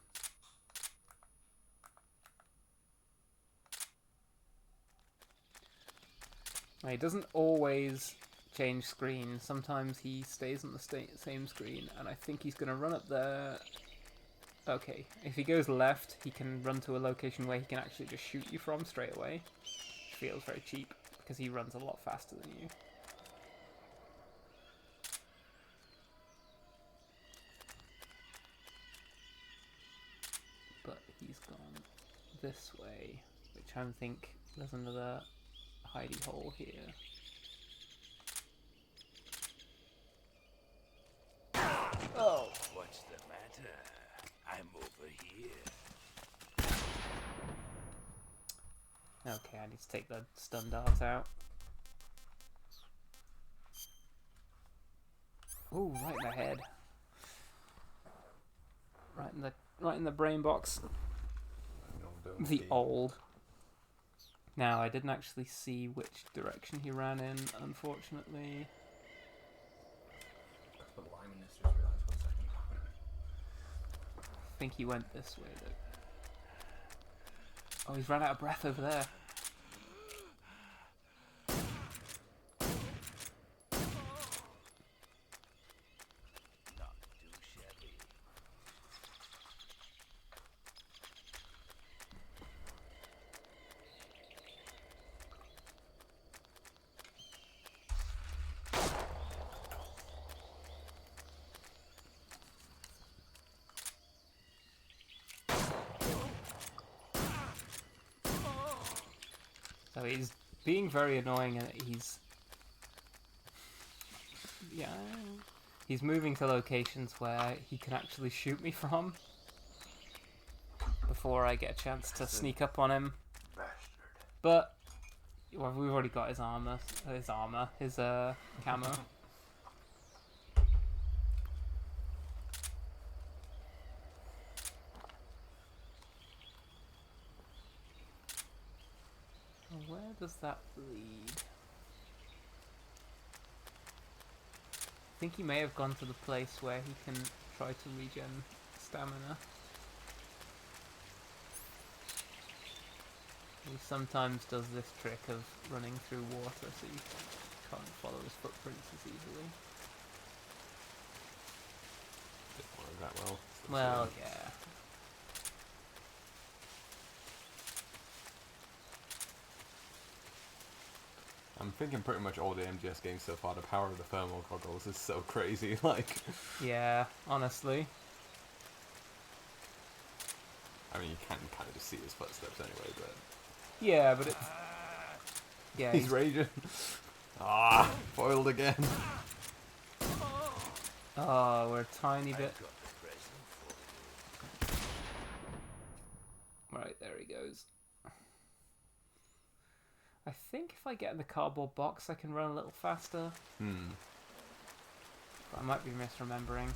He doesn't always change screen. Sometimes he stays on the same screen, and I think he's going to run up there. Okay, if he goes left, he can run to a location where he can actually just shoot you from straight away. Which feels very cheap, because he runs a lot faster than you. But he's gone this way, which I think there's another hidey hole here. Oh! What's the matter? I'm over here. Okay, I need to take the stun dart out. Ooh, right in the head. Right in the brain box. The old. Now, I didn't actually see which direction he ran in, unfortunately. I think he went this way, though. Oh, he's run out of breath over there. So he's being very annoying, and he's moving to locations where he can actually shoot me from before I get a chance to sneak up on him. But well, we've already got his camo. Where does that lead? I think he may have gone to the place where he can try to regen stamina. He sometimes does this trick of running through water so you can't follow his footprints as easily. Didn't work that well. Well, yeah. I'm thinking pretty much all the MGS games so far, the power of the thermal goggles is so crazy, like... Yeah, honestly. I mean, you can kind of just see his footsteps anyway, but... Yeah, but it's... Yeah, he's raging. Ah, foiled again. Oh, we're a tiny bit... Right, there he goes. I think if I get in the cardboard box, I can run a little faster. But I might be misremembering.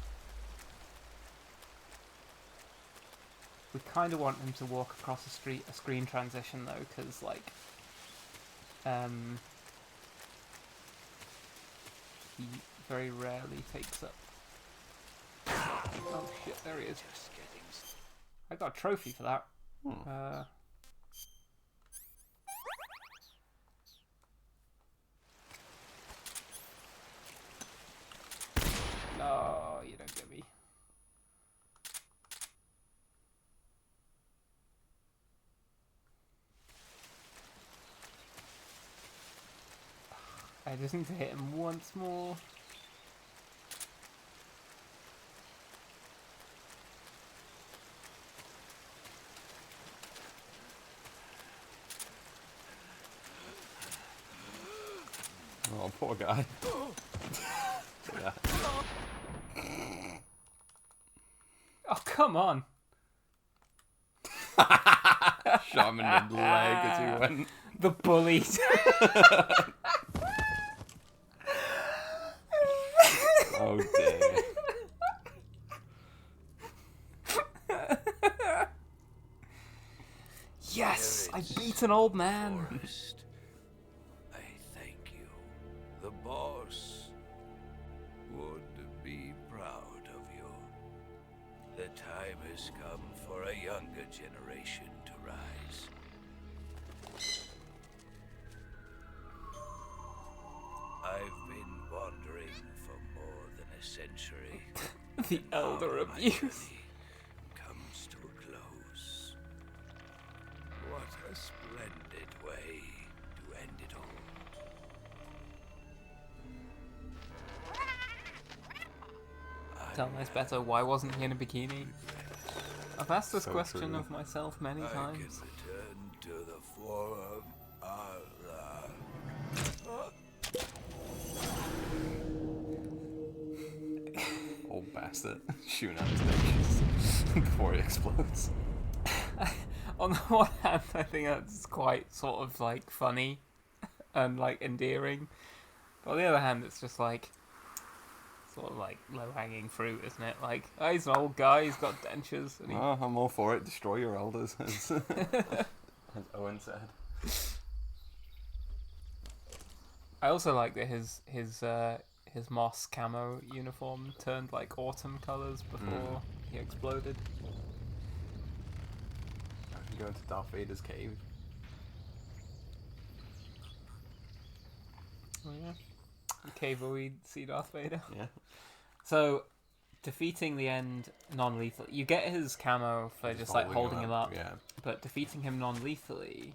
We kind of want him to walk across a screen transition though, because like, he very rarely takes up. Oh shit! There he is. I got a trophy for that. No, you don't get me. I just need to hit him once more. Oh, poor guy. Yeah. Oh, come on. Shot him in the leg as he went. The bully. Oh dear. Yes, I beat an old man. Forrest, I thank you. The boss would be proud of you. has come for a younger generation to rise. I've been wandering for more than a century. The elder abuse. Comes to a close. What a splendid way to end it all. Tell Miss Beto, why wasn't he in a bikini? I've asked this So question true. of myself many I can times. return to the Forum. Old bastard shooting at his dick before he explodes. On the one hand, I think that's quite sort of like funny and like endearing. But on the other hand, it's just like sort of like low-hanging fruit, isn't it? Like, oh, he's an old guy, he's got dentures. And he... Oh, I'm all for it. Destroy your elders, as Owen said. I also like that his moss camo uniform turned like autumn colors before he exploded. I can go into Darth Vader's cave. Oh yeah. The cave where we see Darth Vader. Yeah. So, defeating the end non-lethal, you get his camo for just like holding him up. Yeah. But defeating him non-lethally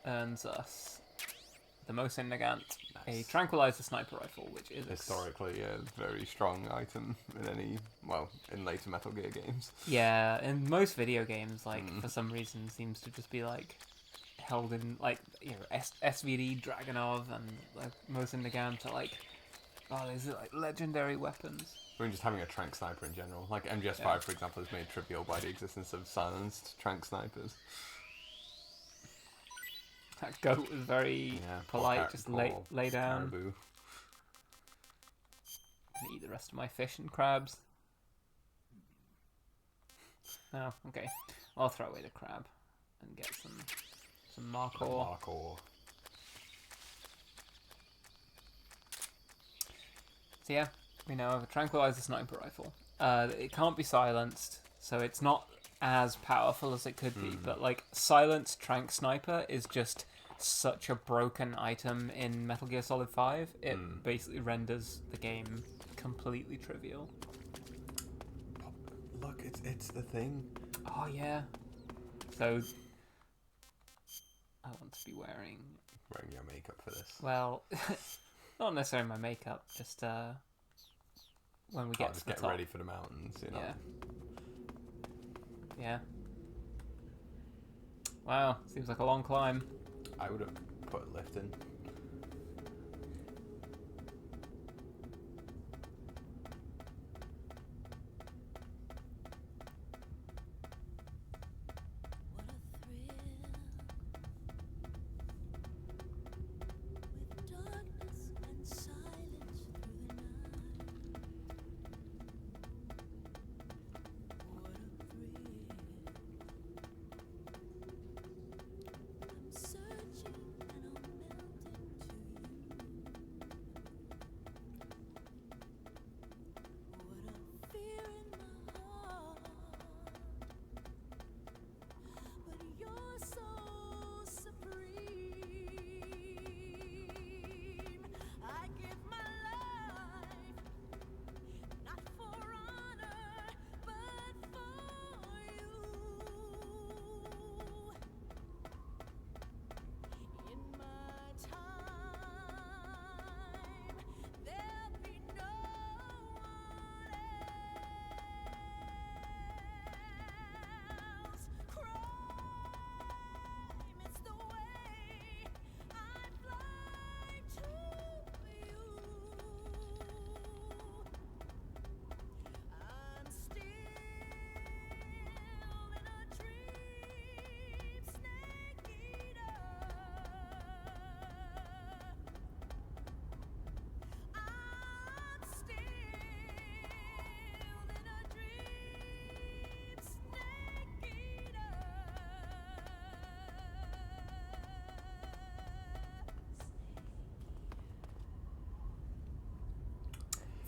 earns us the Mosin Nagant, a tranquilizer sniper rifle, which is Historically a very strong item in any, well, in later Metal Gear games. Yeah, in most video games, like for some reason, seems to just be like held in like SVD Dragunov and like Mosin Nagant are like, oh, these are like legendary weapons. I mean, just having a trank sniper in general, like MGS5 Yeah. for example, is made trivial by the existence of silenced trank snipers. That goat was very polite, just lay down. Caribou. Gonna eat the rest of my fish and crabs. Oh, okay. I'll throw away the crab and get some Markor. Markor. So yeah, we now have a tranquilizer sniper rifle. It can't be silenced, so it's not as powerful as it could be. But like, silenced trank sniper is just such a broken item in Metal Gear Solid 5. It basically renders the game completely trivial. Look, it's the thing. Oh yeah. So I want to be wearing your makeup for this. Well, not necessarily my makeup, just when we get to the get top. ready for the mountains, you know. Yeah. Wow, seems like a long climb. I would have put a lift in.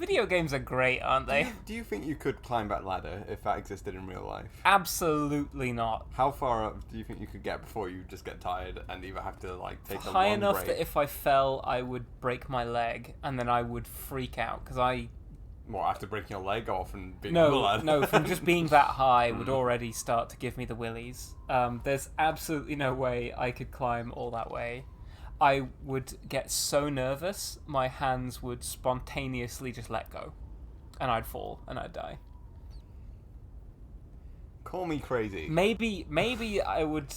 Video games are great, aren't they? Do you think you could climb that ladder if that existed in real life? Absolutely not. How far up do you think you could get before you just get tired and either have to like take a High long enough break? that if I fell, I would break my leg, and then I would freak out because What, after breaking your leg off and being on the ladder? No, from just being that high would already start to give me the willies. There's absolutely no way I could climb all that way. I would get so nervous, my hands would spontaneously just let go. And I'd fall, and I'd die. Call me crazy. Maybe I would.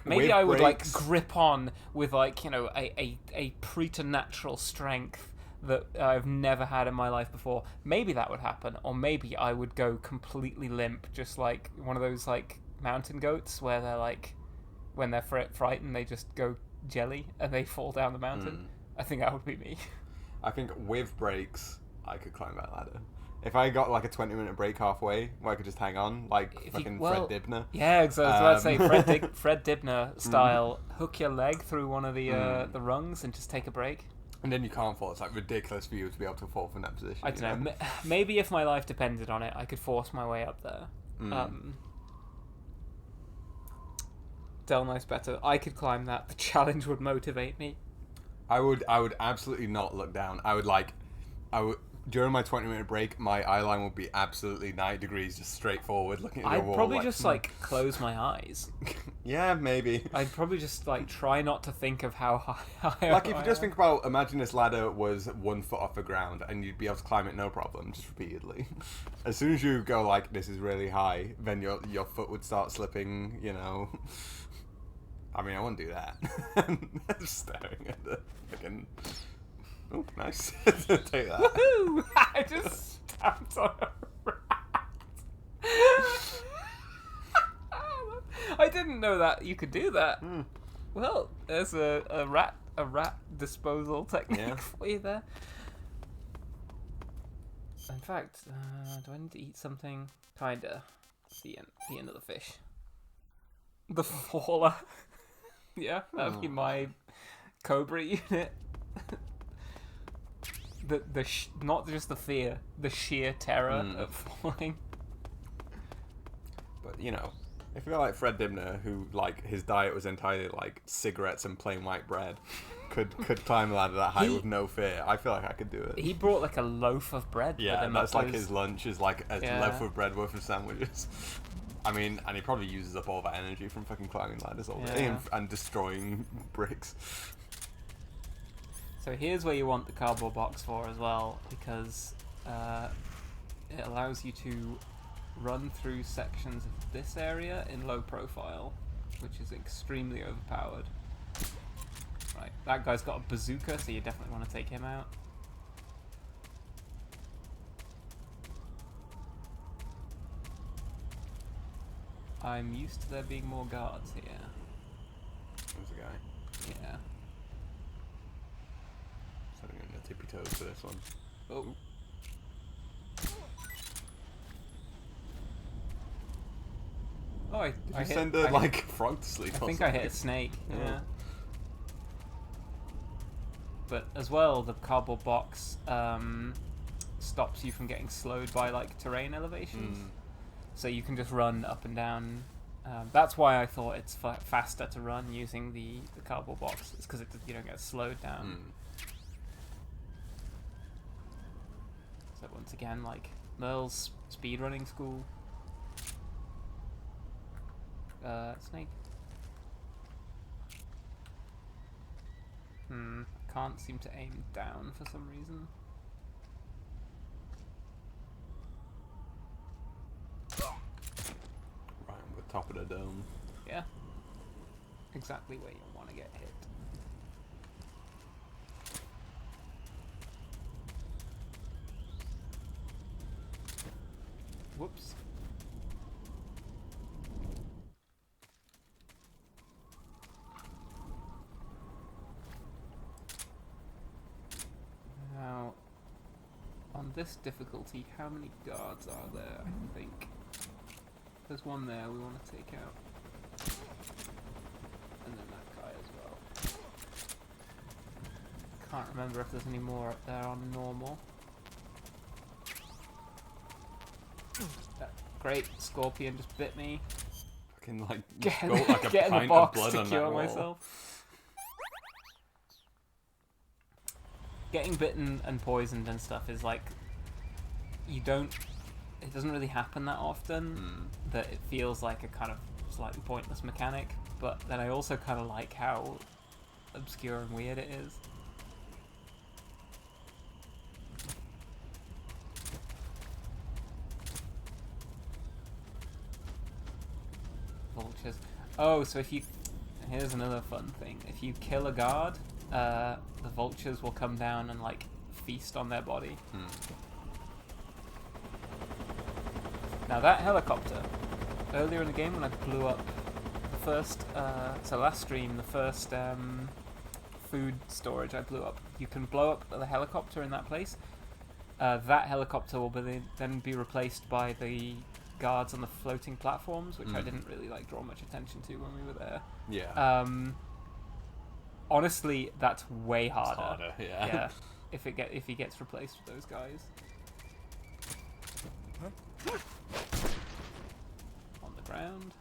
Maybe I would like breaks- grip on with like a preternatural strength that I've never had in my life before. Maybe that would happen, or maybe I would go completely limp, just like one of those like mountain goats where they're like, when they're frightened, they just go jelly and they fall down the mountain. I think that would be me. I think with breaks, I could climb that ladder. If I got like a 20-minute break halfway where I could just hang on, like fucking Fred Dibner. Yeah, exactly. I was about to say Fred Dibner style. Hook your leg through one of the rungs and just take a break. And then you can't fall. It's like ridiculous for you to be able to fall from that position. I don't know. Maybe if my life depended on it, I could force my way up there. Del Nice better. I could climb that. The challenge would motivate me. I would absolutely not look down. I would during my 20-minute break, my eye line would be absolutely 90 degrees, just straight forward, looking at the wall. I'd probably just like close my eyes. Yeah, maybe. I'd probably just like try not to think of how high. Like if you just think about, imagine this ladder was 1 foot off the ground, and you'd be able to climb it no problem, just repeatedly. As soon as you go like, this is really high, then your foot would start slipping. You know. I mean, I wouldn't do that. Just staring at the fucking. Oh, nice. Take that. Woohoo! I just stamped on a rat. I didn't know that you could do that. Well, there's a rat disposal technique for you there. In fact, do I need to eat something? Kinda. The end of the fish. The faller. Yeah, that'd be my Cobra unit. Not just the fear, the sheer terror of falling. But you know, if you're like Fred Dibner, who like his diet was entirely like cigarettes and plain white bread, could climb a ladder that high with no fear, I feel like I could do it. He brought like a loaf of bread. Yeah, with him that's like his lunch is like a Yeah. loaf of bread worth of sandwiches. I mean, and he probably uses up all that energy from fucking climbing ladders all day and destroying bricks. So here's where you want the cardboard box for as well, because it allows you to run through sections of this area in low profile, which is extremely overpowered. Right, that guy's got a bazooka, so you definitely want to take him out. I'm used to there being more guards here. There's a guy. Yeah. Setting in the tippy toes for this one. Oh. Oh, Did you send a frog to sleep? I think I hit a snake. Yeah. But as well, the cardboard box stops you from getting slowed by like terrain elevations, so you can just run up and down. That's why I thought it's faster to run using the cardboard box. It's because you don't get slowed down. So once again, like Merle's speedrunning school. Snake. Can't seem to aim down for some reason. Right on the top of the dome. Yeah. Exactly where you want to get hit. Whoops. Now, on this difficulty, how many guards are there? I think there's one there we want to take out. And then that guy as well. Can't remember if there's any more up there on normal. great, Scorpion just bit me. Fucking like Get in like a the pint of box blood to on cure that wall. myself. Getting bitten and poisoned and stuff is like, it doesn't really happen that often, that it feels like a kind of slightly pointless mechanic, but then I also kind of like how obscure and weird it is. Vultures. Oh, so here's another fun thing. If you kill a guard, the vultures will come down and like feast on their body. Now that helicopter, earlier in the game when I blew up the first, so last stream, the first food storage I blew up, you can blow up the helicopter in that place. That helicopter will then be replaced by the guards on the floating platforms, which I didn't really like draw much attention to when we were there. Yeah. Honestly, that's way harder. It's harder, yeah. Yeah. If he gets replaced with those guys. On the ground.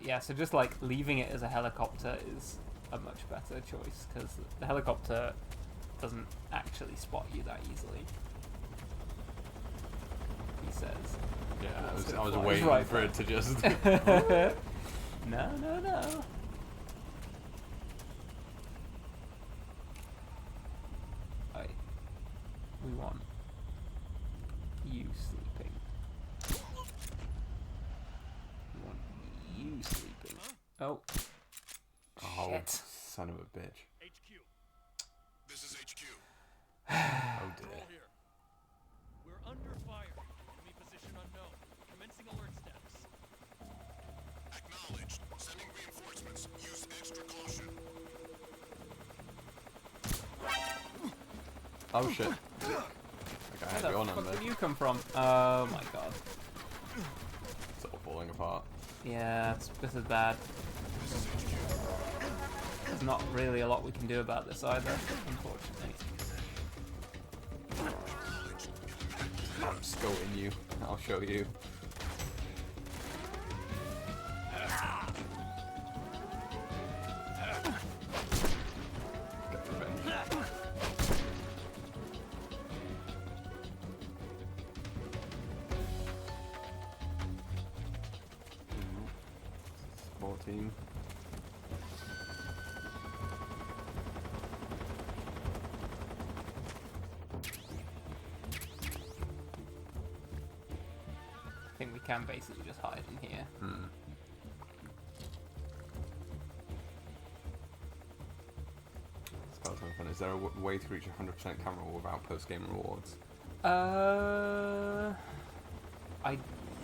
Yeah, so just like leaving it as a helicopter is a much better choice, because the helicopter doesn't actually spot you that easily. He says. Yeah, I was waiting for it to just... No. Right. We want you sleeping. We want you sleeping. Oh. Oh, Shit. son of a bitch. HQ. This is HQ. Oh dear. We're under fire. Enemy position unknown. Commencing alert steps. Acknowledged. Sending reinforcements. Use extra caution. Oh shit. Okay, I Where had the you on fuck there. did you come from? Oh my god. It's all falling apart. Yeah, this is bad. There's not really a lot we can do about this either, unfortunately. I'm scolding you. I'll show you. Get revenge. 14. I think we can basically just hide in here. Is there a way to reach 100% camera without post-game rewards? I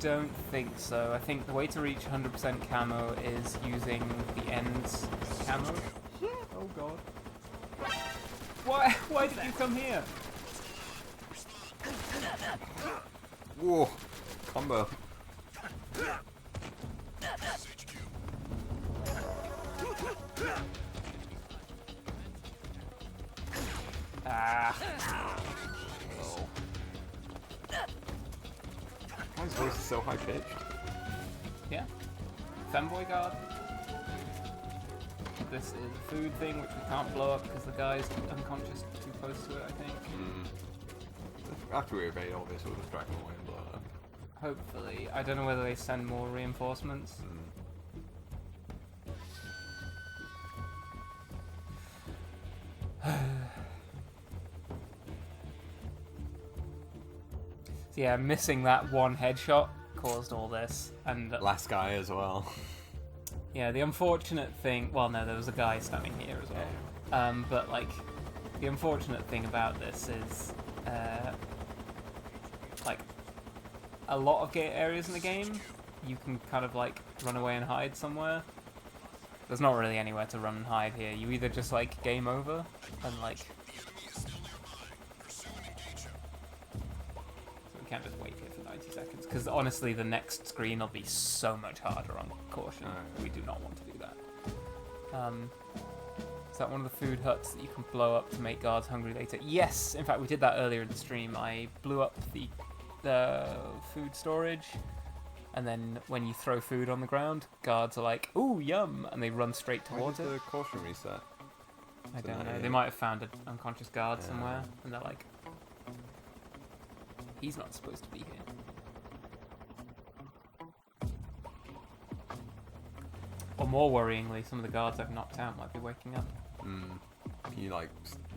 don't think so. I think the way to reach 100% camo is using the ends camo. Oh god. Why did you come here? Whoa! Combo. Ah. Oh. Why is his voice so high pitched? Yeah. Femboy guard. This is a food thing which we can't blow up because the guy's unconscious too close to it, I think. After we evade all this, we'll just drag them away and blow it up. Hopefully. I don't know whether they send more reinforcements. So yeah, missing that one headshot caused all this, and last guy as well. Yeah, the unfortunate thing. Well, no, there was a guy standing here as well. But like, the unfortunate thing about this is, like, a lot of areas in the game, you can kind of like run away and hide somewhere. There's not really anywhere to run and hide here. You either just like game over and like. We can't just wait here for 90 seconds, because honestly the next screen will be so much harder on caution. We do not want to do that. Is that one of the food huts that you can blow up to make guards hungry later? Yes! In fact, we did that earlier in the stream. I blew up the food storage, and then when you throw food on the ground, guards are like, ooh, yum! And they run straight towards Why did it. the caution reset? I don't know. They might have found an unconscious guard somewhere, and they're like, he's not supposed to be here. Or more worryingly, some of the guards I've knocked out might be waking up. Can you like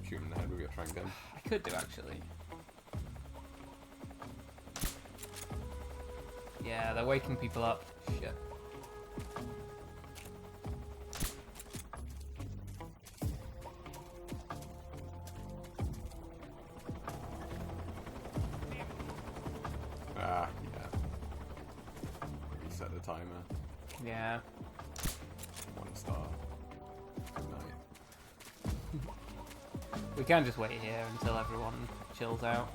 shoot him in the head with your trank gun? I could do actually. Yeah, they're waking people up. Shit. Ah, yeah. Reset the timer. Yeah. 1 star. Good night. We can just wait here until everyone chills out.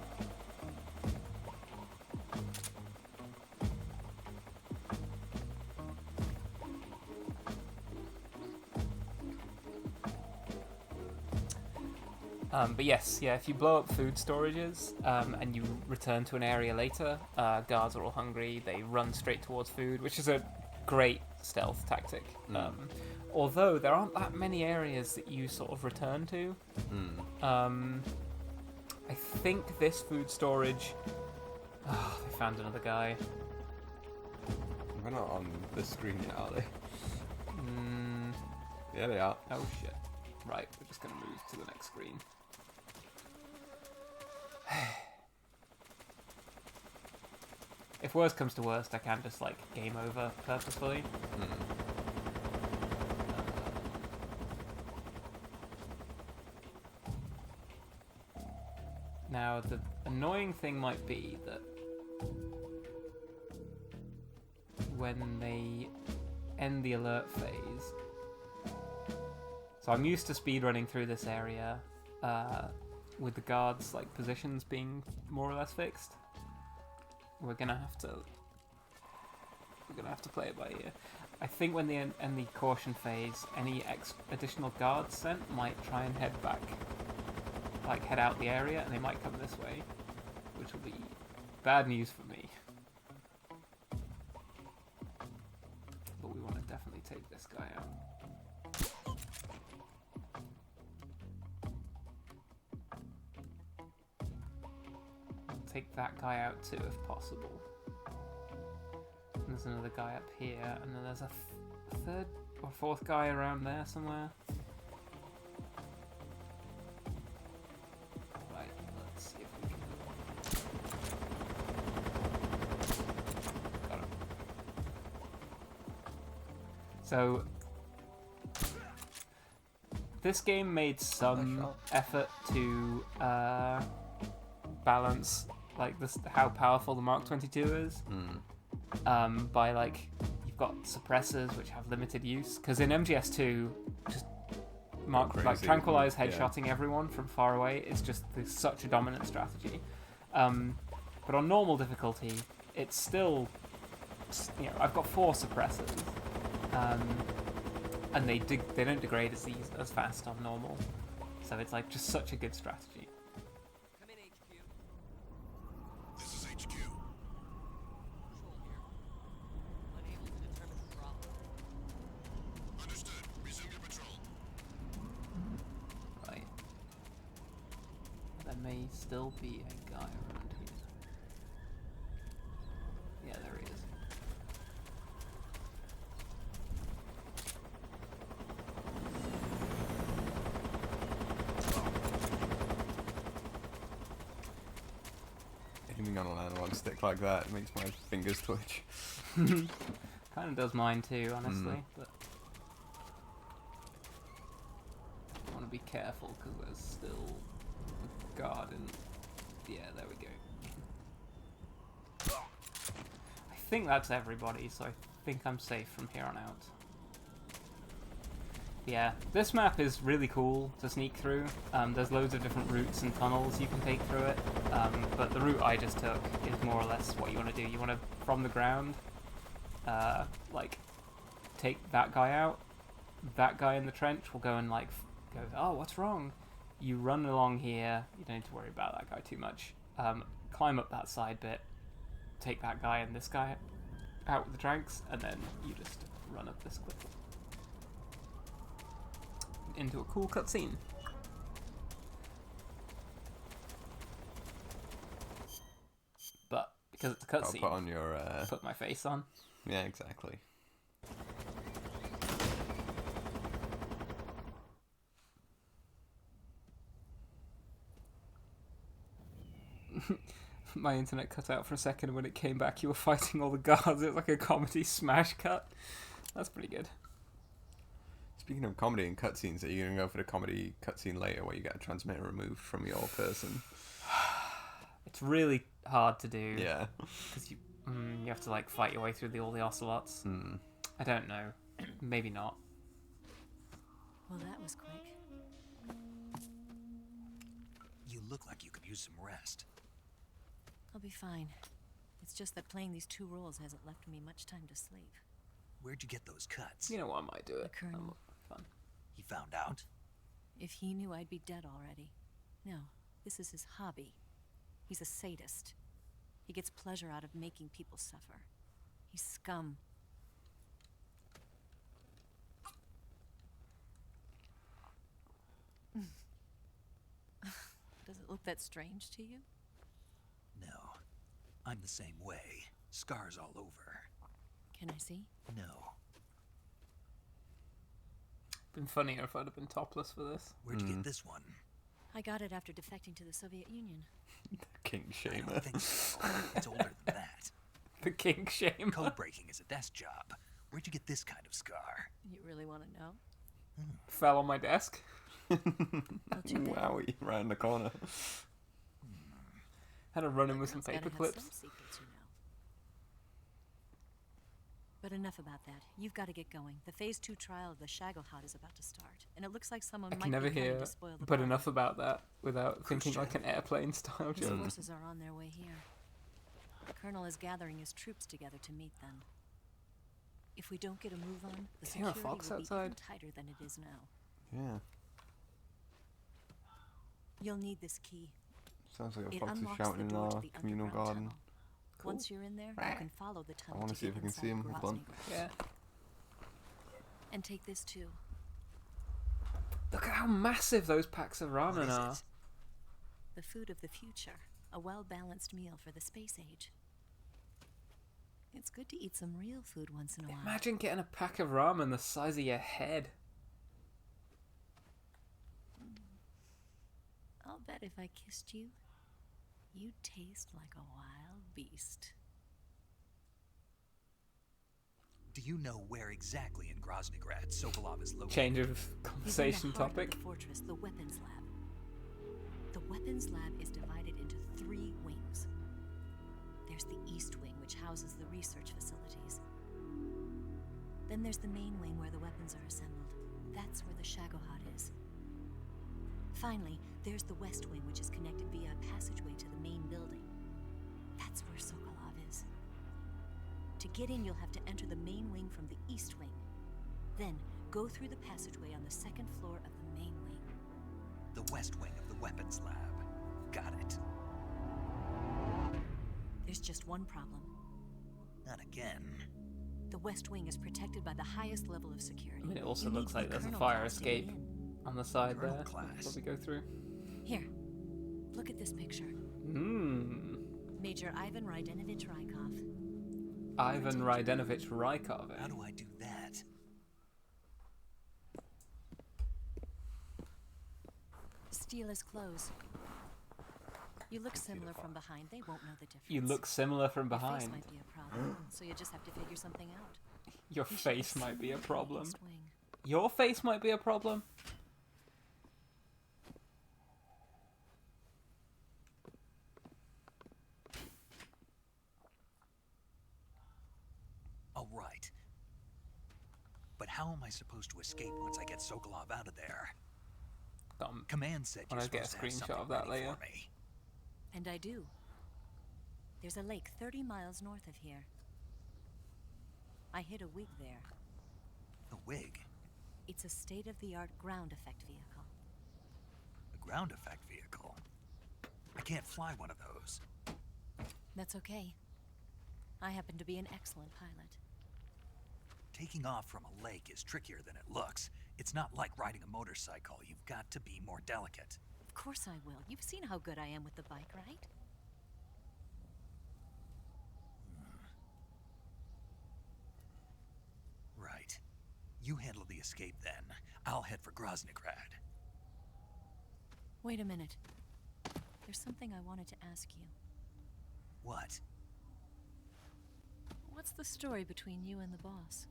But yes, yeah, if you blow up food storages and you return to an area later, guards are all hungry, they run straight towards food, which is a great stealth tactic. Although there aren't that many areas that you sort of return to. I think this food storage... Oh, they found another guy. They're not on the screen yet, are they? Yeah, they are. Oh shit. Right, we're just going to move to the next screen. If worst comes to worst, I can just like game over purposefully. Now the annoying thing might be that when they end the alert phase, so I'm used to speedrunning through this area with the guards like positions being more or less fixed. We're gonna have to play it by ear. I think when they end the caution phase, any additional guards sent might try and head back, like head out the area, and they might come this way, which will be bad news for me. But we want to definitely take this guy out. Take that guy out too, if possible. And there's another guy up here, and then there's a third or fourth guy around there somewhere. Right, let's see if we can... Got him. So, this game made some effort to balance like this, how powerful the Mark 22 is, by like you've got suppressors which have limited use, because in MGS2 just like tranquilize headshotting everyone from far away is just such a dominant strategy. But on normal difficulty, it's still, you know, I've got 4 suppressors, and they don't degrade as fast on normal, so it's like just such a good strategy. Still be a guy around here. Yeah, there he is. Aiming on an analog stick like that makes my fingers twitch. Kind of does mine too, honestly. But I want to be careful because there's still garden. Yeah, there we go. I think that's everybody, so I think I'm safe from here on out. Yeah, this map is really cool to sneak through. There's loads of different routes and tunnels you can take through it, but the route I just took is more or less what you want to do. You want to, from the ground, like, take that guy out. That guy in the trench will go and, like, goes, "Oh, what's wrong?" You run along here. You don't need to worry about that guy too much. Climb up that side bit, take that guy and this guy out with the dranks, and then you just run up this cliff into a cool cutscene. But because it's a I'll cutscene, put on your put my face on. Yeah, exactly. My internet cut out for a second, and when it came back, you were fighting all the guards. It was like a comedy smash cut. That's pretty good. Speaking of comedy and cutscenes, are you going to go for the comedy cutscene later where you get a transmitter removed from your person? It's really hard to do. Yeah. Because you have to like fight your way through all the ocelots. I don't know. Maybe not. Well, that was quick. You look like you could use some rest. I'll be fine. It's just that playing these 2 roles hasn't left me much time to sleep. Where'd you get those cuts? You know what, I might do it. The Colonel. Fun. He found out? If he knew, I'd be dead already. No, this is his hobby. He's a sadist. He gets pleasure out of making people suffer. He's scum. Does it look that strange to you? No. I'm the same way. Scars all over. Can I see? No. Been funnier if I'd have been topless for this. Where'd you get this one? I got it after defecting to the Soviet Union. King I shamer. don't think so. It's older than that. The king shamer. Code breaking is a desk job. Where'd you get this kind of scar? You really want to know? Fell on my desk. Wowie, right in the corner. Had to run in with some Gotta paper have clips. some secrets, you know. But enough about that. You've got to get going. The Phase 2 trial of the Shagohod is about to start, and it looks like someone I might can never be coming hear to spoil the but party. enough about that without thinking like an airplane style His joke. forces are on their way here. The Colonel is gathering his troops together to meet them. If we don't get a move on, the Can you hear a security fox will be even outside? tighter than it is now. Yeah. You'll need this key. Sounds like a It fox is unlocks shouting the in door to our the communal underground garden. tunnel. Once you're in there, you can follow the tunnel. I want to see if I can see him. Hold on. Yeah. And take this too. Look at how massive those packs of ramen are. The food of the future. A well-balanced meal for the space age. It's good to eat some real food once in a while. Imagine getting a pack of ramen the size of your head. I'll bet if I kissed you, you'd taste like a wild beast. Do you know where exactly in Groznygrad Sokolov is located? Change of He's in conversation the heart topic. Of the fortress, the weapons lab. The weapons lab is divided into 3 wings. There's the East Wing, which houses the research facilities. Then there's the main wing where the weapons are assembled. That's where the Shagohod is. Finally, there's the West Wing, which is connected via a passageway to the main building. That's where Sokolov is. To get in, you'll have to enter the main wing from the East Wing. Then, go through the passageway on the 2nd floor of the main wing. The West Wing of the Weapons Lab. Got it. There's just one problem. Not again. The West Wing is protected by the highest level of security. I mean, it also You need looks to be like there's a Colonel fire class to get escape in. on the side Colonel there. class. Probably go through. Here, look at this picture. Major Ivan Rydenovich Rykov. Ivan Rydenovich Rykov. How do I do that? Steal his clothes. You look similar from behind. They won't know the difference. You look similar from Your face behind. might be a problem, so you just have to figure something out. Your You should face have might seen be a the problem. East Wing. Your face might be a problem. All right. But how am I supposed to escape once I get Sokolov out of there? Command said you're I'll get a supposed to have screenshot something of that ready later. for me. And I do. There's a lake 30 miles north of here. I hid a wig there. A wig? It's a state-of-the-art ground effect vehicle. ground effect vehicle. I can't fly one of those. That's okay. I happen to be an excellent pilot. Taking off from a lake is trickier than it looks. It's not like riding a motorcycle. You've got to be more delicate. Of course I will. You've seen how good I am with the bike, right? Right. You handle the escape then. I'll head for Groznygrad. Wait a minute. There's something I wanted to ask you. What? What's the story between you and the boss?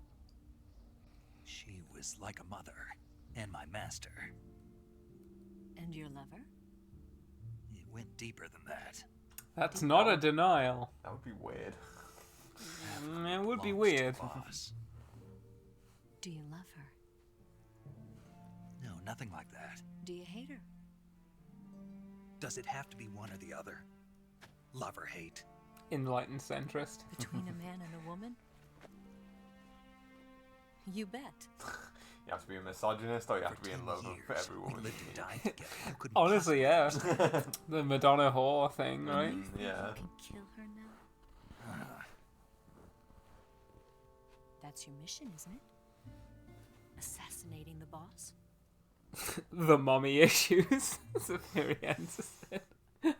She was like a mother, and my master. And your lover? It went deeper than that. That's not a denial. That would be weird. It would be weird. Do you love her? No, nothing like that. Do you hate her? Does it have to be one or the other? Love or hate? Enlightened centrist. Between a man and a woman? You bet. You have to be a misogynist, or you have to be in love with every woman. Honestly, yeah. The Madonna whore thing, right? Yeah. You can kill her now? That's your mission, isn't it? Assassinating the boss? The mommy issues. Zephyrians said. It's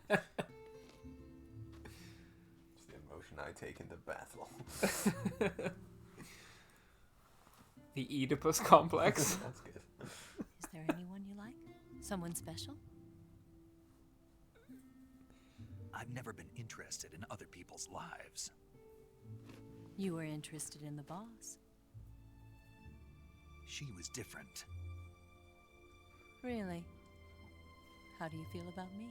the emotion I take into battle. The Oedipus complex. That's good. Is there anyone you like? Someone special? I've never been interested in other people's lives. You were interested in the boss. She was different. Really? How do you feel about me?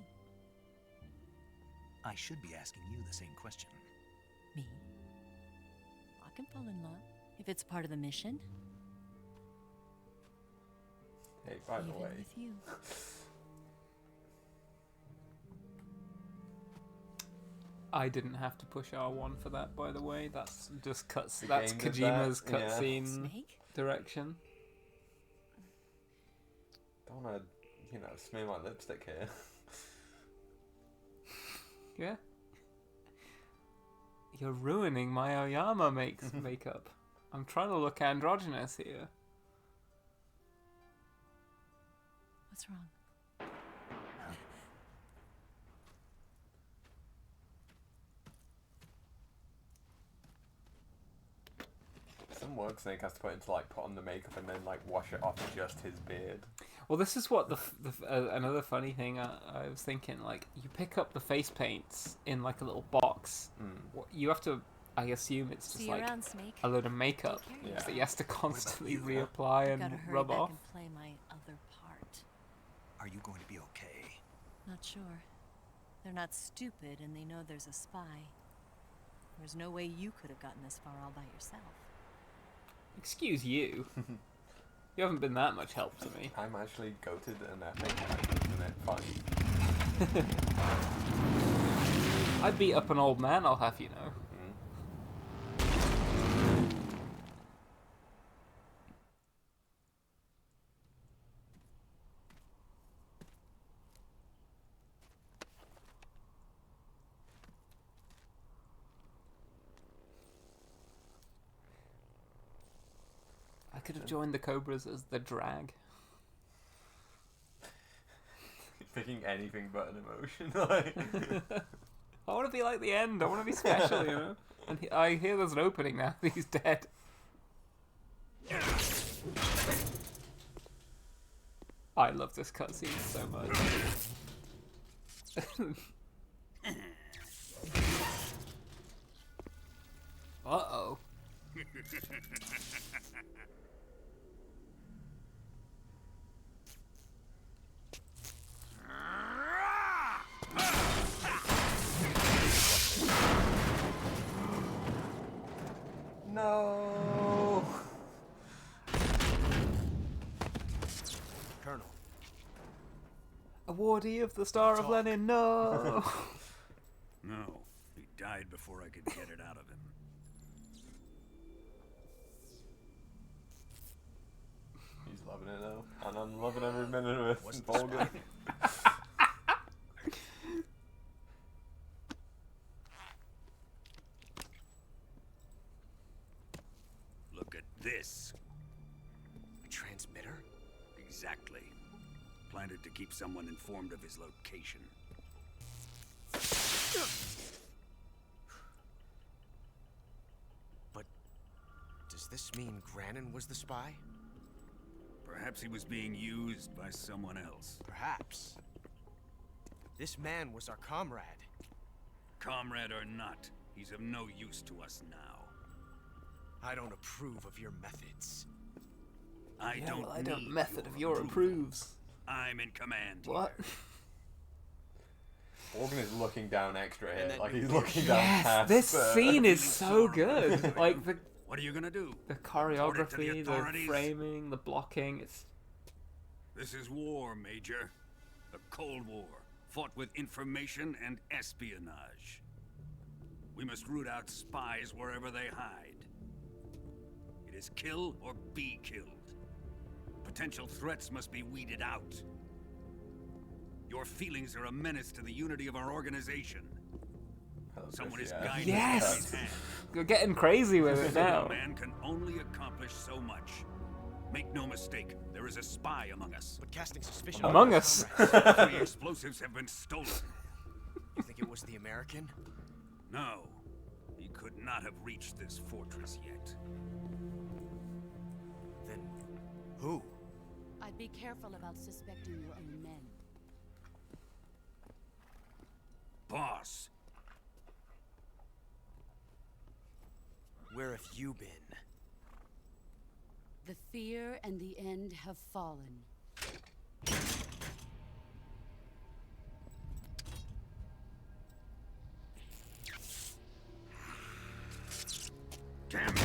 I should be asking you the same question. Me? I can fall in love if it's part of the mission. Hey, by the Even way. with you. I didn't have to push R1 for that, by the way. That's just cuts. The That's game did Kojima's that, yeah. cutscene Snake? direction. Don't want to, smear my lipstick here. Yeah. You're ruining my Oyama makeup. I'm trying to look androgynous here. What's wrong? Some work Snake has to put on the makeup and then wash it off just his beard. Well, this is what another funny thing I was thinking. You pick up the face paints in a little box. You have to. I assume it's just See you around, Snake. a load of makeup that he has to constantly reapply and Gotta hurry rub back off. and play my other part. Are you going to be okay? Not sure. They're not stupid, and they know there's a spy. There's no way you could have gotten this far all by yourself. Excuse you. You haven't been that much help to me. I'm actually goated and epic and it fun. I beat up an old man, I'll have you know. I could have joined the Cobras as the drag. Picking anything but an emotion. I want to be like the end. I want to be special, you know. And I hear there's an opening now. He's dead. I love this cutscene so much. Uh-oh. No. Colonel. Awardee of the Star of Lenin, no! No, he died before I could get it out of him. He's loving it though, and I'm loving every minute of it. What's the Volga. spy? this. A transmitter? Exactly. Planted to keep someone informed of his location. But does this mean Granin was the spy? Perhaps he was being used by someone else. Perhaps. This man was our comrade. Comrade or not, he's of no use to us now. I don't approve of your methods. I don't need method of your your approves. I'm in command. What? Morgan is looking down extra And here, then like you he's pick- looking down Yes, past. this scene is so good. Like the What are you gonna do? the Report it to choreography, the authorities? framing, the blocking. It's This is war, Major. The Cold War, fought with information and espionage. We must root out spies wherever they hide. It is kill or be killed. Potential threats must be weeded out. Your feelings are a menace to the unity of our organization. Someone is guiding Yes! his hand. You're getting crazy with it A now. man can only accomplish so much. Make no mistake, there is a spy among us. But casting suspicion Among on our us. comrades. 3 explosives have been stolen. You think it was the American? No, he could not have reached this fortress yet. Then who? I'd be careful about suspecting your own men. Boss, Where have you been? The fear and the end have fallen. damn it!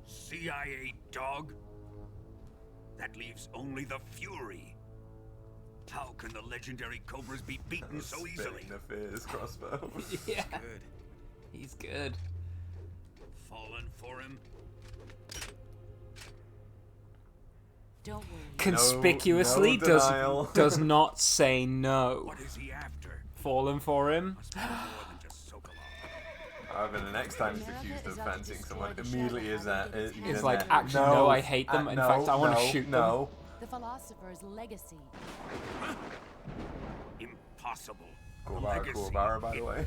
CIA dog? That leaves only the Fury. How can the legendary Cobras be beaten so easily? The Fears crossbow. Yeah, Good. he's good. Fallen for him? Don't worry. Conspicuously no denial. does not say no. What is he after? Falling for him. Must be more than just Sokolov. However, the next time he's America accused of is out to fencing someone, destroy the immediately is Shadow that Horde he's It's in like, there. actually, no, I hate them. In no, fact, I want to no, shoot them. no. The philosopher's legacy. Impossible. Kuwabara, by the way.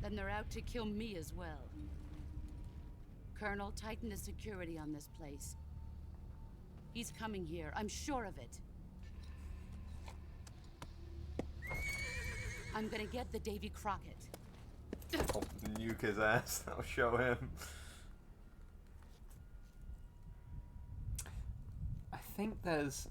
Then they're out to kill me as well. Colonel, tighten the security on this place. He's coming here, I'm sure of it. I'm gonna get the Davy Crockett. I'll nuke his ass. I'll show him. I think there's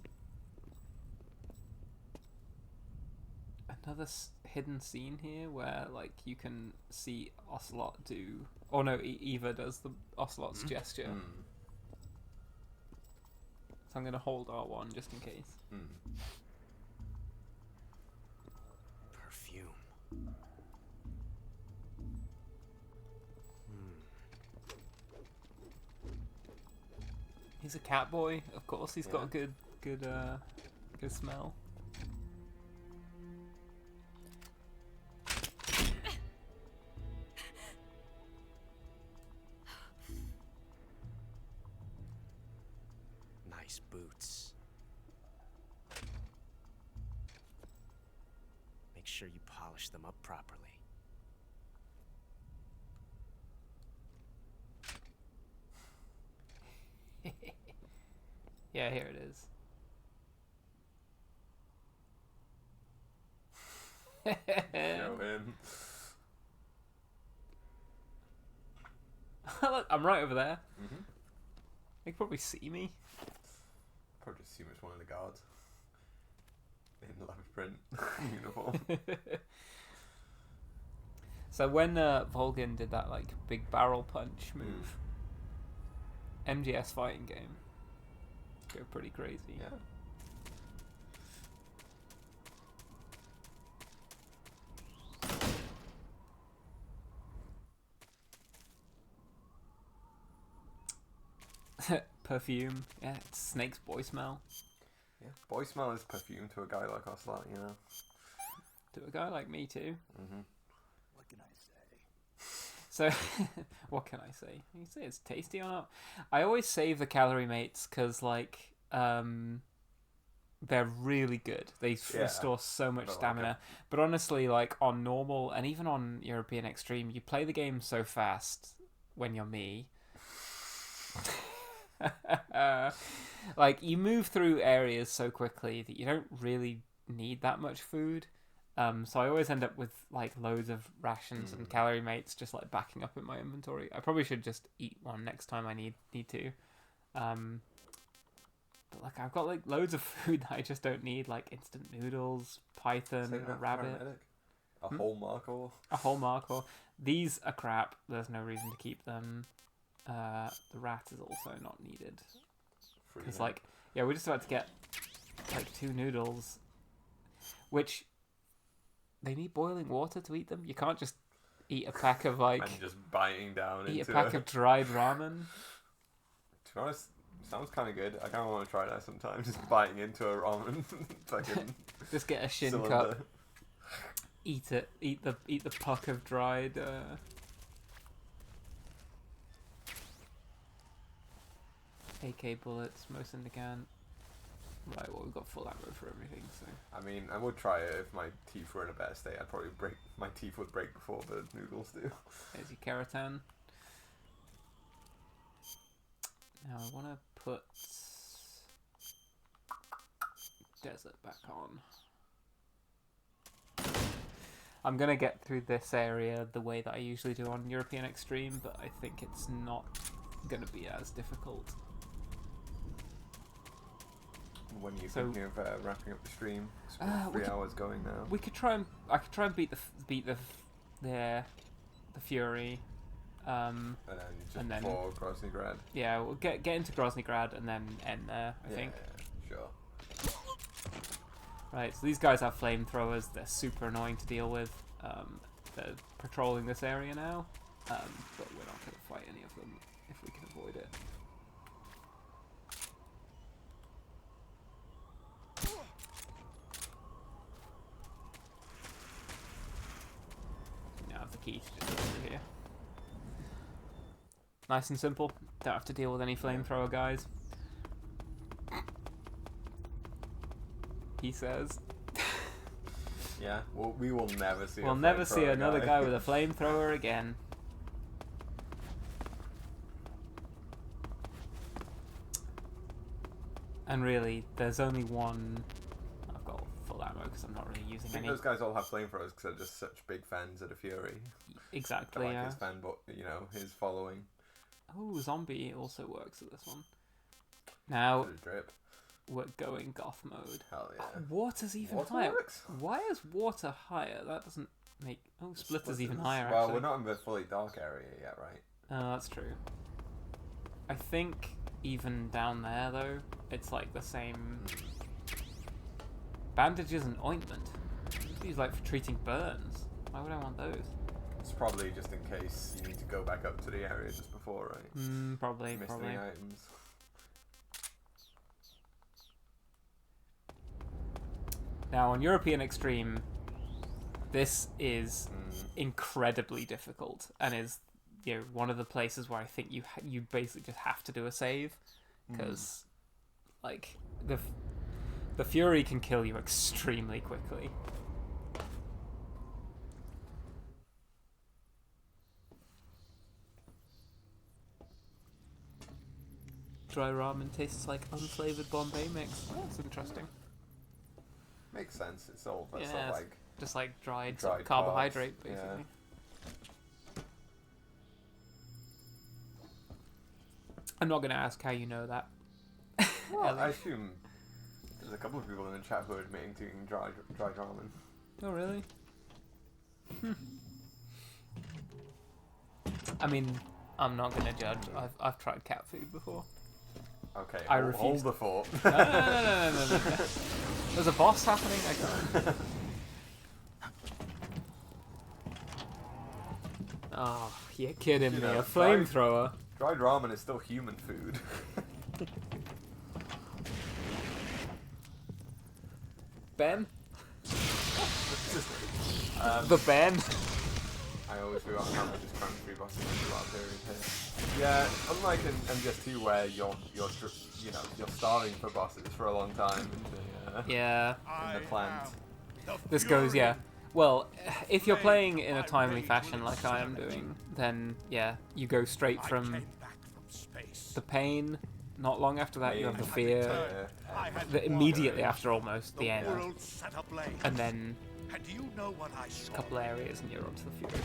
another hidden scene here where, like, you can see Ocelot do. Oh no, Eva does the Ocelot's gesture. So I'm gonna hold R1 just in case. Perfume. He's a cat boy, of course. He's got a good smell. Nice boots. Make sure you polish them up properly. Yeah, here it is. Show him. Look, I'm right over there. They can probably see me. Probably just assume it's one of the guards in leopard print uniform. So when Volgin did that like big barrel punch move, MGS fighting game, go pretty crazy. Yeah. Perfume, yeah, it's Snake's boy smell. Yeah, boy smell is perfume to a guy like Ocelot, you know. To a guy like me too. What can I say? So, what can I say? You can say it's tasty or not. I always save the calorie mates because, like, they're really good. They restore so much stamina. But honestly, like, on normal and even on European Extreme, you play the game so fast when you're me. Like, you move through areas so quickly that you don't really need that much food. So I always end up with like loads of rations and calorie mates just like backing up in my inventory. I probably should just eat one next time I need to. But like I've got like loads of food that I just don't need, like instant noodles, python, a rabbit, a whole markor. A whole markor. These are crap. There's no reason to keep them. The rat is also not needed. Because like we're just about to get like 2 noodles, which they need boiling water to eat them. You can't just eat a pack of like and just biting down eat into a pack of dried ramen. To be honest, sounds kind of good. I kind of want to try that sometime. Just biting into a ramen, fucking. Just get a shin cylinder. cup. Eat it. Eat the puck of dried. AK bullets, most indicant. Right, well, we've got full ammo for everything, so. I mean, I would try it if my teeth were in a better state. I'd probably my teeth would break before the noodles do. There's your keratin. Now I want to put desert back on. I'm going to get through this area the way that I usually do on European Extreme, but I think it's not going to be as difficult. When are you thinking of wrapping up the stream? It's 3 hours going now. We could try and I could try and beat the Fury, and then before Grozny Grad. Yeah, we'll get into Grozny Grad and then end there. I think. Yeah, sure. Right, so these guys have flamethrowers. They're super annoying to deal with. They're patrolling this area now, but we're not going to fight any of them if we can avoid it. Key to just go through here. Nice and simple. Don't have to deal with any flamethrower guys. He says. Yeah, well, we will never see. We'll never see another guy with a flamethrower again. And really, there's only one. I've got full ammo because I'm not really using any. Those guys all have flamethrowers because they're just such big fans of the Fury. Exactly. Like his fan, but his following. Oh, zombie also works with this one. Now we're going goth mode. Hell yeah. Oh, water's even Water higher. works? Why is water higher? That doesn't make. Oh, splitter's even higher. Well, actually. we're not in the fully dark area yet, right? Oh, that's true. I think even down there though, it's like the same. Bandages and ointment. These like for treating burns. Why would I want those? It's probably just in case you need to go back up to the area just before, right? Probably. Missed Probably. any items. Now on European Extreme, this is incredibly difficult and is one of the places where I think you basically just have to do a save because like the Fury can kill you extremely quickly. Dry ramen tastes like unflavored Bombay mix. Oh, that's interesting. Makes sense. It's all Yeah, sort of like just like dried carbs, carbohydrate, basically. yeah. I'm not going to ask how you know that. Well, I assume there's a couple of people in the chat who are admitting to eating dry ramen. Oh, really? I mean, I'm not going to judge. I've tried cat food before. Okay, I hold refuse. the fort. No. There's a boss happening. I can't. Oh, you're kidding me. A flamethrower. Dried ramen is still human food. Ben? The The Ben? I always forgot how much just cramming 3 bosses into that period here. Yeah, unlike in MGS2 where you're starving for bosses for a long time in the plant. This goes, yeah. Well, if you're playing in a timely fashion like I am doing, then yeah, you go straight from the pain. Not long after that, you have the fear. Immediately after, almost the end, and then a couple areas, and you're onto the fury.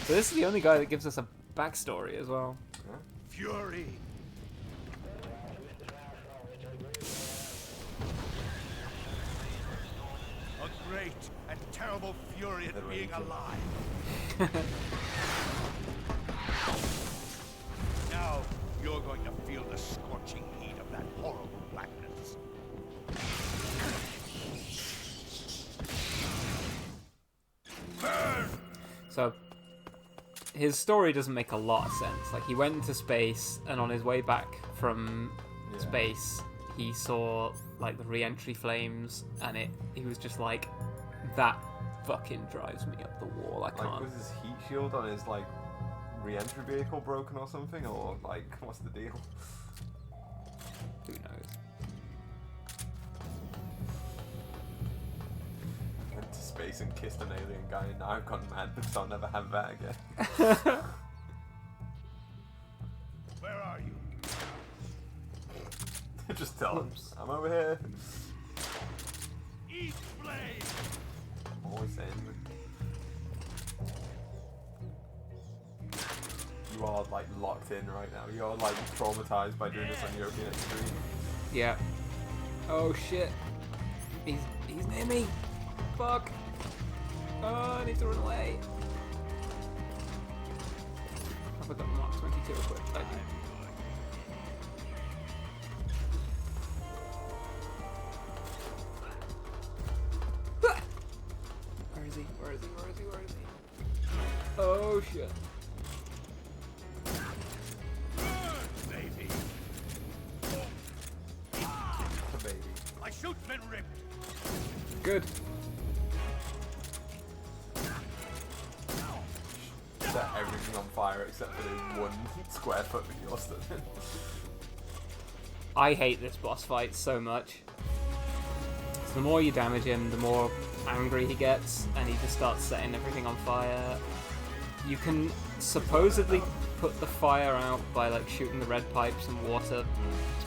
So this is the only guy that gives us a backstory as well. Fury. A great and terrible fury at being alive. Now you're going to feel the scorching heat of that horrible blackness. Burn! So his story doesn't make a lot of sense. Like, he went into space, and on his way back from space, he saw like the re-entry flames, and he was just like, that fucking drives me up the wall. I can't. Like, was his heat shield on his like re-entry vehicle broken or something, or like what's the deal? Who knows? Went to space and kissed an alien guy, and now I've gone mad because I'll never have that again. Where are you? Just tell him I'm over here. Eat blade. Always saying. You are like locked in right now. You are like traumatized by doing this on European Extreme. Yeah. Oh shit. He's near me. Fuck. Oh, I need to run away. Have I got Mark 22 equipped? I do. Where is he? Where is he? Where is he? Where is he? Oh shit. Baby. Baby. My shoot's been ripped. Good. Set everything on fire except for the 1 square foot that you're stood in. I hate this boss fight so much. So the more you damage him, the more angry he gets, and he just starts setting everything on fire. You can supposedly put the fire out by like shooting the red pipes and water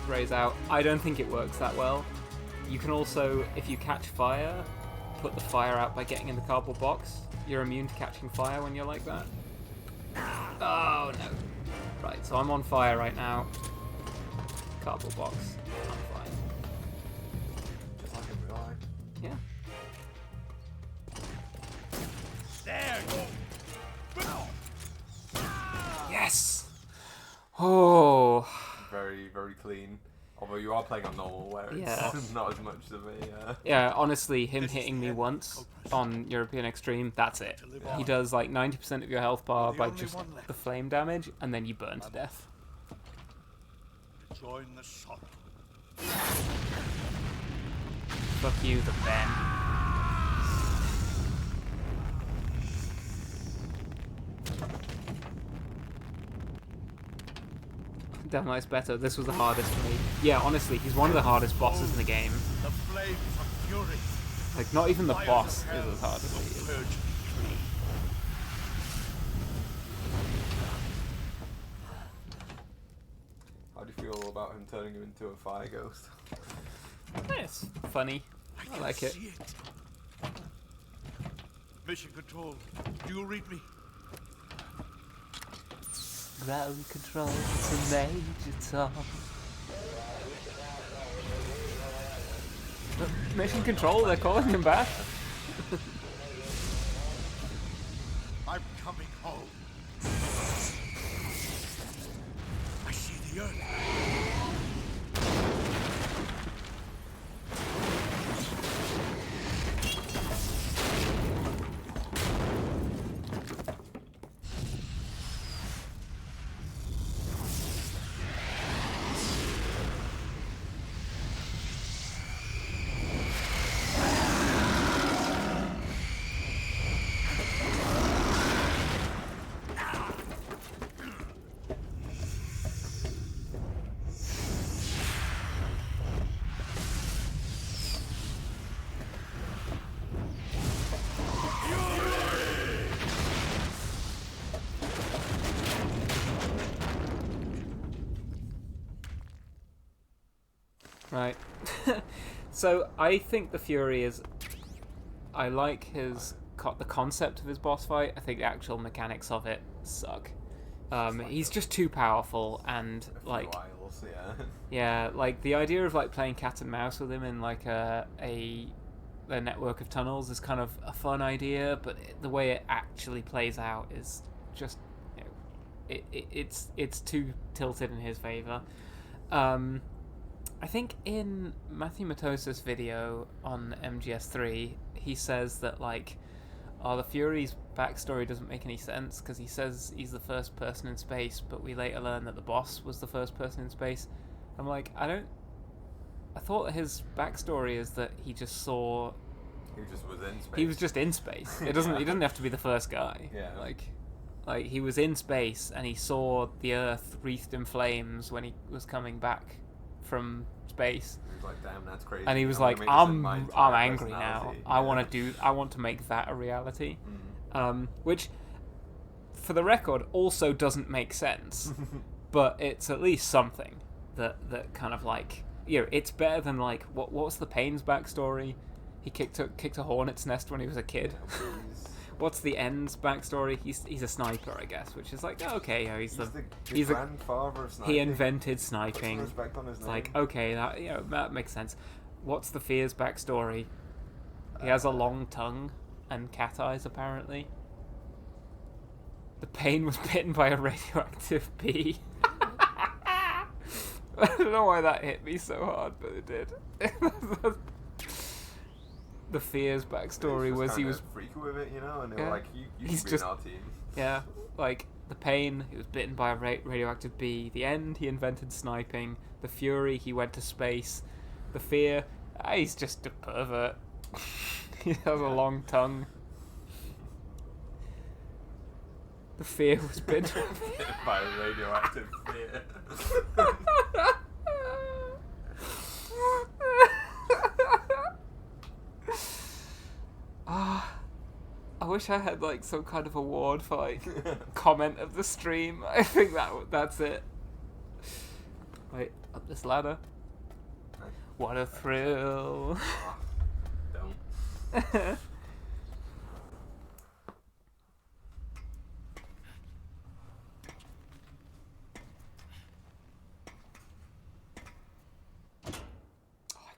sprays out. I don't think it works that well. You can also, if you catch fire, put the fire out by getting in the cardboard box. You're immune to catching fire when you're like that. Oh no. Right, so I'm on fire right now. Cardboard box. I'm fine. Just like in real life. Yeah. There. Yes! Oh. Very, very clean. Although you are playing on normal, where it's not as much of a... Yeah, honestly, him hitting me once on European Extreme, that's it. Yeah. He does like 90% of your health bar by just the flame damage, and then you burn to death. Join the shot. Fuck you, the Ben. Devil Knight's better. This was the hardest for me. Yeah, honestly, he's one of the hardest bosses in the game. The flames of fury. Like, not even the boss is as hard as he is for me. How do you feel about him turning you into a fire ghost? It's funny. I like it. Mission Control, do you read me? Ground control to Major Tom. Mission Control, they're calling him back. I'm coming home. I see the earth. Right. So I think the Fury is. I like the concept of his boss fight. I think the actual mechanics of it suck. He's just too powerful, and like, yeah, like the idea of like playing cat and mouse with him in like a network of tunnels is kind of a fun idea, but the way it actually plays out is just, you know, it's too tilted in his favor. I think in Matthew Matos's video on MGS3, he says that like, the Fury's backstory doesn't make any sense because he says he's the first person in space, but we later learn that the boss was the first person in space. I'm like, I thought that his backstory is that he just saw. He just was in space. He was just in space. It doesn't. He doesn't have to be the first guy. Yeah. Like he was in space and he saw the Earth wreathed in flames when he was coming back from space. He was like, "Damn, that's crazy." And he was like, "I'm angry now. I want to make that a reality." Which, for the record, also doesn't make sense, but it's at least something that kind of like, you know, it's better than like what's the Payne's backstory? He kicked a hornet's nest when he was a kid. What's the End's backstory? He's a sniper, I guess, which is like, okay, you know, he's the grandfather of sniping. He invented sniping. Put some respect on his It's name. like, okay, that makes sense. What's the Fear's backstory? He has a long tongue and cat eyes, apparently. The Payne was bitten by a radioactive bee. I don't know why that hit me so hard, but it did. The Fear's backstory was he was freaky with it, you know, and they were like, you should be in our team. Yeah, like the Payne, he was bitten by a radioactive bee. The End, he invented sniping. The Fury, he went to space. The Fear, he's just a pervert. He has a long tongue. The Fear was bitten by a radioactive fear. I wish I had like some kind of award for like comment of the stream. I think that's it. Wait, up this ladder. What a thrill. Don't. I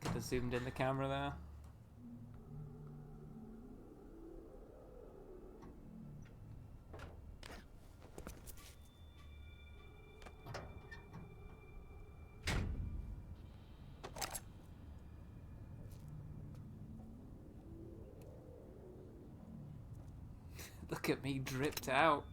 could have zoomed in the camera there. Look at me dripped out.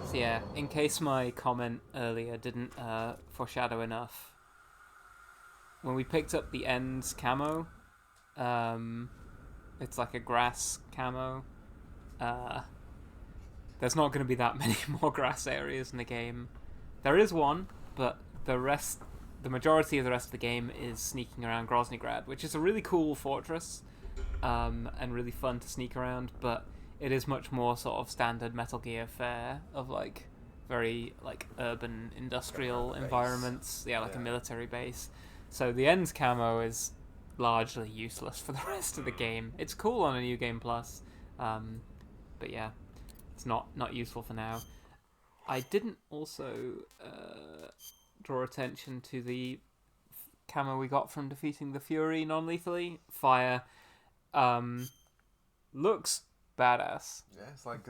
So yeah, in case my comment earlier didn't foreshadow enough, when we picked up the End's camo, it's like a grass camo. There's not going to be that many more grass areas in the game. There is one, but the majority of the rest of the game is sneaking around Groznygrad, which is a really cool fortress, and really fun to sneak around, but it is much more sort of standard Metal Gear fare of like very like urban industrial environments. Yeah, like a military base. So the End's camo is largely useless for the rest of the game. It's cool on a New Game Plus, but yeah, it's not useful for now. I didn't also draw attention to the camo we got from defeating the Fury non-lethally. Fire looks badass. Yeah, it's like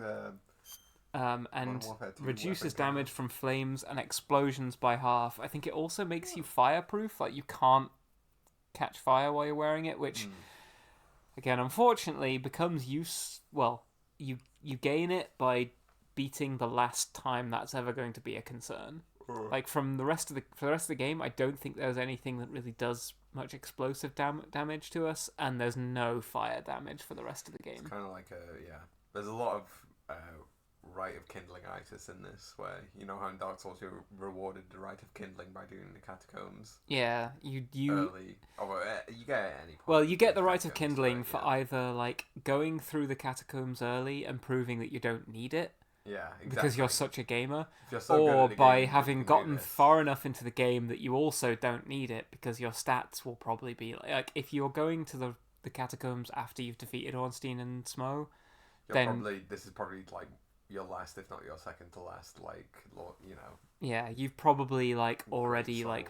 and reduces damage from flames and explosions by half. I think it also makes you fireproof, like you can't catch fire while you're wearing it, which again, unfortunately, becomes you gain it by beating the last time that's ever going to be a concern. Like for the rest of the game, I don't think there's anything that really does much explosive damage to us, and there's no fire damage for the rest of the game. It's kind of like there's a lot of rite of kindling itis in this, where you know how in Dark Souls you're rewarded the rite of kindling by doing the catacombs. Yeah, you early. You get it at any point. Well, you get the rite of kindling for either like going through the catacombs early and proving that you don't need it. Yeah, exactly. Because you're such a gamer, you're so good or at the by game, having gotten far enough into the game that you also don't need it because your stats will probably be like if you're going to the catacombs after you've defeated Ornstein and Smough, then this is probably like your last, if not your second to last, like you know. Yeah, you've probably like already like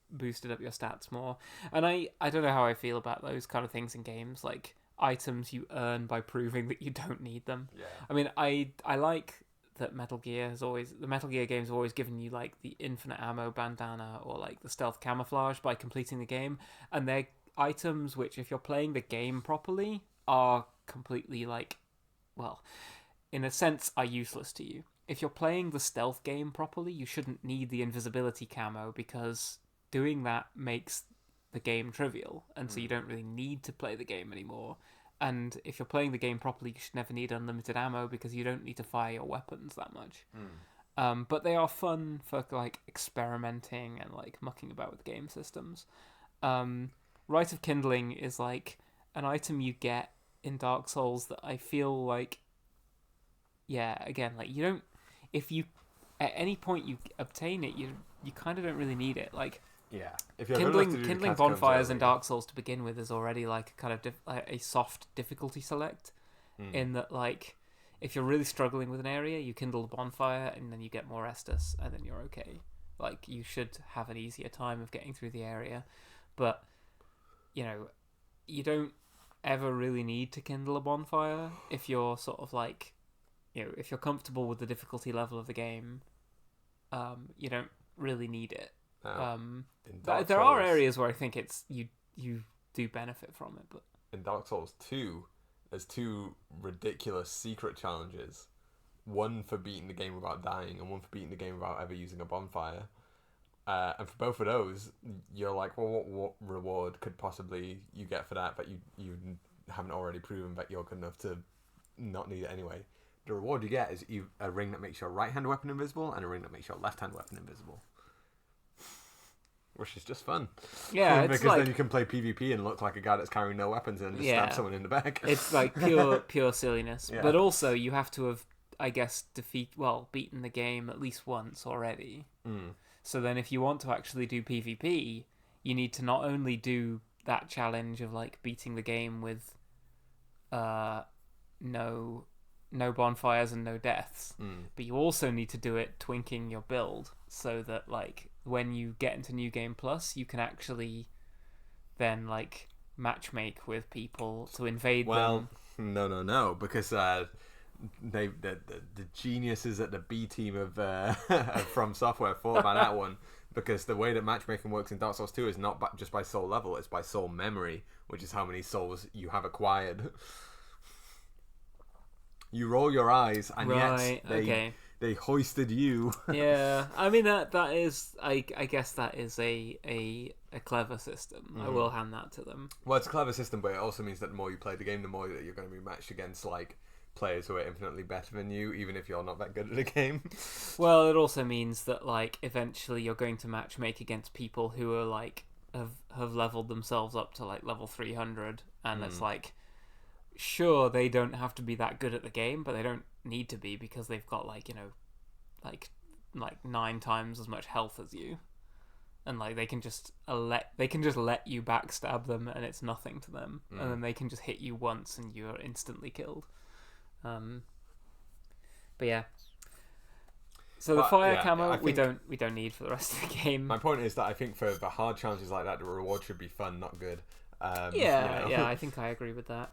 boosted up your stats more, and I don't know how I feel about those kind of things in games, like items you earn by proving that you don't need them. Yeah. I mean, I like that the Metal Gear games have always given you like the infinite ammo bandana or like the stealth camouflage by completing the game, and they're items which, if you're playing the game properly, are completely like, well, in a sense, are useless to you. If you're playing the stealth game properly, you shouldn't need the invisibility camo because doing that makes the game trivial, and so you don't really need to play the game anymore. And if you're playing the game properly, you should never need unlimited ammo because you don't need to fire your weapons that much. But they are fun for like experimenting and like mucking about with game systems. Rite of Kindling is like an item you get in Dark Souls that I feel like, yeah, again, like you don't, if you at any point you obtain it, you kind of don't really need it. Like, yeah, if you're kindling bonfires in Dark Souls to begin with is already like a kind of a soft difficulty select, in that like if you're really struggling with an area, you kindle a bonfire and then you get more Estus and then you're okay. Like you should have an easier time of getting through the area, but you know, you don't ever really need to kindle a bonfire if you're sort of like, you know, if you're comfortable with the difficulty level of the game, you don't really need it. There are areas where I think it's you do benefit from it, but in Dark Souls 2, there's two ridiculous secret challenges. One for beating the game without dying, and one for beating the game without ever using a bonfire. And for both of those, you're like, well, what reward could possibly you get for that? But you haven't already proven that you're good enough to not need it anyway. The reward you get is a ring that makes your right hand weapon invisible and a ring that makes your left hand weapon invisible. Which is just fun. Yeah, it's because then you can play PvP and look like a guy that's carrying no weapons and just stab someone in the back. It's like pure silliness. Yeah. But also, you have to have, I guess, beaten the game at least once already. So then if you want to actually do PvP, you need to not only do that challenge of like beating the game with no bonfires and no deaths, but you also need to do it twinking your build so that like when you get into New Game Plus, you can actually then like matchmake with people to invade them. Well, no, because the geniuses at the B team of From Software thought about that one, because the way that matchmaking works in Dark Souls 2 is not just by soul level, it's by soul memory, which is how many souls you have acquired. You roll your eyes, and yet they hoisted you. Yeah, I mean that is I guess that is a clever system. I will hand that to them. Well, it's a clever system, but it also means that the more you play the game, the more that you're going to be matched against like players who are infinitely better than you, even if you're not that good at the game. Well, it also means that like eventually you're going to matchmake against people who are like have leveled themselves up to like level 300, and it's like, sure, they don't have to be that good at the game, but they don't need to be because they've got like, you know, like 9 times as much health as you, and like they can just let you backstab them and it's nothing to them, and then they can just hit you once and you're instantly killed. But yeah. So the fire camo we don't need for the rest of the game. My point is that I think for the hard challenges like that, the reward should be fun, not good. Yeah, I think I agree with that.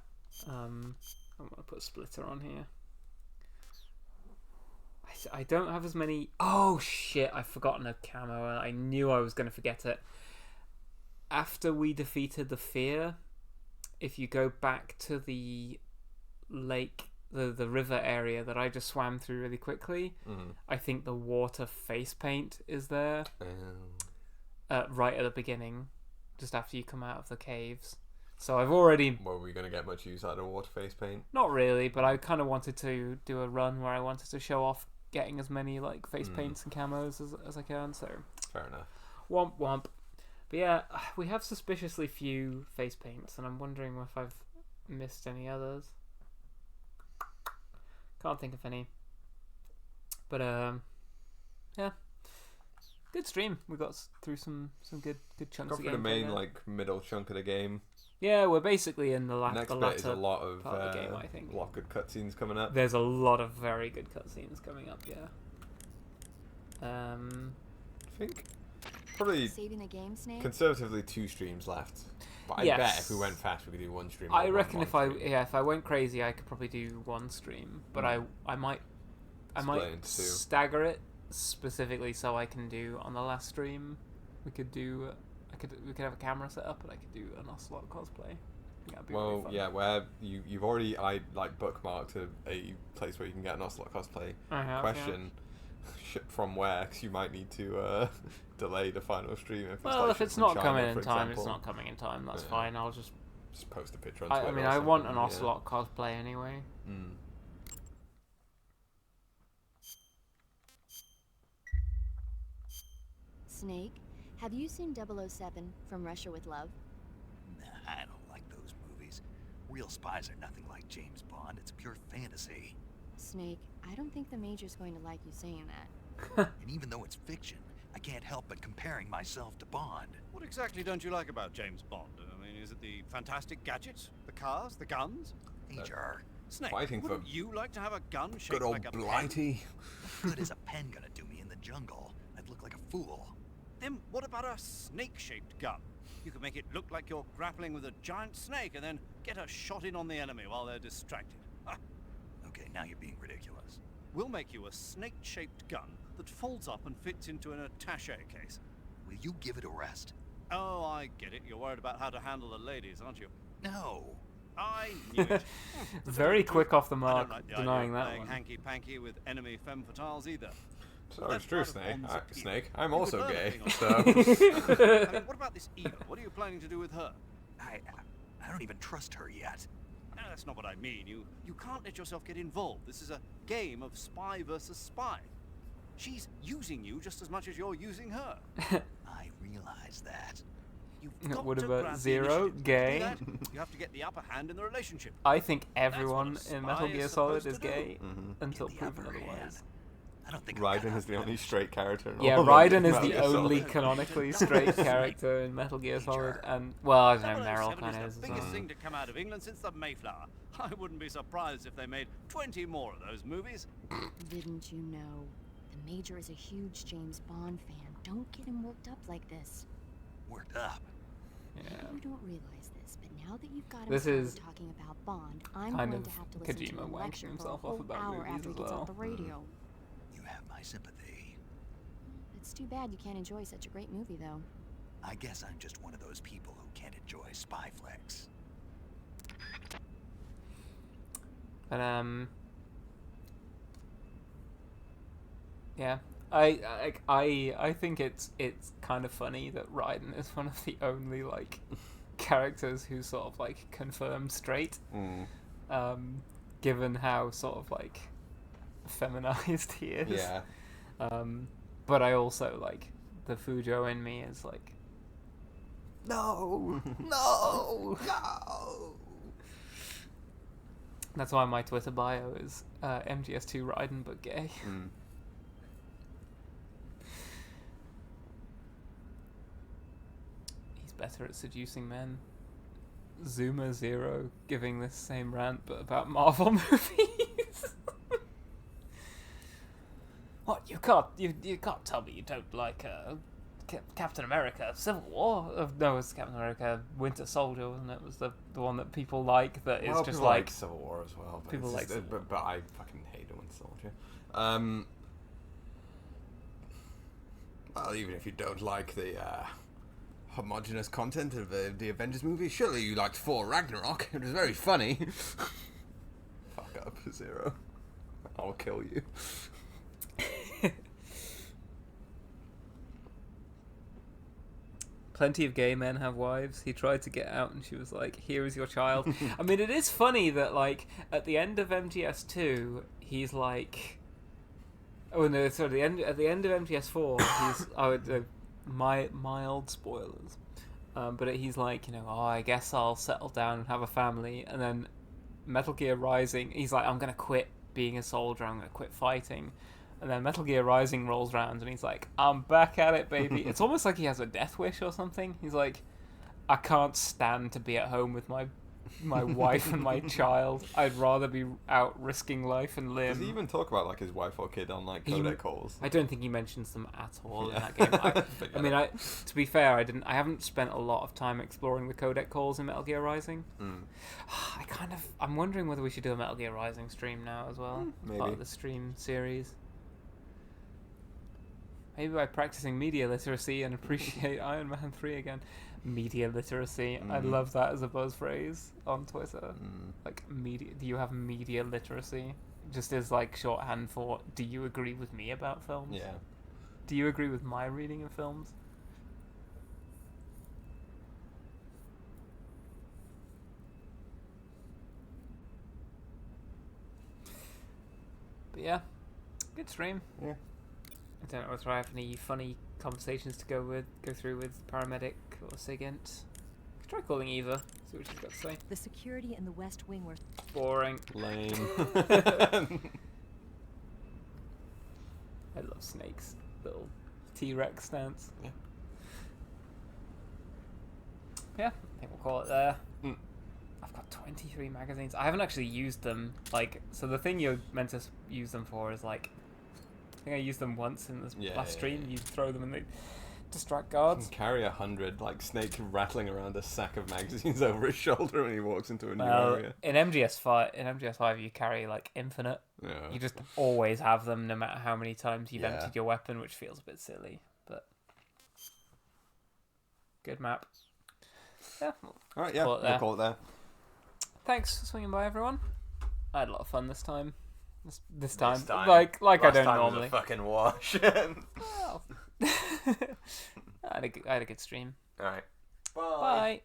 I'm gonna put Splitter on here. I don't have as many. Oh shit! I've forgotten a camo, and I knew I was gonna forget it. After we defeated the Fear, if you go back to the lake the river area that I just swam through really quickly, I think the water face paint is there right at the beginning, just after you come out of the caves. So I've already... Were we going to get much use out of water face paint? Not really, but I kind of wanted to do a run where I wanted to show off getting as many like face paints and camos as I can, so... Fair enough. Womp womp. But yeah, we have suspiciously few face paints, and I'm wondering if I've missed any others. Can't think of any. But yeah, good stream. We got through some good chunks Got of for the gameplay main there. like middle chunk of the game. Yeah, we're basically in the Next the bit is latter a lot of part of the game, I think. a lot of good cutscenes coming up. There's a lot of very good cutscenes coming up. Yeah. I think probably Saving the game, Snake? conservatively 2 streams left. But I Yes. bet if we went fast, we could do 1 stream. I or reckon one if stream. I went crazy, I could probably do 1 stream, but I might Split into 2. stagger it specifically so I can do on the last stream. We could have a camera set up and I could do an Ocelot cosplay. That'd be really Well, fun. yeah, where you've already bookmarked a place where you can get an Ocelot cosplay. I have, Question: from where? Because you might need to delay the final stream if it's Well, like if shit it's from not China, coming in for time, it's example. not coming in time. That's Yeah. fine. I'll just post a picture on I Twitter. mean, or I want an something, yeah. Ocelot cosplay anyway. Snake, have you seen 007 From Russia with Love? Nah, I don't like those movies. Real spies are nothing like James Bond. It's pure fantasy. Snake, I don't think the Major's going to like you saying that. And even though it's fiction, I can't help but comparing myself to Bond. What exactly don't you like about James Bond? I mean, is it the fantastic gadgets, the cars, the guns? Major. Snake, Fighting for wouldn't you like to have a gun shaped Good old like a pen? Blighty. What good is a pen gonna do me in the jungle? I'd look like a fool. Then what about a snake-shaped gun? You could make it look like you're grappling with a giant snake and then get a shot in on the enemy while they're distracted. Ah, Okay, now you're being ridiculous. we'll make you a snake-shaped gun that folds up and fits into an attaché case. Will you give it a rest? Oh, I get it. You're worried about how to handle the ladies, aren't you? No. I knew it. Very quick off the I mark, don't like the denying idea of that playing one. hanky-panky with enemy femme fatales either. So That's it's true, part of Snake. Bond's appeal. Snake. I'm You also could learn gay. everything So. on I mean, what about this Eva? What are you planning to do with her? I don't even trust her yet. No, that's not what I mean. You can't let yourself get involved. This is a game of spy versus spy. She's using you just as much as you're using her. I realize that. You've got What to about grab the Zero? initiative. To do Gay? that, you have to get the upper hand in the relationship. I think That's what everyone a in Metal spy Gear is Solid supposed is to do. gay until proven otherwise. I don't think Raiden is the only straight character. In Yeah, all of Raiden is Metal the Gear only Solid. canonically straight character in Metal Gear Solid, and well, I don't know, Meryl 007 kind of is is the as biggest well. thing to come out of England since the Mayflower. I wouldn't be surprised if they made 20 more of those movies. Didn't you know? The Major is a huge James Bond fan. Don't get him worked up like this. Worked up? Yeah. You don't realize this, but now that you've got him This started is talking about Bond, I'm kind going of to have to listen to Kojima him wanking lecture for a himself whole off about hour movies after he as gets well. off the radio. You have my sympathy. It's too bad you can't enjoy such a great movie, though. I guess I'm just one of those people who can't enjoy spy flicks. But yeah, I think it's kind of funny that Raiden is one of the only like characters who's sort of like confirmed straight, given how sort of like feminized he is. Yeah. But I also like the Fujo in me is like, no, no, no. That's why my Twitter bio is MGS2 Raiden but gay. He's better at seducing men. Zuma Zero giving this same rant but about Marvel movies. What, you can't tell me you don't like Captain America Civil War? No, it was Captain America Winter Soldier, wasn't it? It was the one that people like that is Well, just people like Civil War as well. But people it's like just- Civil but I fucking hate the Winter Soldier. Well, even if you don't like the homogenous content of the Avengers movie, surely you liked Thor Ragnarok. It was very funny. Fuck up. Zero. I'll kill you. Plenty of gay men have wives. He tried to get out, and she was like, "Here is your child." I mean, it is funny that like at the end of MGS2, he's like, oh no, sorry, at the end of MGS4, he's mild spoilers, but he's like, you know, oh, I guess I'll settle down and have a family, and then Metal Gear Rising, he's like, I'm gonna quit being a soldier, I'm gonna quit fighting. And then Metal Gear Rising rolls around and he's like, I'm back at it, baby. It's almost like he has a death wish or something. He's like, I can't stand to be at home with my wife and my child. I'd rather be out risking life and limb. Does he even talk about like his wife or kid on like codec calls? I don't think he mentions them at all in that game. I mean, to be fair, I haven't spent a lot of time exploring the codec calls in Metal Gear Rising. I'm wondering whether we should do a Metal Gear Rising stream now as well. Maybe. Part of the stream series. Maybe by practicing media literacy and appreciate Iron Man 3 again. Media literacy. I love that as a buzz phrase on Twitter. Like, media. Do you have media literacy? Just as like shorthand for, do you agree with me about films? Yeah. Do you agree with my reading of films? But yeah, good stream. Yeah. I don't know whether I have any funny conversations to go through with Paramedic or Sigint. Try calling Eva, see what she's got to say. The security in the West Wing were boring. Lame. I love Snake's little T-Rex stance. Yeah. Yeah, I think we'll call it there. I've got 23 magazines. I haven't actually used them. Like, so the thing you're meant to use them for is like, I think I used them once in this last stream. You throw them and they distract guards. Carry 100, like Snake rattling around a sack of magazines over his shoulder when he walks into a new area. In MGS5, you carry like infinite. Yeah. You just always have them, no matter how many times you've emptied your weapon, which feels a bit silly, but good map. Yeah. All right. Yeah. We'll call it there. Thanks for swinging by, everyone. I had a lot of fun this time. This time. Like I don't normally. Was a fucking wash. Well, I had a good stream. All right. Bye.